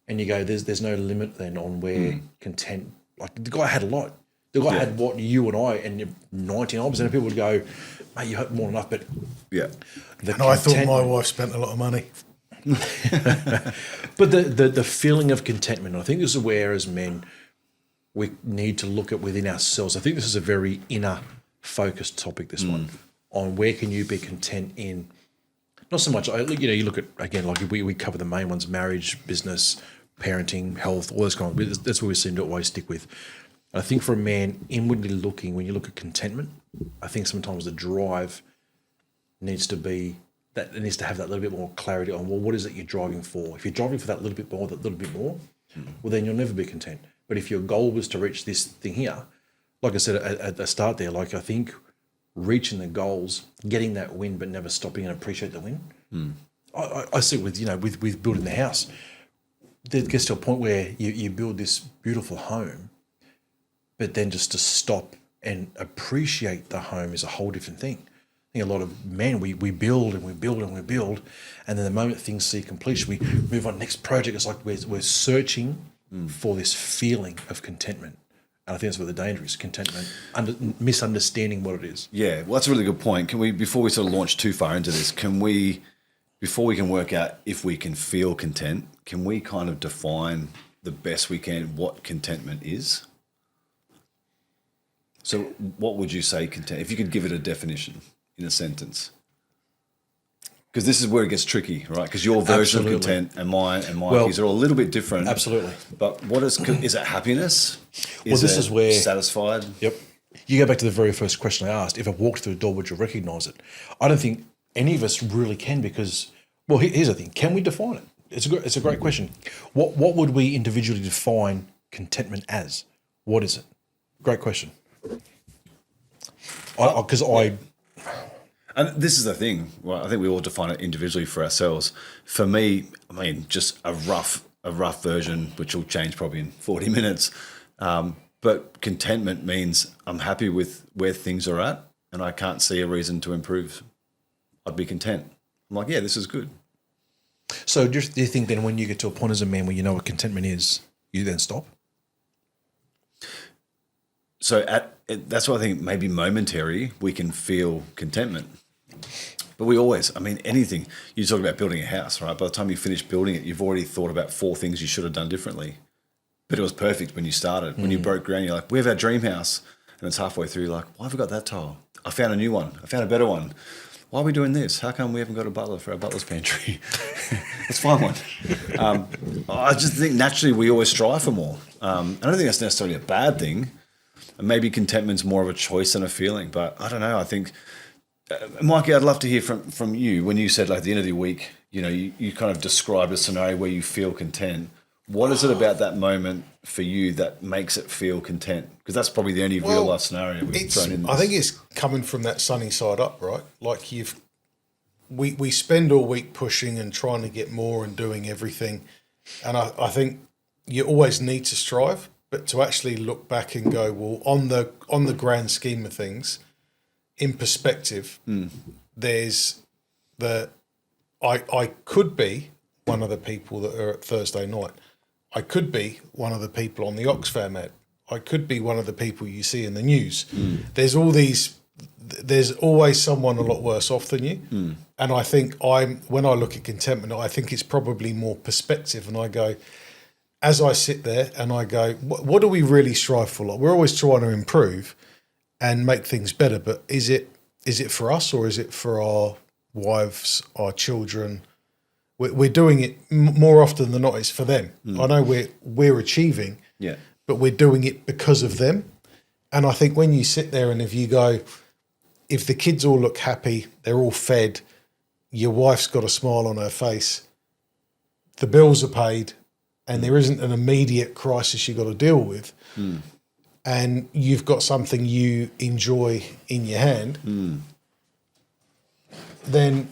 And you go, there's no limit then on where content. Like, the guy had a lot. The guy had what you and I and 99% of people would go, mate, you hope more than enough. But Yeah. And I thought my wife spent a lot of money. But the feeling of contentment, I think this is where as men we need to look at within ourselves. I think this is a very inner focused topic, this one, on where can you be content in, not so much, you look at, again, like we cover the main ones, marriage, business, parenting, health, all those kind of, that's what we seem to always stick with. I think for a man, inwardly looking, when you look at contentment, I think sometimes the drive needs to be, that it needs to have that little bit more clarity on, well, what is it you're driving for? If you're driving for that little bit more, well, then you'll never be content. But if your goal was to reach this thing here, like I said at the start there, like I think reaching the goals, getting that win, but never stopping and appreciate the win. I see it with building the house. It gets to a point where you build this beautiful home, but then just to stop and appreciate the home is a whole different thing. I think a lot of men, we build and we build and we build, and then the moment things see completion, we move on to the next project. It's like we're searching for this feeling of contentment. And I think that's where the danger is, contentment, misunderstanding what it is. Yeah, well, that's a really good point. Can we, before we sort of launch too far into this, before we can work out if we can feel content, can we kind of define the best we can what contentment is? So what would you say content, if you could give it a definition in a sentence? Because this is where it gets tricky, right? Because your version of content and Mikey's are all a little bit different. Absolutely. But what is it happiness? This is where satisfied? Yep. You go back to the very first question I asked. If I walked through the door, would you recognise it? I don't think any of us really can because, well, here's the thing. Can we define it? It's a great question. What would we individually define contentment as? What is it? Great question. And this is the thing. Well, I think we all define it individually for ourselves. For me, I mean, just a rough version, which will change probably in 40 minutes. But contentment means I'm happy with where things are at, and I can't see a reason to improve. I'd be content. I'm like, yeah, this is good. So do you think then when you get to a point as a man where you know what contentment is, you then stop? So that's why I think maybe momentary we can feel contentment. But we always, I mean, anything, you talk about building a house, right? By the time you finish building it, you've already thought about 4 things you should have done differently. But it was perfect when you started. When you broke ground, you're like, we have our dream house. And it's halfway through, you're like, why have we got that tile? I found a new one. I found a better one. Why are we doing this? How come we haven't got a butler for our butler's pantry? Let's find one. I just think naturally we always strive for more. I don't think that's necessarily a bad thing. And maybe contentment's more of a choice than a feeling. But I don't know. I think, Mikey, I'd love to hear from you when you said like at the end of the week, you kind of described a scenario where you feel content. What is it about that moment for you that makes it feel content? Because that's probably the only real life scenario we've thrown in. I think it's coming from that sunny side up, right? Like we spend all week pushing and trying to get more and doing everything, And I think you always need to strive, but to actually look back and go, well, on the grand scheme of things, in perspective, there's I could be one of the people that are at Thursday night. I could be one of the people on the Oxfam ad. I could be one of the people you see in the news. There's always someone a lot worse off than you. And I think when I look at contentment, I think it's probably more perspective. And I go, as I sit there and I go, what do we really strive for? Like, we're always trying to improve and make things better, but is it for us or is it for our wives, our children? We're doing it more often than not. It's for them. I know we're achieving, but we're doing it because of them. And I think when you sit there and if you go, if the kids all look happy, they're all fed, your wife's got a smile on her face, the bills are paid, and there isn't an immediate crisis you've got to deal with, and you've got something you enjoy in your hand, then...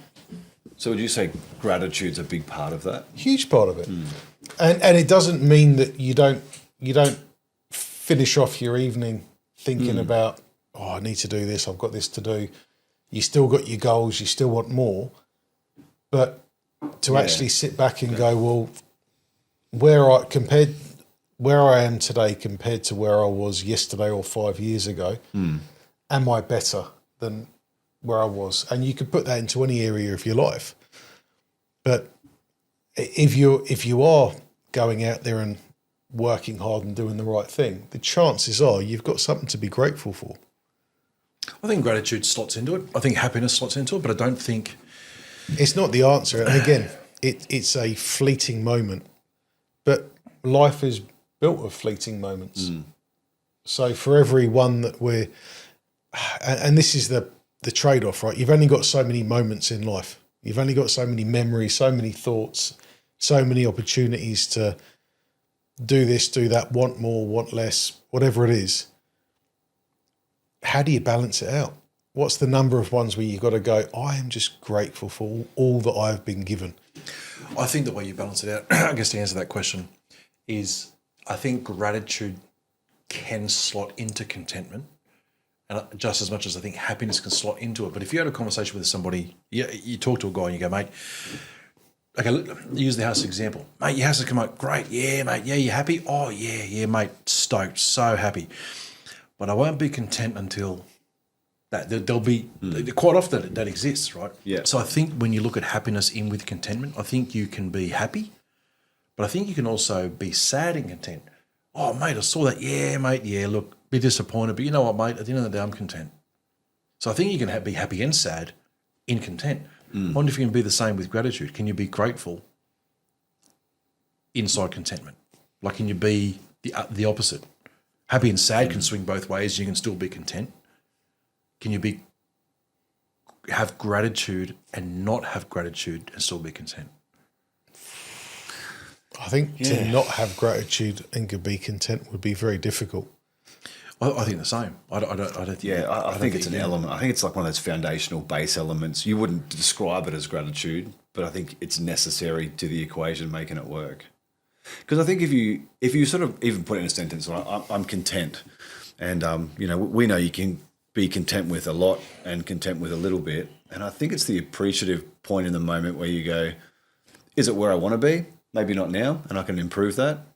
So would you say gratitude's a big part of that? Huge part of it. And it doesn't mean that you don't finish off your evening thinking about, I need to do this, I've got this to do. You still got your goals, you still want more. But to actually sit back and go, well, where I am today compared to where I was yesterday or 5 years ago, am I better than where I was? And you could put that into any area of your life. But if you are going out there and working hard and doing the right thing, the chances are you've got something to be grateful for. I think gratitude slots into it. I think happiness slots into it, but I don't think... It's not the answer. And again, it's a fleeting moment. But life is built of fleeting moments. So for every one that we're... And this is the trade-off, right? You've only got so many moments in life. You've only got so many memories, so many thoughts, so many opportunities to do this, do that, want more, want less, whatever it is. How do you balance it out? What's the number of ones where you've got to go, I am just grateful for all that I've been given? I think the way you balance it out, I guess to answer that question, is I think gratitude can slot into contentment. And just as much as I think happiness can slot into it. But if you had a conversation with somebody, you talk to a guy and you go, mate, okay, use the house example. Mate, your house has come out great. Yeah, mate. Yeah, you happy? Oh, yeah, mate. Stoked. So happy. But I won't be content until that. There'll be, quite often that exists, right? Yeah. So I think when you look at happiness in with contentment, I think you can be happy, but I think you can also be sad and content. Oh, mate, I saw that. Yeah, mate. Yeah, look. Be disappointed, but you know what, mate? At the end of the day, I'm content. So I think you can be happy and sad in content. I wonder if you can be the same with gratitude. Can you be grateful inside contentment? Like, can you be the opposite? Happy and sad can swing both ways. You can still be content. Can you have gratitude and not have gratitude and still be content? I think to not have gratitude and to be content would be very difficult. I think the same. I don't think. Yeah, I think it's an element. I think it's like one of those foundational base elements. You wouldn't describe it as gratitude, but I think it's necessary to the equation making it work. Because I think if you sort of even put it in a sentence, I'm content, and we know you can be content with a lot and content with a little bit, and I think it's the appreciative point in the moment where you go, is it where I want to be? Maybe not now, and I can improve that.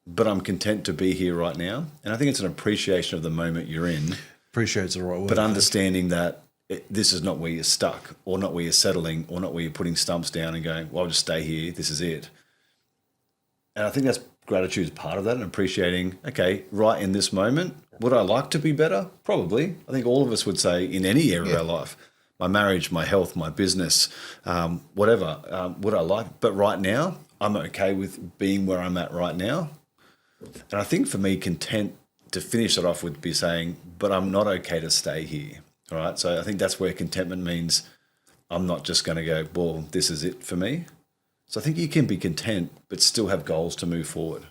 But I'm content to be here right now. And I think it's an appreciation of the moment you're in. Appreciate's the right word. But understanding that this is not where you're stuck or not where you're settling or not where you're putting stumps down and going, well, I'll just stay here. This is it. And I think that's gratitude is part of that and appreciating, okay, right in this moment, would I like to be better? Probably. I think all of us would say in any area of our life, my marriage, my health, my business, whatever, would I like? But right now, I'm okay with being where I'm at right now. And I think for me, content to finish it off would be saying, but I'm not okay to stay here. All right. So I think that's where contentment means I'm not just going to go, well, this is it for me. So I think you can be content, but still have goals to move forward.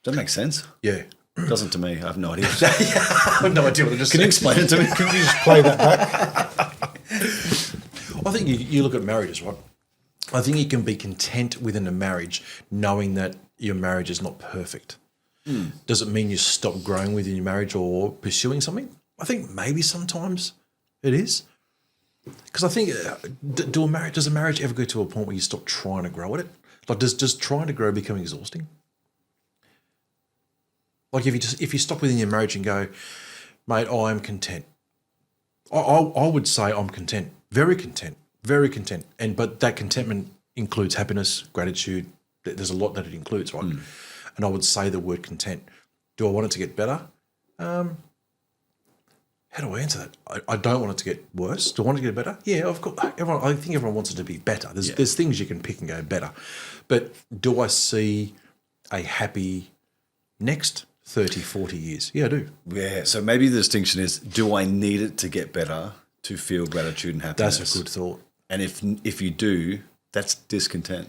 Does that make sense? Yeah. It doesn't to me. I have no idea. I have no idea what it just Can you explain it to me? Can you just play that back? I think you look at marriages, right? I think you can be content within a marriage knowing that your marriage is not perfect. Does it mean you stop growing within your marriage or pursuing something? I think maybe sometimes it is. Because I think, does a marriage ever go to a point where you stop trying to grow at it? Like, does trying to grow become exhausting? Like, if you stop within your marriage and go, mate, I'm content. I would say I'm content, very content, very content. But that contentment includes happiness, gratitude. There's a lot that it includes, right? And I would say the word content. Do I want it to get better? How do I answer that? I don't want it to get worse. Do I want it to get better? Yeah, of course. I think everyone wants it to be better. There's things you can pick and go better. But do I see a happy next 30, 40 years? Yeah, I do. Yeah, so maybe the distinction is, do I need it to get better to feel gratitude and happiness? That's a good thought. And if you do, that's discontent.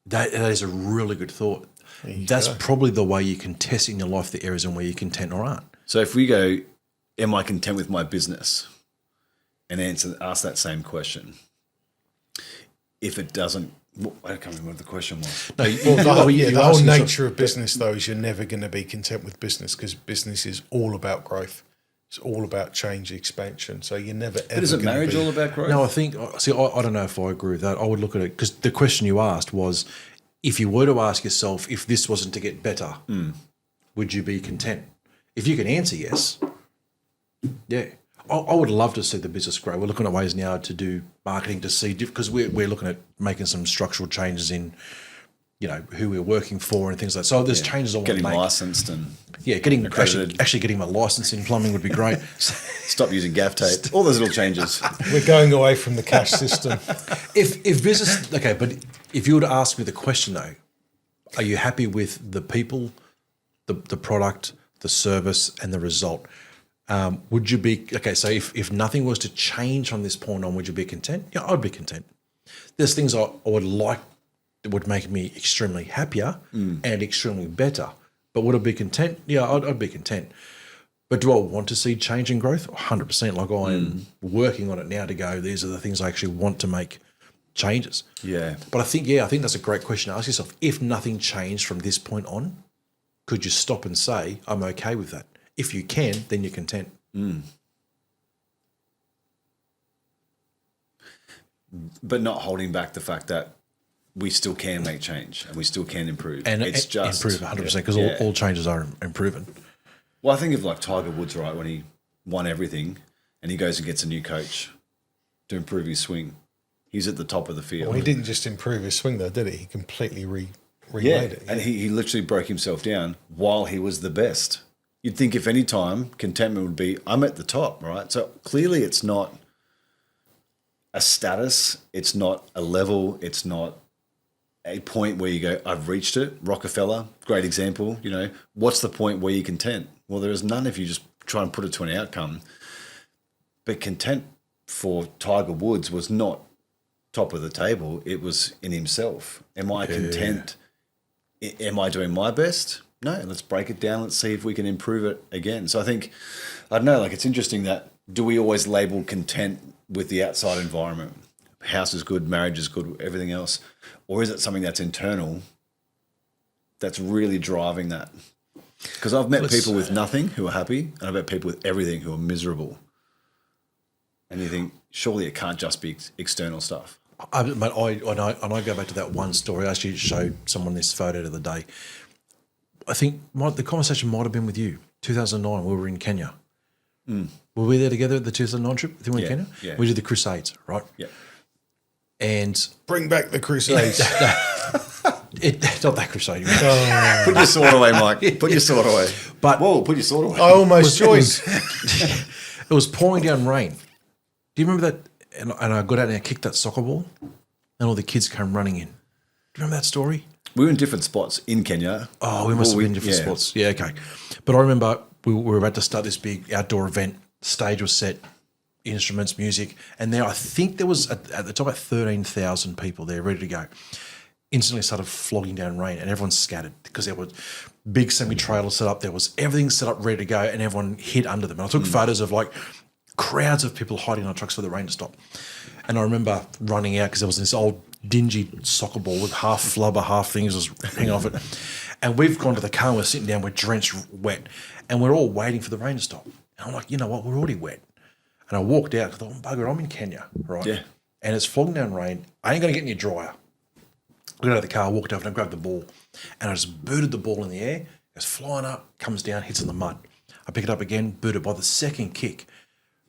That is a really good thought. That's probably the way you can test in your life the areas in where you're content or aren't. So if we go, am I content with my business? And ask that same question. If it doesn't, I can't remember what the question was. No, the whole nature of business, though, is you're never going to be content with business because business is all about growth. It's all about change, expansion. So you're never ever. But isn't marriage all about growth? No, I think. See, I don't know if I agree with that. I would look at it because the question you asked was, if you were to ask yourself, if this wasn't to get better, would you be content? If you can answer yes, yeah. I would love to see the business grow. We're looking at ways now to do marketing to see, because we're looking at making some structural changes in, who we're working for and things like that. So there's changes I want to make. Getting licensed and getting actually getting my license in plumbing would be great. Stop using gaff tape. All those little changes. We're going away from the cash system. If business, okay, but if you were to ask me the question though, are you happy with the people, the product, the service, and the result? Would you be okay? So if nothing was to change from this point on, would you be content? Yeah, I'd be content. There's things I would like that would make me extremely happier and extremely better. But would I be content? Yeah, I'd be content. But do I want to see change and growth? 100%. Like I am working on it now to go, these are the things I actually want to make changes. Yeah. But I think that's a great question to ask yourself. If nothing changed from this point on, could you stop and say, I'm okay with that? If you can, then you're content. But not holding back the fact that we still can make change and we still can improve. And it's just improve 100% because all changes are improving. Well, I think of like Tiger Woods, right, when he won everything and he goes and gets a new coach to improve his swing. He's at the top of the field. Well, he didn't just improve his swing though, did he? He completely remade it. And he literally broke himself down while he was the best. You'd think if any time, contentment would be, I'm at the top, right? So clearly it's not a status, it's not a level, it's not a point where you go, I've reached it. Rockefeller, great example. What's the point where you're content? Well, there is none if you just try and put it to an outcome. But content for Tiger Woods was not top of the table. It was in himself. Am I content? Am I doing my best? No, let's break it down. Let's see if we can improve it again. So I think, I don't know, like it's interesting that do we always label content with the outside environment? House is good, marriage is good, everything else. Or is it something that's internal that's really driving that? Because I've met people with nothing who are happy, and I've met people with everything who are miserable. And you think, surely it can't just be external stuff. I go back to that one story. I actually showed someone this photo the other day. I think the conversation might have been with you. 2009, we were in Kenya. Were we there together at the 2009 trip? I think we were in Kenya? Yeah. We did the Crusades, right? Yeah. And Bring back the Crusades. not that crusade. Put your sword away, Mike. Put your sword away. But whoa, put your sword away. I almost joined. It was pouring down rain. Do you remember that? And I got out and I kicked that soccer ball, and all the kids came running in. Do you remember that story? We were in different spots in Kenya. Oh, we must have been in different spots. Yeah, okay. But I remember we were about to start this big outdoor event. Stage was set, instruments, music, and I think there was at the top about 13,000 people there ready to go. Instantly started flogging down rain, and everyone scattered because there was big semi-trailers set up. There was everything set up ready to go, and everyone hid under them. And I took photos of like crowds of people hiding on trucks for the rain to stop. And I remember running out because there was this old dingy soccer ball with half flubber, half things just hanging off it. And we've gone to the car and we're sitting down, we're drenched wet, and we're all waiting for the rain to stop. And I'm like, you know what, we're already wet. And I walked out, I thought, bugger, I'm in Kenya, right? Yeah. And it's flogging down rain. I ain't going to get any drier. I got out of the car, walked over and I grabbed the ball. And I just booted the ball in the air. It goes flying up, comes down, hits in the mud. I pick it up again, boot it. By the second kick,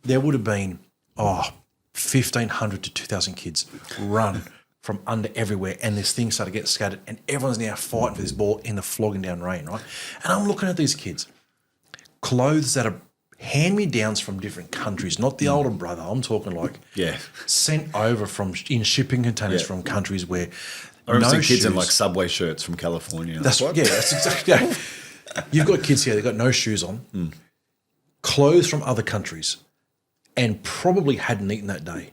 there would have been, 1,500 to 2,000 kids run from under everywhere. And this thing started to get scattered. And everyone's now fighting for this ball in the flogging down rain, right? And I'm looking at these kids. Clothes that are hand-me-downs from different countries, not the older brother. I'm talking like sent over in shipping containers from countries where I remember seeing kids shoes. in like Subway shirts from California. That's exactly. Yeah. You've got kids here, they've got no shoes on, clothes from other countries, and probably hadn't eaten that day.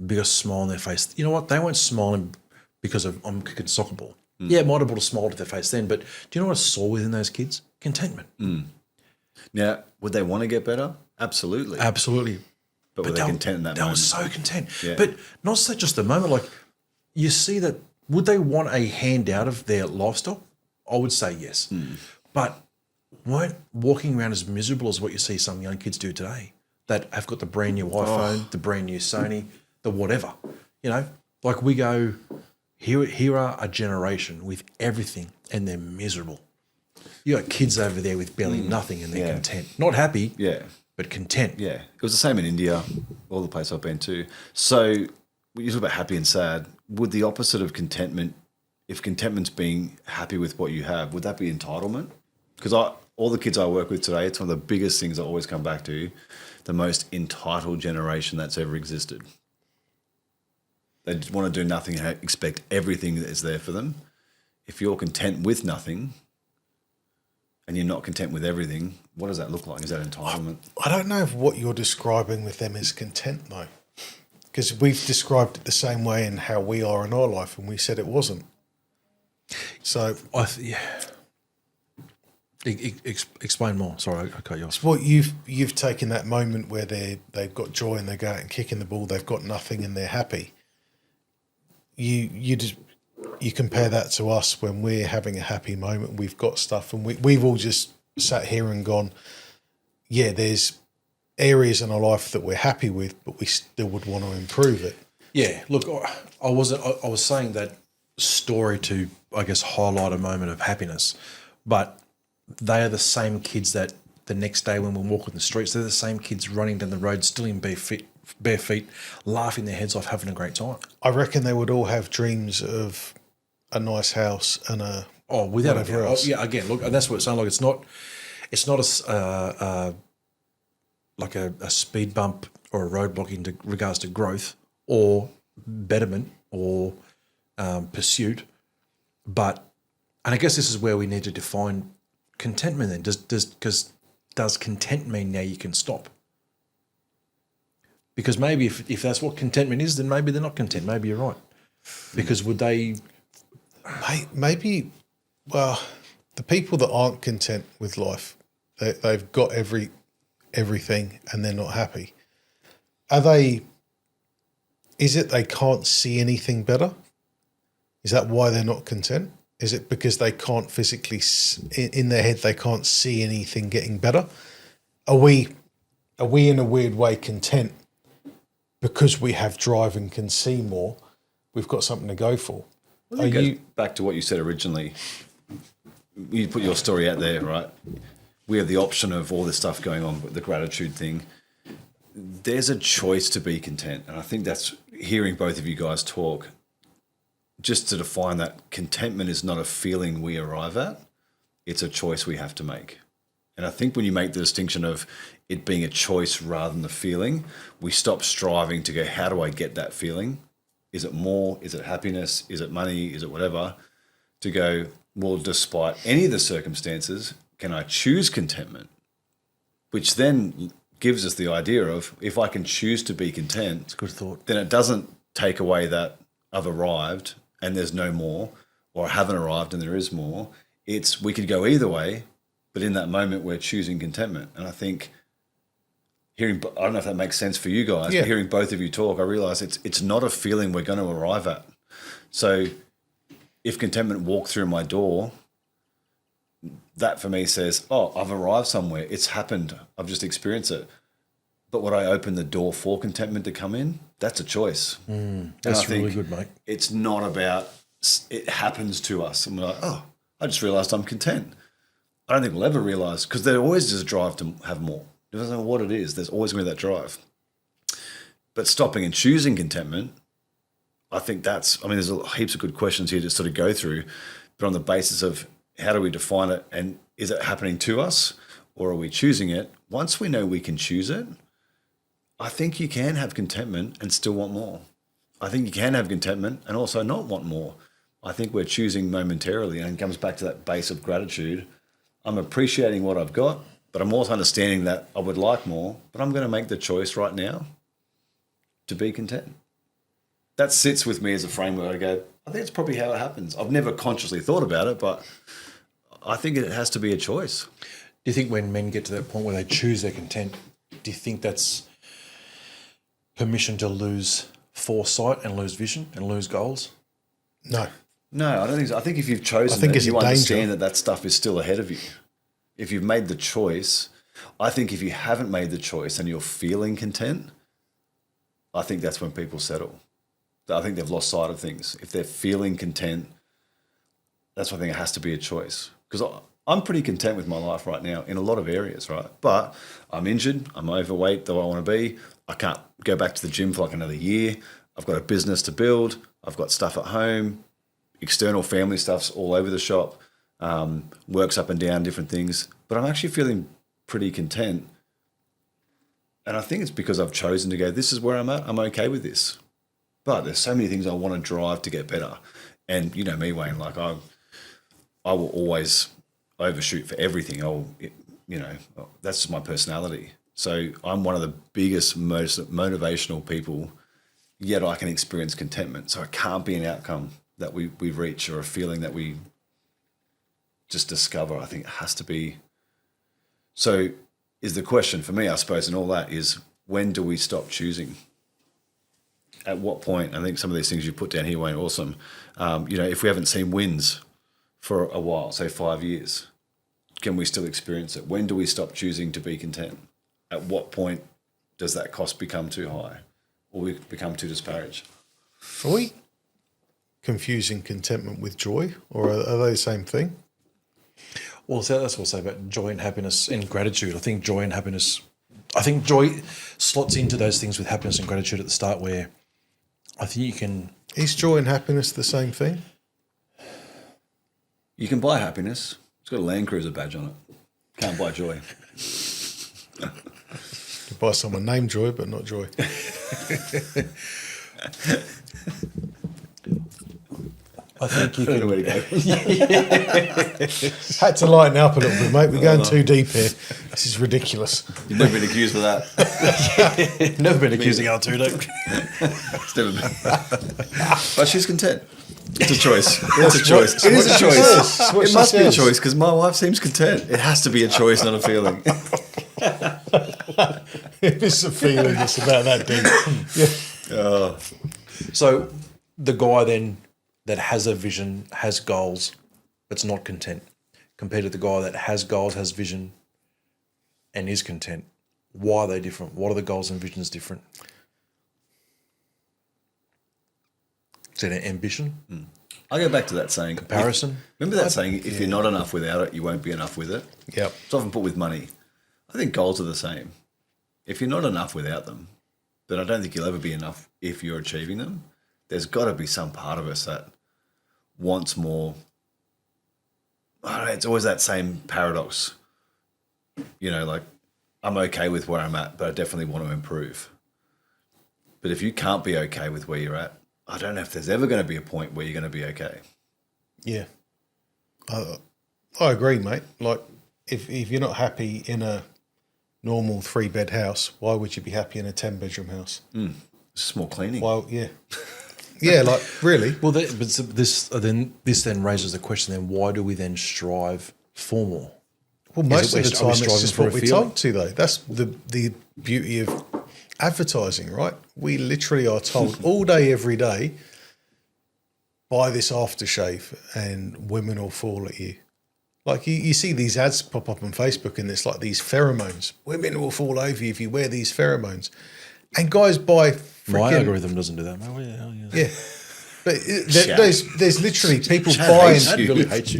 Biggest smile on their face. You know what? They weren't smiling because I'm kicking soccer ball. Yeah, it might have brought a smile to their face then, but do you know what I saw within those kids? Contentment. Now, would they want to get better? Absolutely. Absolutely. But were they content in that they moment? were so content. Yeah. But not so just the moment. Like, you see that, would they want a handout of their lifestyle? I would say yes. But weren't walking around as miserable as what you see some young kids do today that have got the brand new iPhone, the brand new Sony, the whatever. You know, like we go, here are a generation with everything and they're miserable. You got kids over there with barely nothing and they're content. Not happy, but content. Yeah. It was the same in India, all the places I've been to. So when you talk about happy and sad, would the opposite of contentment, if contentment's being happy with what you have, would that be entitlement? Because all the kids I work with today, it's one of the biggest things I always come back to, the most entitled generation that's ever existed. They just want to do nothing and expect everything that is there for them. If you're content with nothing and you're not content with everything, what does that look like? Is that entitlement? I don't know if what you're describing with them is content, though, because we've described it the same way in how we are in our life, and we said it wasn't. So, Explain more. Sorry, I cut you off. well, you've taken that moment where they've got joy and they go out and kicking the ball, they've got nothing and they're happy. You compare that to us when we're having a happy moment, we've got stuff, and we've all just sat here and gone, yeah, there's areas in our life that we're happy with, but we still would want to improve it. Yeah, look, I was saying that story to, I guess, highlight a moment of happiness, but they are the same kids that the next day when we're walking the streets, they're the same kids running down the road, still in bare feet, laughing their heads off, having a great time. I reckon they would all have dreams of a nice house and Without whatever a else. yeah, again, look, and that's what it sounds like. It's not a speed bump or a roadblock in regards to growth or betterment or pursuit, and I guess this is where we need to define contentment. Then does content mean now you can stop? Because maybe if that's what contentment is, then maybe they're not content. Maybe you're right. Because would they? Maybe, well, the people that aren't content with life, they've got everything and they're not happy. Are they? Is it they can't see anything better? Is that why they're not content? Is it because they can't physically, in their head, they can't see anything getting better? Are we in a weird way content because we have drive and can see more? We've got something to go for. Well, it goes back to what you said originally. You put your story out there, right? We have the option of all this stuff going on, but the gratitude thing. There's a choice to be content. And I think that's hearing both of you guys talk, just to define that contentment is not a feeling we arrive at. It's a choice we have to make. And I think when you make the distinction of it being a choice rather than the feeling, we stop striving to go, how do I get that feeling? Is it more? Is it happiness? Is it money? Is it whatever? To go, well, despite any of the circumstances, can I choose contentment? Which then gives us the idea of, if I can choose to be content, It's a good thought. then it doesn't take away that I've arrived and there's no more, or I haven't arrived and there is more. It's, we could go either way, but in that moment we're choosing contentment. And I think I don't know if that makes sense for you guys, Yeah. but hearing both of you talk, I realise it's not a feeling we're going to arrive at. So if contentment walked through my door, that for me says, oh, I've arrived somewhere. It's happened. I've just experienced it. But would I open the door for contentment to come in? That's a choice. That's really good, mate. It's not about it happens to us. And we're like, oh, I just realised I'm content. I don't think we'll ever realise, because there always is a drive to have more. It doesn't matter what it is. There's always going to be that drive. But stopping and choosing contentment, I think there's heaps of good questions here to sort of go through, but on the basis of how do we define it, and is it happening to us or are we choosing it? Once we know we can choose it, I think you can have contentment and still want more. I think you can have contentment and also not want more. I think we're choosing momentarily, and it comes back to that base of gratitude. I'm appreciating what I've got, but I'm also understanding that I would like more, but I'm going to make the choice right now to be content. That sits with me as a framework. I go, I think it's probably how it happens. I've never consciously thought about it, but I think it has to be a choice. Do you think when men get to that point where they choose their content, do you think that's permission to lose foresight and lose vision and lose goals? No. No, I don't think so. I think if you've chosen it, you understand that stuff is still ahead of you. If you've made the choice, I think if you haven't made the choice and you're feeling content, I think that's when people settle. I think they've lost sight of things. If they're feeling content, that's why I think it has to be a choice. Because I'm pretty content with my life right now in a lot of areas, right? But I'm injured. I'm overweight, though I want to be. I can't go back to the gym for like another year. I've got a business to build. I've got stuff at home. External family stuff's all over the shop. Works up and down, different things. But I'm actually feeling pretty content. And I think it's because I've chosen to go, this is where I'm at. I'm okay with this. But there's so many things I want to drive to get better. And you know me, Wayne, like I will always overshoot for everything. That's just my personality. So I'm one of the biggest, most motivational people, yet I can experience contentment. So it can't be an outcome that we reach or a feeling that we just discover. I think it has to be. So is the question for me, I suppose, and all that is, when do we stop choosing? At what point? I think some of these things you put down here, Wayne, awesome. If we haven't seen wins for a while, say 5 years, can we still experience it? When do we stop choosing to be content? At what point does that cost become too high or we become too disparaged? Are we confusing contentment with joy, or are they the same thing? Well, so that's what I say about joy and happiness and gratitude. I think joy slots into those things with happiness and gratitude at the start, where I think you can... Is joy and happiness the same thing? You can buy happiness. It's got a Land Cruiser badge on it. Can't buy joy. You buy someone named Joy, but not Joy. I think you can... I don't know where to go. Had to lighten up a little bit, mate. We're going too deep here. This is ridiculous. You've never been accused of that. Never been accusing R2, It's never been. But she's content. It's a choice. It's a choice. It is a choice. It must be a choice, because my wife seems content. It has to be a choice, not a feeling. If it's a feeling, it's about that deep. Yeah. So the guy then that has a vision, has goals, but's not content, compared to the guy that has goals, has vision, and is content. Why are they different? What are the goals and visions different? Is it an ambition? I go back to that saying. Comparison? Remember that saying, if you're not enough without it, you won't be enough with it? Yep. It's often put with money. I think goals are the same. If you're not enough without them, then I don't think you'll ever be enough if you're achieving them. There's got to be some part of us that wants more. I don't know, it's always that same paradox. Like, I'm okay with where I'm at, but I definitely want to improve. But if you can't be okay with where you're at, I don't know if there's ever going to be a point where you're going to be okay. Yeah. I agree, mate. Like, if you're not happy in a normal 3-bed house, why would you be happy in a 10-bedroom house? It's more cleaning. Well, yeah. Yeah, like, really? Well, this then raises the question, then why do we then strive for more? Well, most of the time it's striving just for what a we're feeling? told to, though. That's the beauty of advertising, right? We literally are told all day, every day, buy this aftershave and women will fall at you. Like you see these ads pop up on Facebook and it's like these pheromones. Women will fall over you if you wear these pheromones. And guys buy freaking... My algorithm doesn't do that, mate. Yeah. But there's literally people Buying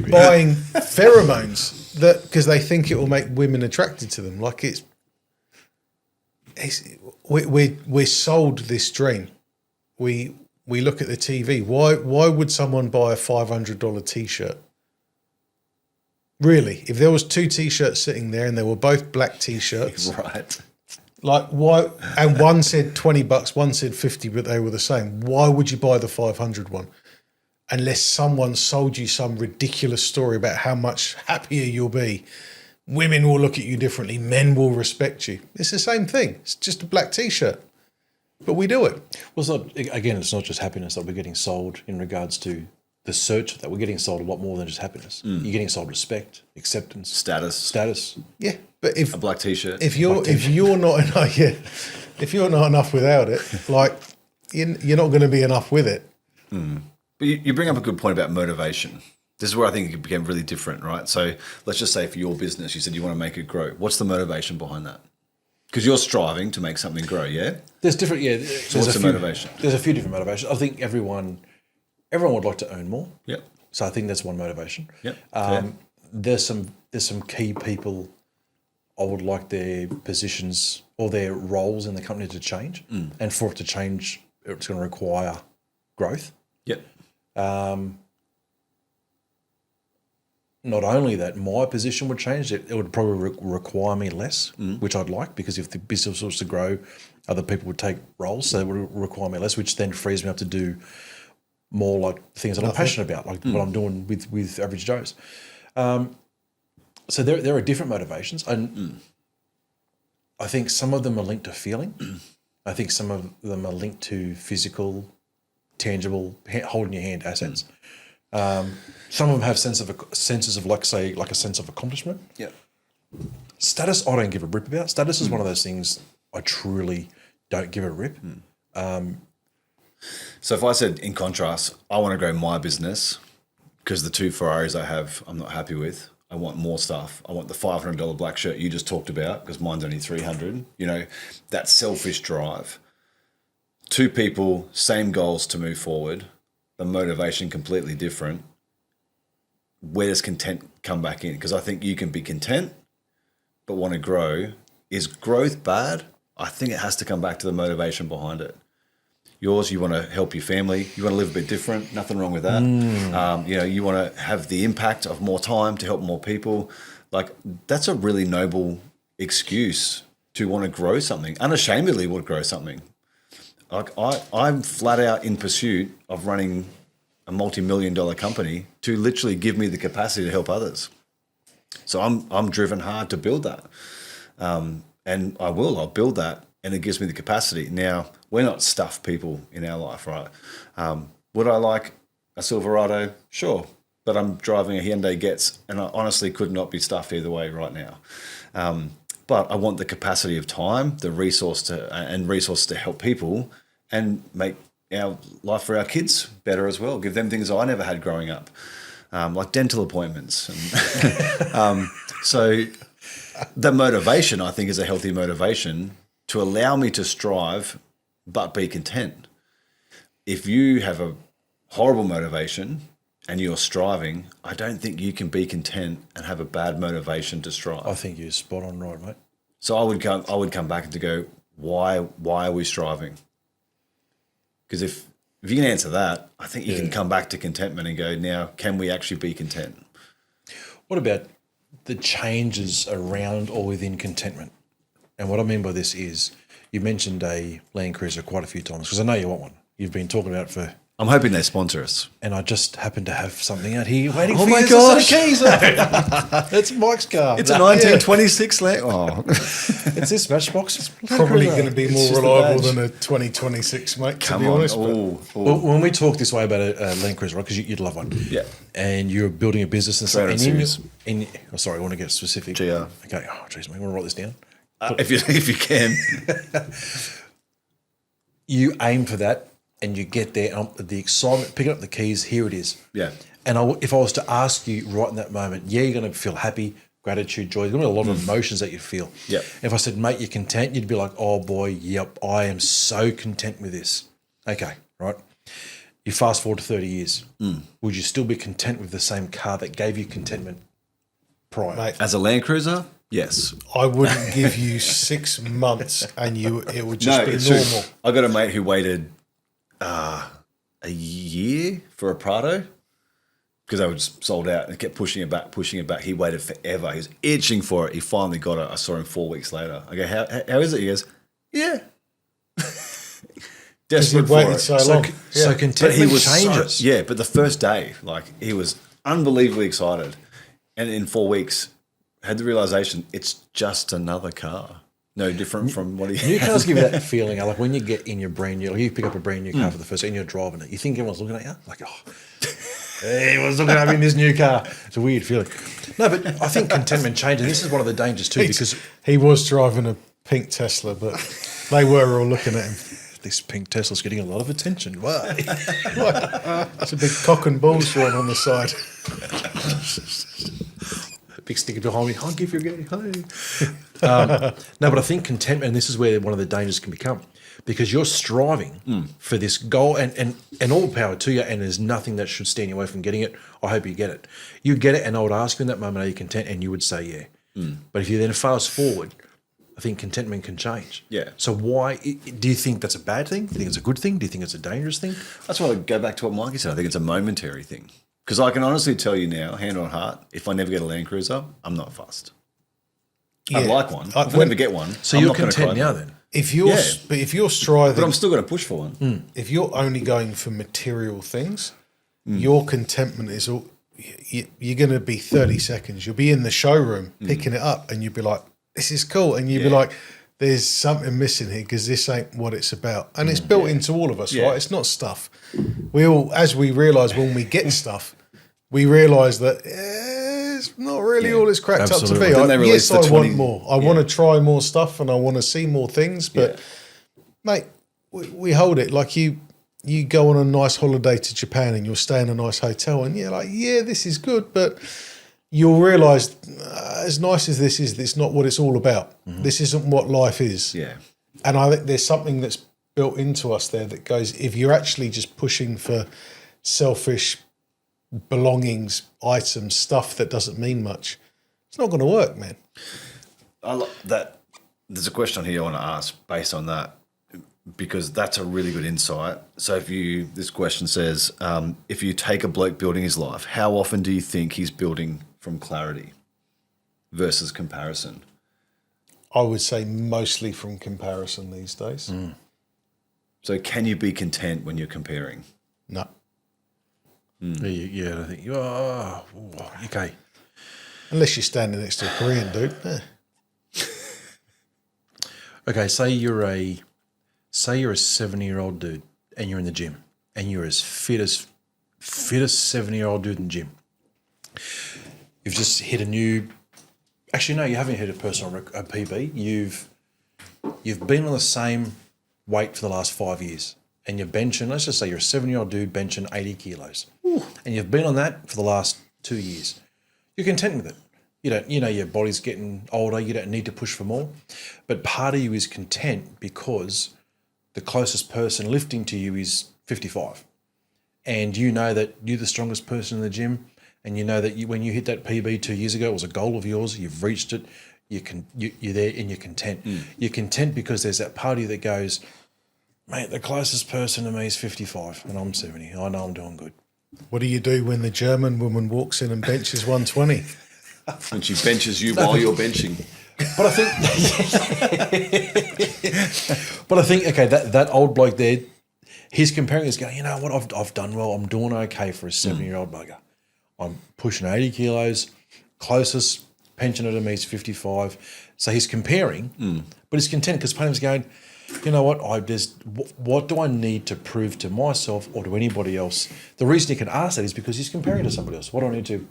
buying pheromones that because they think it will make women attracted to them. Like we're sold this dream. We look at the TV. Why would someone buy a $500 T-shirt? Really, if there was 2 T-shirts sitting there and they were both black T-shirts, Right. like why? And one said $20, one said 50, but they were the same. Why would you buy the 500 one? Unless someone sold you some ridiculous story about how much happier you'll be. Women will look at you differently. Men will respect you. It's the same thing. It's just a black T-shirt, but we do it. Well, it's not just happiness that we're getting sold in regards to the search of that. We're getting sold a lot more than just happiness. You're getting sold respect, acceptance, Status. Yeah, but if A black T-shirt. if you're not enough, if you're not enough without it, like you're not going to be enough with it. But you bring up a good point about motivation. This is where I think it became really different, right? So let's just say for your business, you said you want to make it grow. What's the motivation behind that? Because you're striving to make something grow, yeah? There's different, So what's the motivation? There's a few different motivations. I think everyone would like to earn more. Yep. So I think that's one motivation. Yep. There's some key people I would like their positions or their roles in the company to change. And for it to change, it's going to require growth. Yep. Not only that, my position would change. It would probably require me less, which I'd like, because if the business was to grow, other people would take roles, so it would require me less, which then frees me up to do more like things that I'm passionate about, like what I'm doing with Average Joes. So there are different motivations, and I think some of them are linked to feeling. I think some of them are linked to physical, tangible, holding your hand assets. Some of them have senses of like a sense of accomplishment. Yep. Status, I don't give a rip about. Status is one of those things I truly don't give a rip. So if I said, in contrast, I want to grow my business because the 2 Ferraris I have, I'm not happy with. I want more stuff. I want the $500 black shirt you just talked about because mine's only $300. You know, that selfish drive. 2 people, same goals to move forward. The motivation completely different. Where does content come back in? Because I think you can be content but want to grow. Is growth bad? I think it has to come back to the motivation behind it. Yours, you want to help your family. You want to live a bit different. Nothing wrong with that. You want to have the impact of more time to help more people. Like, that's a really noble excuse to want to grow something. Unashamedly want to grow something. Like I'm flat out in pursuit of running a multi-million-dollar company to literally give me the capacity to help others. So I'm driven hard to build that, and I'll build that, and it gives me the capacity. Now, we're not stuffed people in our life, right? Would I like a Silverado? Sure, but I'm driving a Hyundai Getz, and I honestly could not be stuffed either way right now. But I want the capacity of time, the resource to help people and make our life for our kids better as well. Give them things I never had growing up, like dental appointments. And, so the motivation, I think, is a healthy motivation to allow me to strive but be content. If you have a horrible motivation and you're striving, I don't think you can be content and have a bad motivation to strive. I think you're spot on right, mate. So I would come back to go, why are we striving? Because if you can answer that, I think you can come back to contentment and go, now, can we actually be content? What about the changes around or within contentment? And what I mean by this is, you mentioned a Land Cruiser quite a few times, because I know you want one. You've been talking about it for... I'm hoping they sponsor us. And I just happen to have something out here waiting for my you gosh. to set the keys up. It's Mike's car. It's a 1926 Land... Oh. It's this Matchbox. Probably going to be It's more just the reliable badge. than a 2026, mate, to Come be on. honest. Well, when we talk this way about a Land Cruiser, right, because you'd love one. Yeah. And you're building a business and stuff. 300 series. Sorry, I want to get specific. GR. Okay. Oh, jeez, mate. I want to write this down. If you can. You aim for that and you get there, and the excitement, picking up the keys, here it is. Yeah. And if I was to ask you right in that moment, yeah, you're going to feel happy, gratitude, joy. There's going to be a lot of emotions that you feel. Yep. If I said, mate, you're content, you'd be like, oh boy, yep, I am so content with this. Okay, right. You fast forward to 30 years. Would you still be content with the same car that gave you contentment prior? Mate, As a Land Cruiser, yes. I wouldn't give you 6 months and it would just No, be it's normal. true. I got a mate who waited a year for a Prado because they were just sold out and kept pushing it back. He waited forever. He was itching for it. He finally got it. I saw him 4 weeks later. I go, how is it? He goes, yeah. Desperate You've for waited it. so So, long. so Yeah. contentment changes. But the first day, like he was unbelievably excited. And in 4 weeks, had the realization it's just another car. No different from what he New cars give you that feeling, like when you get in your brand new, like you pick up a brand new car for the first time and you're driving it, you think everyone's looking at you, like, oh, hey, everyone's looking at me in this new car. It's a weird feeling. No, but I think contentment changes. This is one of the dangers too, because He was driving a pink Tesla, but they were all looking at him. this pink Tesla's getting a lot of attention. Why? It's a big cock and balls joint on the side. Big sticker behind me. I'll give you a go. Hey. No, but I think contentment, and this is where one of the dangers can become, because you're striving for this goal, and all power to you, and there's nothing that should stand you away from getting it. I hope you get it. You get it, and I would ask you in that moment, are you content? And you would say, yeah. But if you then fast forward, I think contentment can change. Yeah. So why do you think that's a bad thing? Do you think it's a good thing? Do you think it's a dangerous thing? That's why I go back to what Mikey said. I think it's a momentary thing. Because I can honestly tell you now, hand on heart, if I never get a Land Cruiser, I'm not fussed. I'd Yeah. like one. If I when- never get one, So I'm you're not gonna content cry. now then? If you're, Yeah. but if you're striving, But I'm still going to push for one. if you're only going for material things, your contentment is all. You're going to be 30 seconds. You'll be in the showroom picking it up, and you'll be like, "This is cool," and you'll be like, "There's something missing here because this ain't what it's about." And it's built into all of us, Yeah. right? It's not stuff. We all, as we realise when we get stuff, we realise that it's not really all it's cracked Absolutely. up to be. Then they released Yes, the I 20 want more. I want to try more stuff, and I want to see more things. But mate, we hold it like you go on a nice holiday to Japan and you'll stay in a nice hotel and you're like, yeah, this is good, but you'll realise as nice as this is, it's not what it's all about. This isn't what life is. Yeah. And I think there's something that's built into us there that goes, if you're actually just pushing for selfish belongings, items, stuff that doesn't mean much, it's not going to work, man. That there's a question here I want to ask based on that, because that's a really good insight. So this question says, if you take a bloke building his life, how often do you think he's building from clarity versus comparison? I would say mostly from comparison these days. So can you be content when you're comparing? No. Yeah, I think. Oh, okay. Unless you're standing next to a Korean dude. Okay, say you're a 70-year-old dude and you're in the gym and you're as fit as 70-year-old dude in the gym. You've just hit a new. Actually, no, you haven't hit a PB. You've been on the same weight for the last 5 years, and you're benching. Let's just say you're a 70-year-old dude benching 80 kilos, and you've been on that for the last 2 years. You're content with it. You know your body's getting older. You don't need to push for more, but part of you is content because the closest person lifting to you is 55, and you know that you're the strongest person in the gym. And you know that when you hit that PB 2 years ago, it was a goal of yours. You've reached it. You're there and you're content. You're content because there's that part of you that goes, mate, the closest person to me is 55 and I'm 70. I know I'm doing good. What do you do when the German woman walks in and benches 120? And she benches you while you're benching. But I think, okay, that old bloke there, he's comparing, he's going, you know what, I've done well. I'm doing okay for a 70-year-old bugger. I'm pushing 80 kilos, closest pensioner to me is 55. So he's comparing, but he's content because part of him's going, you know what, what do I need to prove to myself or to anybody else? The reason he can ask that is because he's comparing to somebody else. What do I need to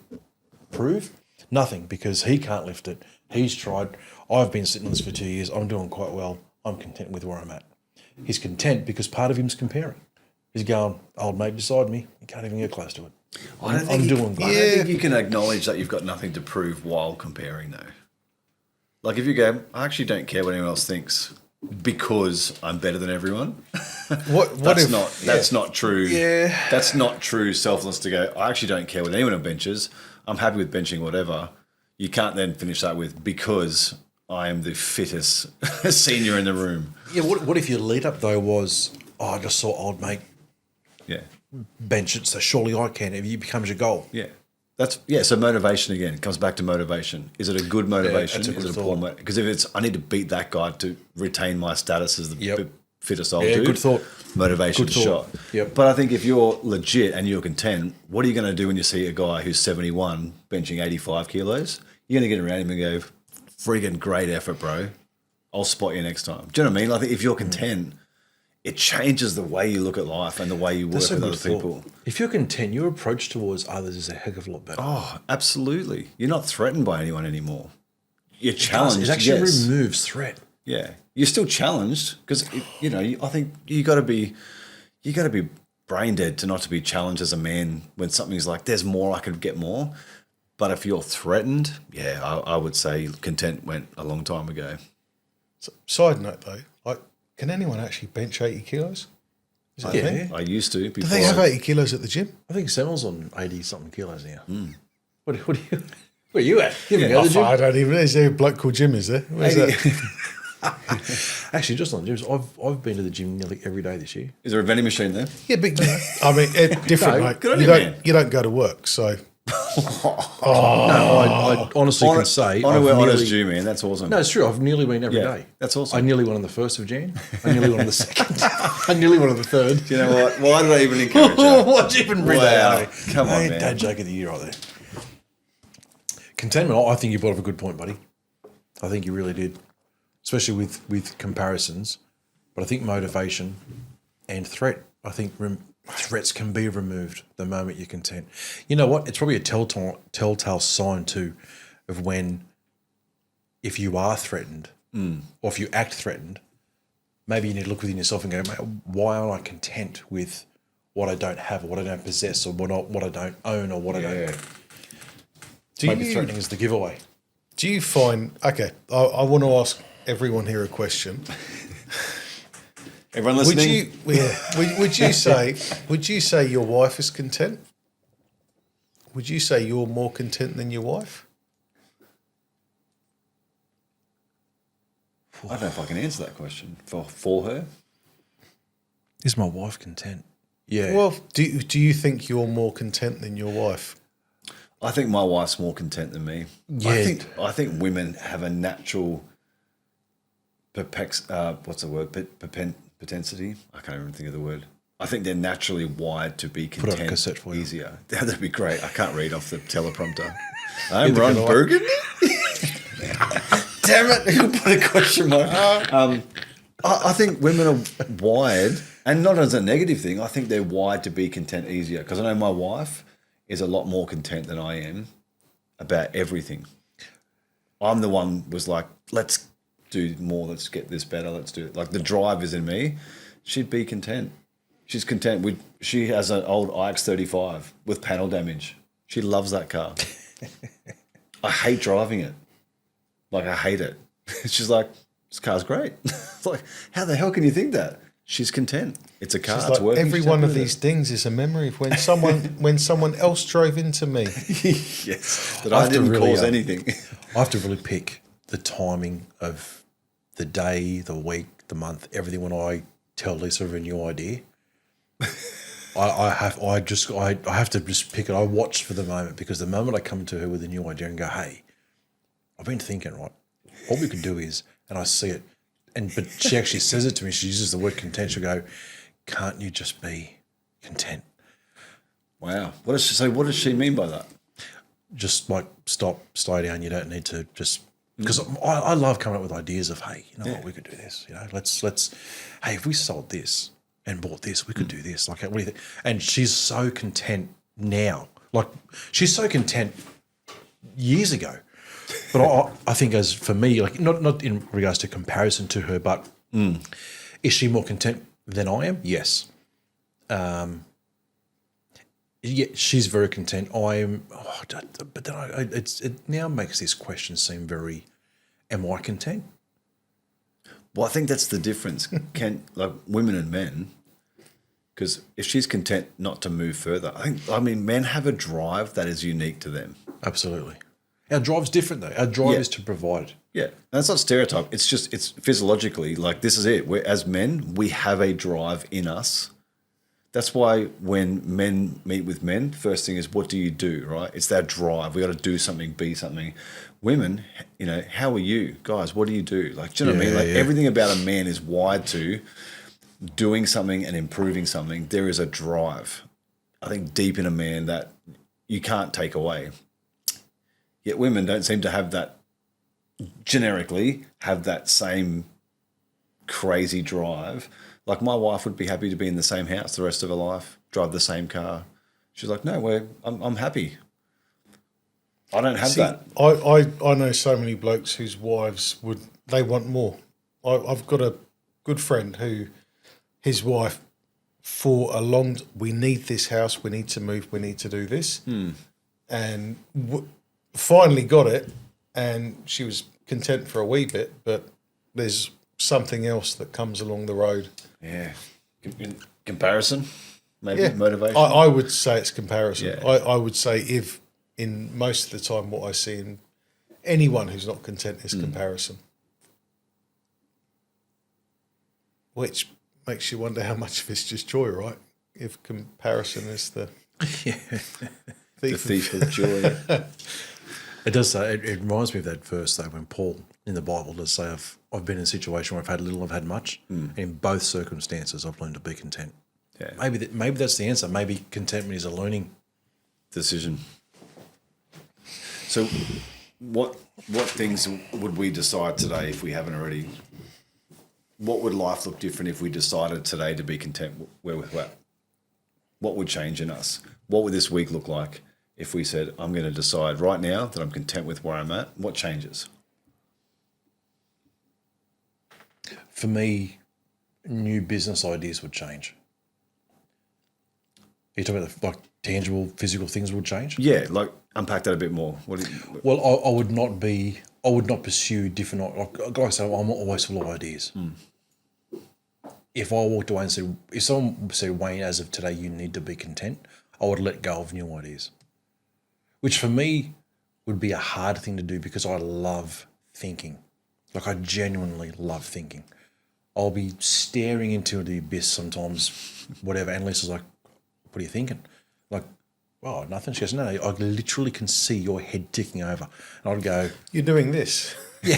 prove? Nothing, because he can't lift it. He's tried. I've been sitting on this for 2 years. I'm doing quite well. I'm content with where I'm at. He's content because part of him's comparing. is going, old mate beside me, you can't even get close to it. I don't think you can acknowledge that you've got nothing to prove while comparing, though. Like if you go, I actually don't care what anyone else thinks because I'm better than everyone. That's not true. Yeah. That's not true selfless to go, I actually don't care what anyone benches. I'm happy with benching whatever. You can't then finish that with because I am the fittest senior in the room. Yeah, what if your lead up though was, I just saw old mate Yeah. bench it, so surely I can. If it becomes your goal. Yeah. So motivation again. It comes back to motivation. Is it a good motivation? that's a good Is it a poor motivation? Because if it's, I need to beat that guy to retain my status as the fittest old dude. Good thought. Motivation's Good thought. shot. Yep. But I think if you're legit and you're content, what are you going to do when you see a guy who's 71 benching 85 kilos? You're going to get around him and go, friggin' great effort, bro. I'll spot you next time. Do you know what I mean? Like if you're content, it changes the way you look at life and the way you work with other people. If you're content, your approach towards others is a heck of a lot better. Oh, absolutely. You're not threatened by anyone anymore. You're challenged. It actually yes. removes threat. Yeah, you're still challenged because I think you got to be brain dead to not to be challenged as a man when something's like there's more, I could get more. But if you're threatened, I would say content went a long time ago. So, side note though, like, can anyone actually bench 80 kilos? Is that a thing? I used to. Do Before they have 80 kilos at the gym? I think Semmel's on 80 something kilos now. What are you? Where are you at? You haven't go to the gym? I don't even know. Is there a bloke called Jim? Is there? Where's that? Actually, just on gyms, I've been to the gym nearly every day this year. Is there a vending machine there? Yeah, but I mean, different. No, mate. good on you you, don't. man. You don't go to work, so No, I honestly can say On a I've well honest nearly- you, man. That's awesome. No, it's true. I've nearly been every day. Yeah, that's awesome. I nearly went on the 1st of Jan. I nearly went on the 2nd. I nearly went on the 3rd. Do you know what? Why did I even encourage you? Why'd you even bring that out? Come on, Hey, man. Dad joke of the year right there. Contentment, I think you brought up a good point, buddy. I think you really did, especially with comparisons. But I think motivation and threat, I think threats can be removed the moment you're content. You know what? It's probably a telltale sign too of when, if you are threatened or if you act threatened, maybe you need to look within yourself and go, mate, why aren't I content with what I don't have or what I don't possess or what I don't own or what I don't. Maybe threatening is the giveaway. do you find? Okay, I want to ask everyone here a question. Everyone listening? Would you say your wife is content? Would you say you're more content than your wife? I don't know if I can answer that question for her. Is my wife content? Yeah. Well, do you think you're more content than your wife? I think my wife's more content than me. Yeah. I think women have a natural propensity. I can't even think of the word. I think they're naturally wired to be content. Put on a cassette for you. Easier. That'd be great. I can't read off the teleprompter. I'm Ron Burgundy. Damn it! Who put a question mark? I think women are wired, and not as a negative thing. I think they're wired to be content easier because I know my wife is a lot more content than I am about everything. I'm the one was like, let's do more, let's get this better, let's do it. Like the drive is in me. She'd be content. She's content. She has an old iX35 with panel damage. She loves that car. I hate driving it. Like I hate it. She's like, this car's great. It's like, how the hell can you think that? She's content. It's a car. It's It's like working. every She's one happy of with these things is a memory of when someone else drove into me. it. Yes, that I I have to didn't really, cause anything. I have to really pick the timing of the day, the week, the month, everything when I tell Lisa of a new idea. I have to just pick it. I watch for the moment because the moment I come to her with a new idea and go, hey, I've been thinking, right, what we could do is, and I see it, but she actually says it to me. She uses the word content. She'll go, can't you just be content? Wow. What does she mean by that? Just like stop, slow down. You don't need to just, because I love coming up with ideas of, hey, you know what, we could do this. You know, let's, hey, if we sold this and bought this, we could do this. Like, what do you think? And she's so content now. Like, she's so content years ago. But I think as for me, like not in regards to comparison to her, but is she more content than I am? Yes. Yeah, she's very content. But then it now makes this question seem very, am I content? Well, I think that's the difference. Can like women and men, because if she's content not to move further, I mean, men have a drive that is unique to them. Absolutely. Our drive's different though. Our drive Yeah. is to provide. Yeah, and that's not stereotype. It's just it's physiologically like this is it. As men, we have a drive in us. That's why when men meet with men, first thing is what do you do, right? It's that drive. We got to do something, be something. Women, how are you guys? What do you do? Like, do you know what I mean? Like everything about a man is wired to doing something and improving something. There is a drive, I think, deep in a man that you can't take away. Yet women don't seem to have that, generically, have that same crazy drive. Like my wife would be happy to be in the same house the rest of her life, drive the same car. She's like, no, I'm happy. I don't have that. I know so many blokes whose wives they want more. I've got a good friend who his wife for a long, we need this house, we need to move, we need to do this. And finally got it, and she was content for a wee bit, but there's something else that comes along the road. Yeah. Comparison, maybe, motivation. I would say it's comparison. Yeah. I would say if in most of the time what I see in anyone who's not content is comparison. Which makes you wonder how much of it's just joy, right? If comparison is the thief of joy. It does say, it reminds me of that verse though when Paul in the Bible does say I've been in a situation where I've had little, I've had much. And in both circumstances I've learned to be content. Yeah. Maybe that's the answer. Maybe contentment is a learning decision. So what things would we decide today if we haven't already? What would life look different if we decided today to be content with that? What would change in us? What would this week look like if we said, I'm going to decide right now that I'm content with where I'm at? What changes? For me, new business ideas would change. Are you talking about like tangible, physical things would change? Yeah, like unpack that a bit more. Well, I would not pursue different. Like I said, I'm always full of ideas. If I walked away and said, if someone said, Wayne, as of today, you need to be content, I would let go of new ideas, which for me would be a hard thing to do because I love thinking. Like I genuinely love thinking. I'll be staring into the abyss sometimes, whatever, and Lisa's like, what are you thinking? Like, oh, nothing. She goes, no, I literally can see your head ticking over. And I'd go, you're doing this. yeah.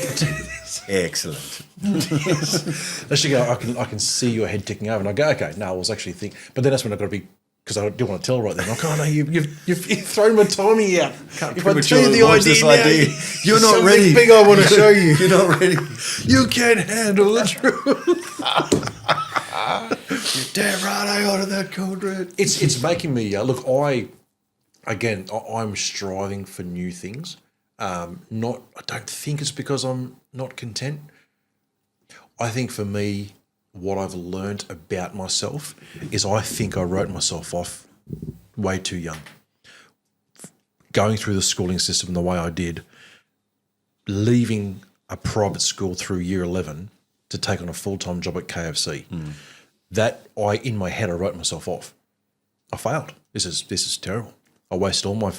Excellent. Yes. She go, I can see your head ticking over. And I go, okay, no, I was actually thinking. But then that's when I've got to be, because I didn't want to tell her right then. Like, oh no, you've thrown my timing out. If I tell you the idea, you're not ready. Big I want to show you. You're not ready. You can't handle the truth. You're damn right I ordered that code red. It's making me look. I'm striving for new things. I don't think it's because I'm not content. I think for me, what I've learned about myself is I think I wrote myself off way too young. Going through the schooling system the way I did, leaving a private school through year 11 to take on a full-time job at KFC. In my head, I wrote myself off. I failed. This is terrible. I wasted all my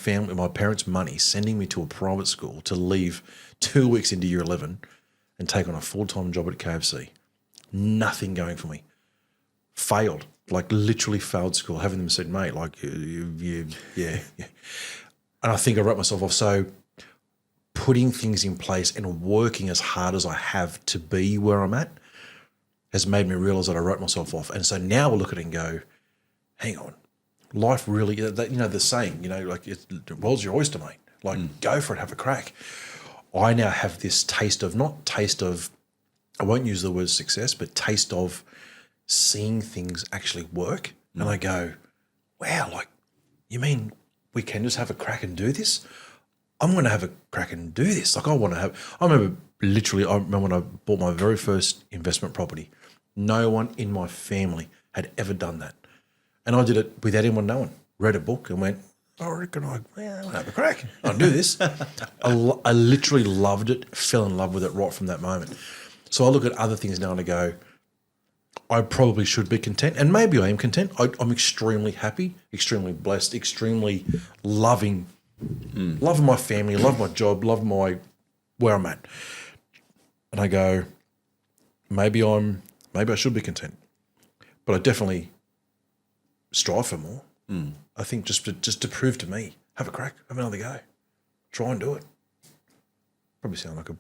parents' money sending me to a private school to leave 2 weeks into year 11 and take on a full-time job at KFC. Nothing going for me. Failed, like literally failed school. Having them said, mate, like yeah. And I think I wrote myself off. So putting things in place and working as hard as I have to be where I'm at has made me realise that I wrote myself off. And so now we'll look at it and go, hang on, life really, the saying, like the world's your oyster, mate. Like go for it, have a crack. I now have this I won't use the word success, but taste of seeing things actually work. And I go, wow, like, you mean we can just have a crack and do this? I'm going to have a crack and do this. Like I remember when I bought my very first investment property, no one in my family had ever done that. And I did it without anyone knowing. Read a book and went, I reckon I'll have a crack. I'll do this. I literally loved it, fell in love with it right from that moment. So I look at other things now and I go, I probably should be content. And maybe I am content. I'm extremely happy, extremely blessed, extremely loving my family, love my job, love where I'm at. And I go, maybe I should be content. But I definitely strive for more. I think just to prove to me, have a crack, have another go, try and do it. Probably sound like a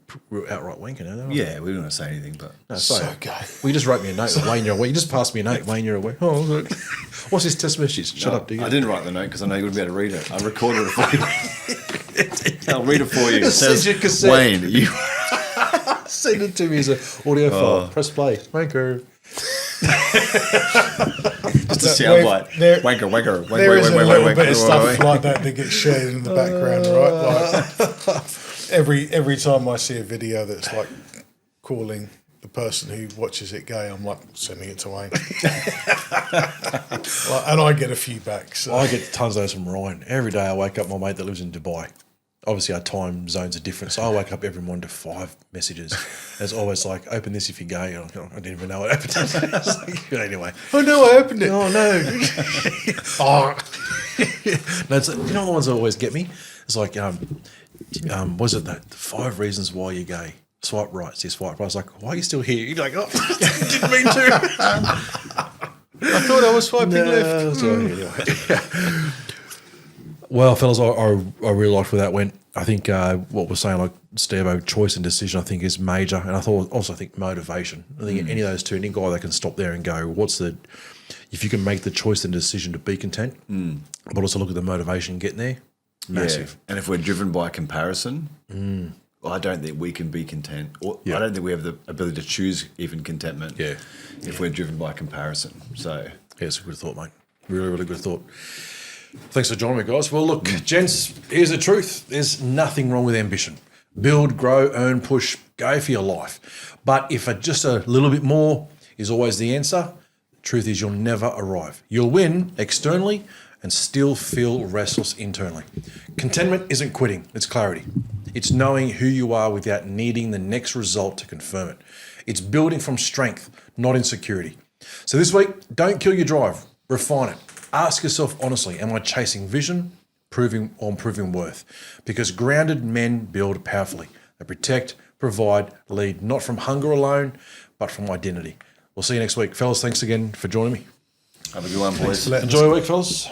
outright wanker now, don't I? Yeah, we don't want to say anything, but No, So sorry. gay. Well, you just wrote me a note, Wayne, you're away. You just passed me a note, Wayne, you're away. Oh, look. What's his text message? Shut up, do you? I didn't write the note because I know you wouldn't be able to read it. I recorded it for you. I'll read it for you. It Send says, your cassette. Wayne, you. Send it to me as an audio file. Press play. Wanker. Just a soundbite. there- Wanker, wanker, wanker, There is a wanker, little wanker, bit of stuff wanker. like that that gets shared in the background, right? Like every time I see a video that's like calling the person who watches it gay, I'm like sending it to Wayne, Well, and I get a few back. So. I get tons of those from Ryan. Every day I wake up, my mate that lives in Dubai. Obviously our time zones are different, so I wake up every morning to 5 messages. It's always like, open this if you're gay. I didn't even know what happened. But anyway. Oh no, I opened it. Oh no. No, it's, you know the ones that always get me? It's like, was it that 5 reasons why you're gay? Swipe right, see swipe right. I was like, why are you still here? You're like, oh, didn't mean to. I thought I was swiping left. So, anyway. Well, fellas, I really liked where that went. I think what we're saying, like Stevo, choice and decision, I think is major. And I think motivation. I think any of those two, any guy that can stop there and go, if you can make the choice and decision to be content, but also look at the motivation getting there, massive. Yeah. And if we're driven by comparison, I don't think we can be content. Or I don't think we have the ability to choose even contentment. Yeah. If we're driven by comparison. So Yeah, it's a good thought, mate. Really, really good thought. Thanks for joining me, guys. Well, look, gents, here's the truth. There's nothing wrong with ambition. Build, grow, earn, push, go for your life. But if just a little bit more is always the answer, the truth is you'll never arrive. You'll win externally and still feel restless internally. Contentment isn't quitting, it's clarity. It's knowing who you are without needing the next result to confirm it. It's building from strength, not insecurity. So this week, don't kill your drive, refine it. Ask yourself honestly, am I chasing vision, proving worth? Because grounded men build powerfully. They protect, provide, lead, not from hunger alone, but from identity. We'll see you next week. Fellas, thanks again for joining me. have a good one, boys. Enjoy your week, fellas.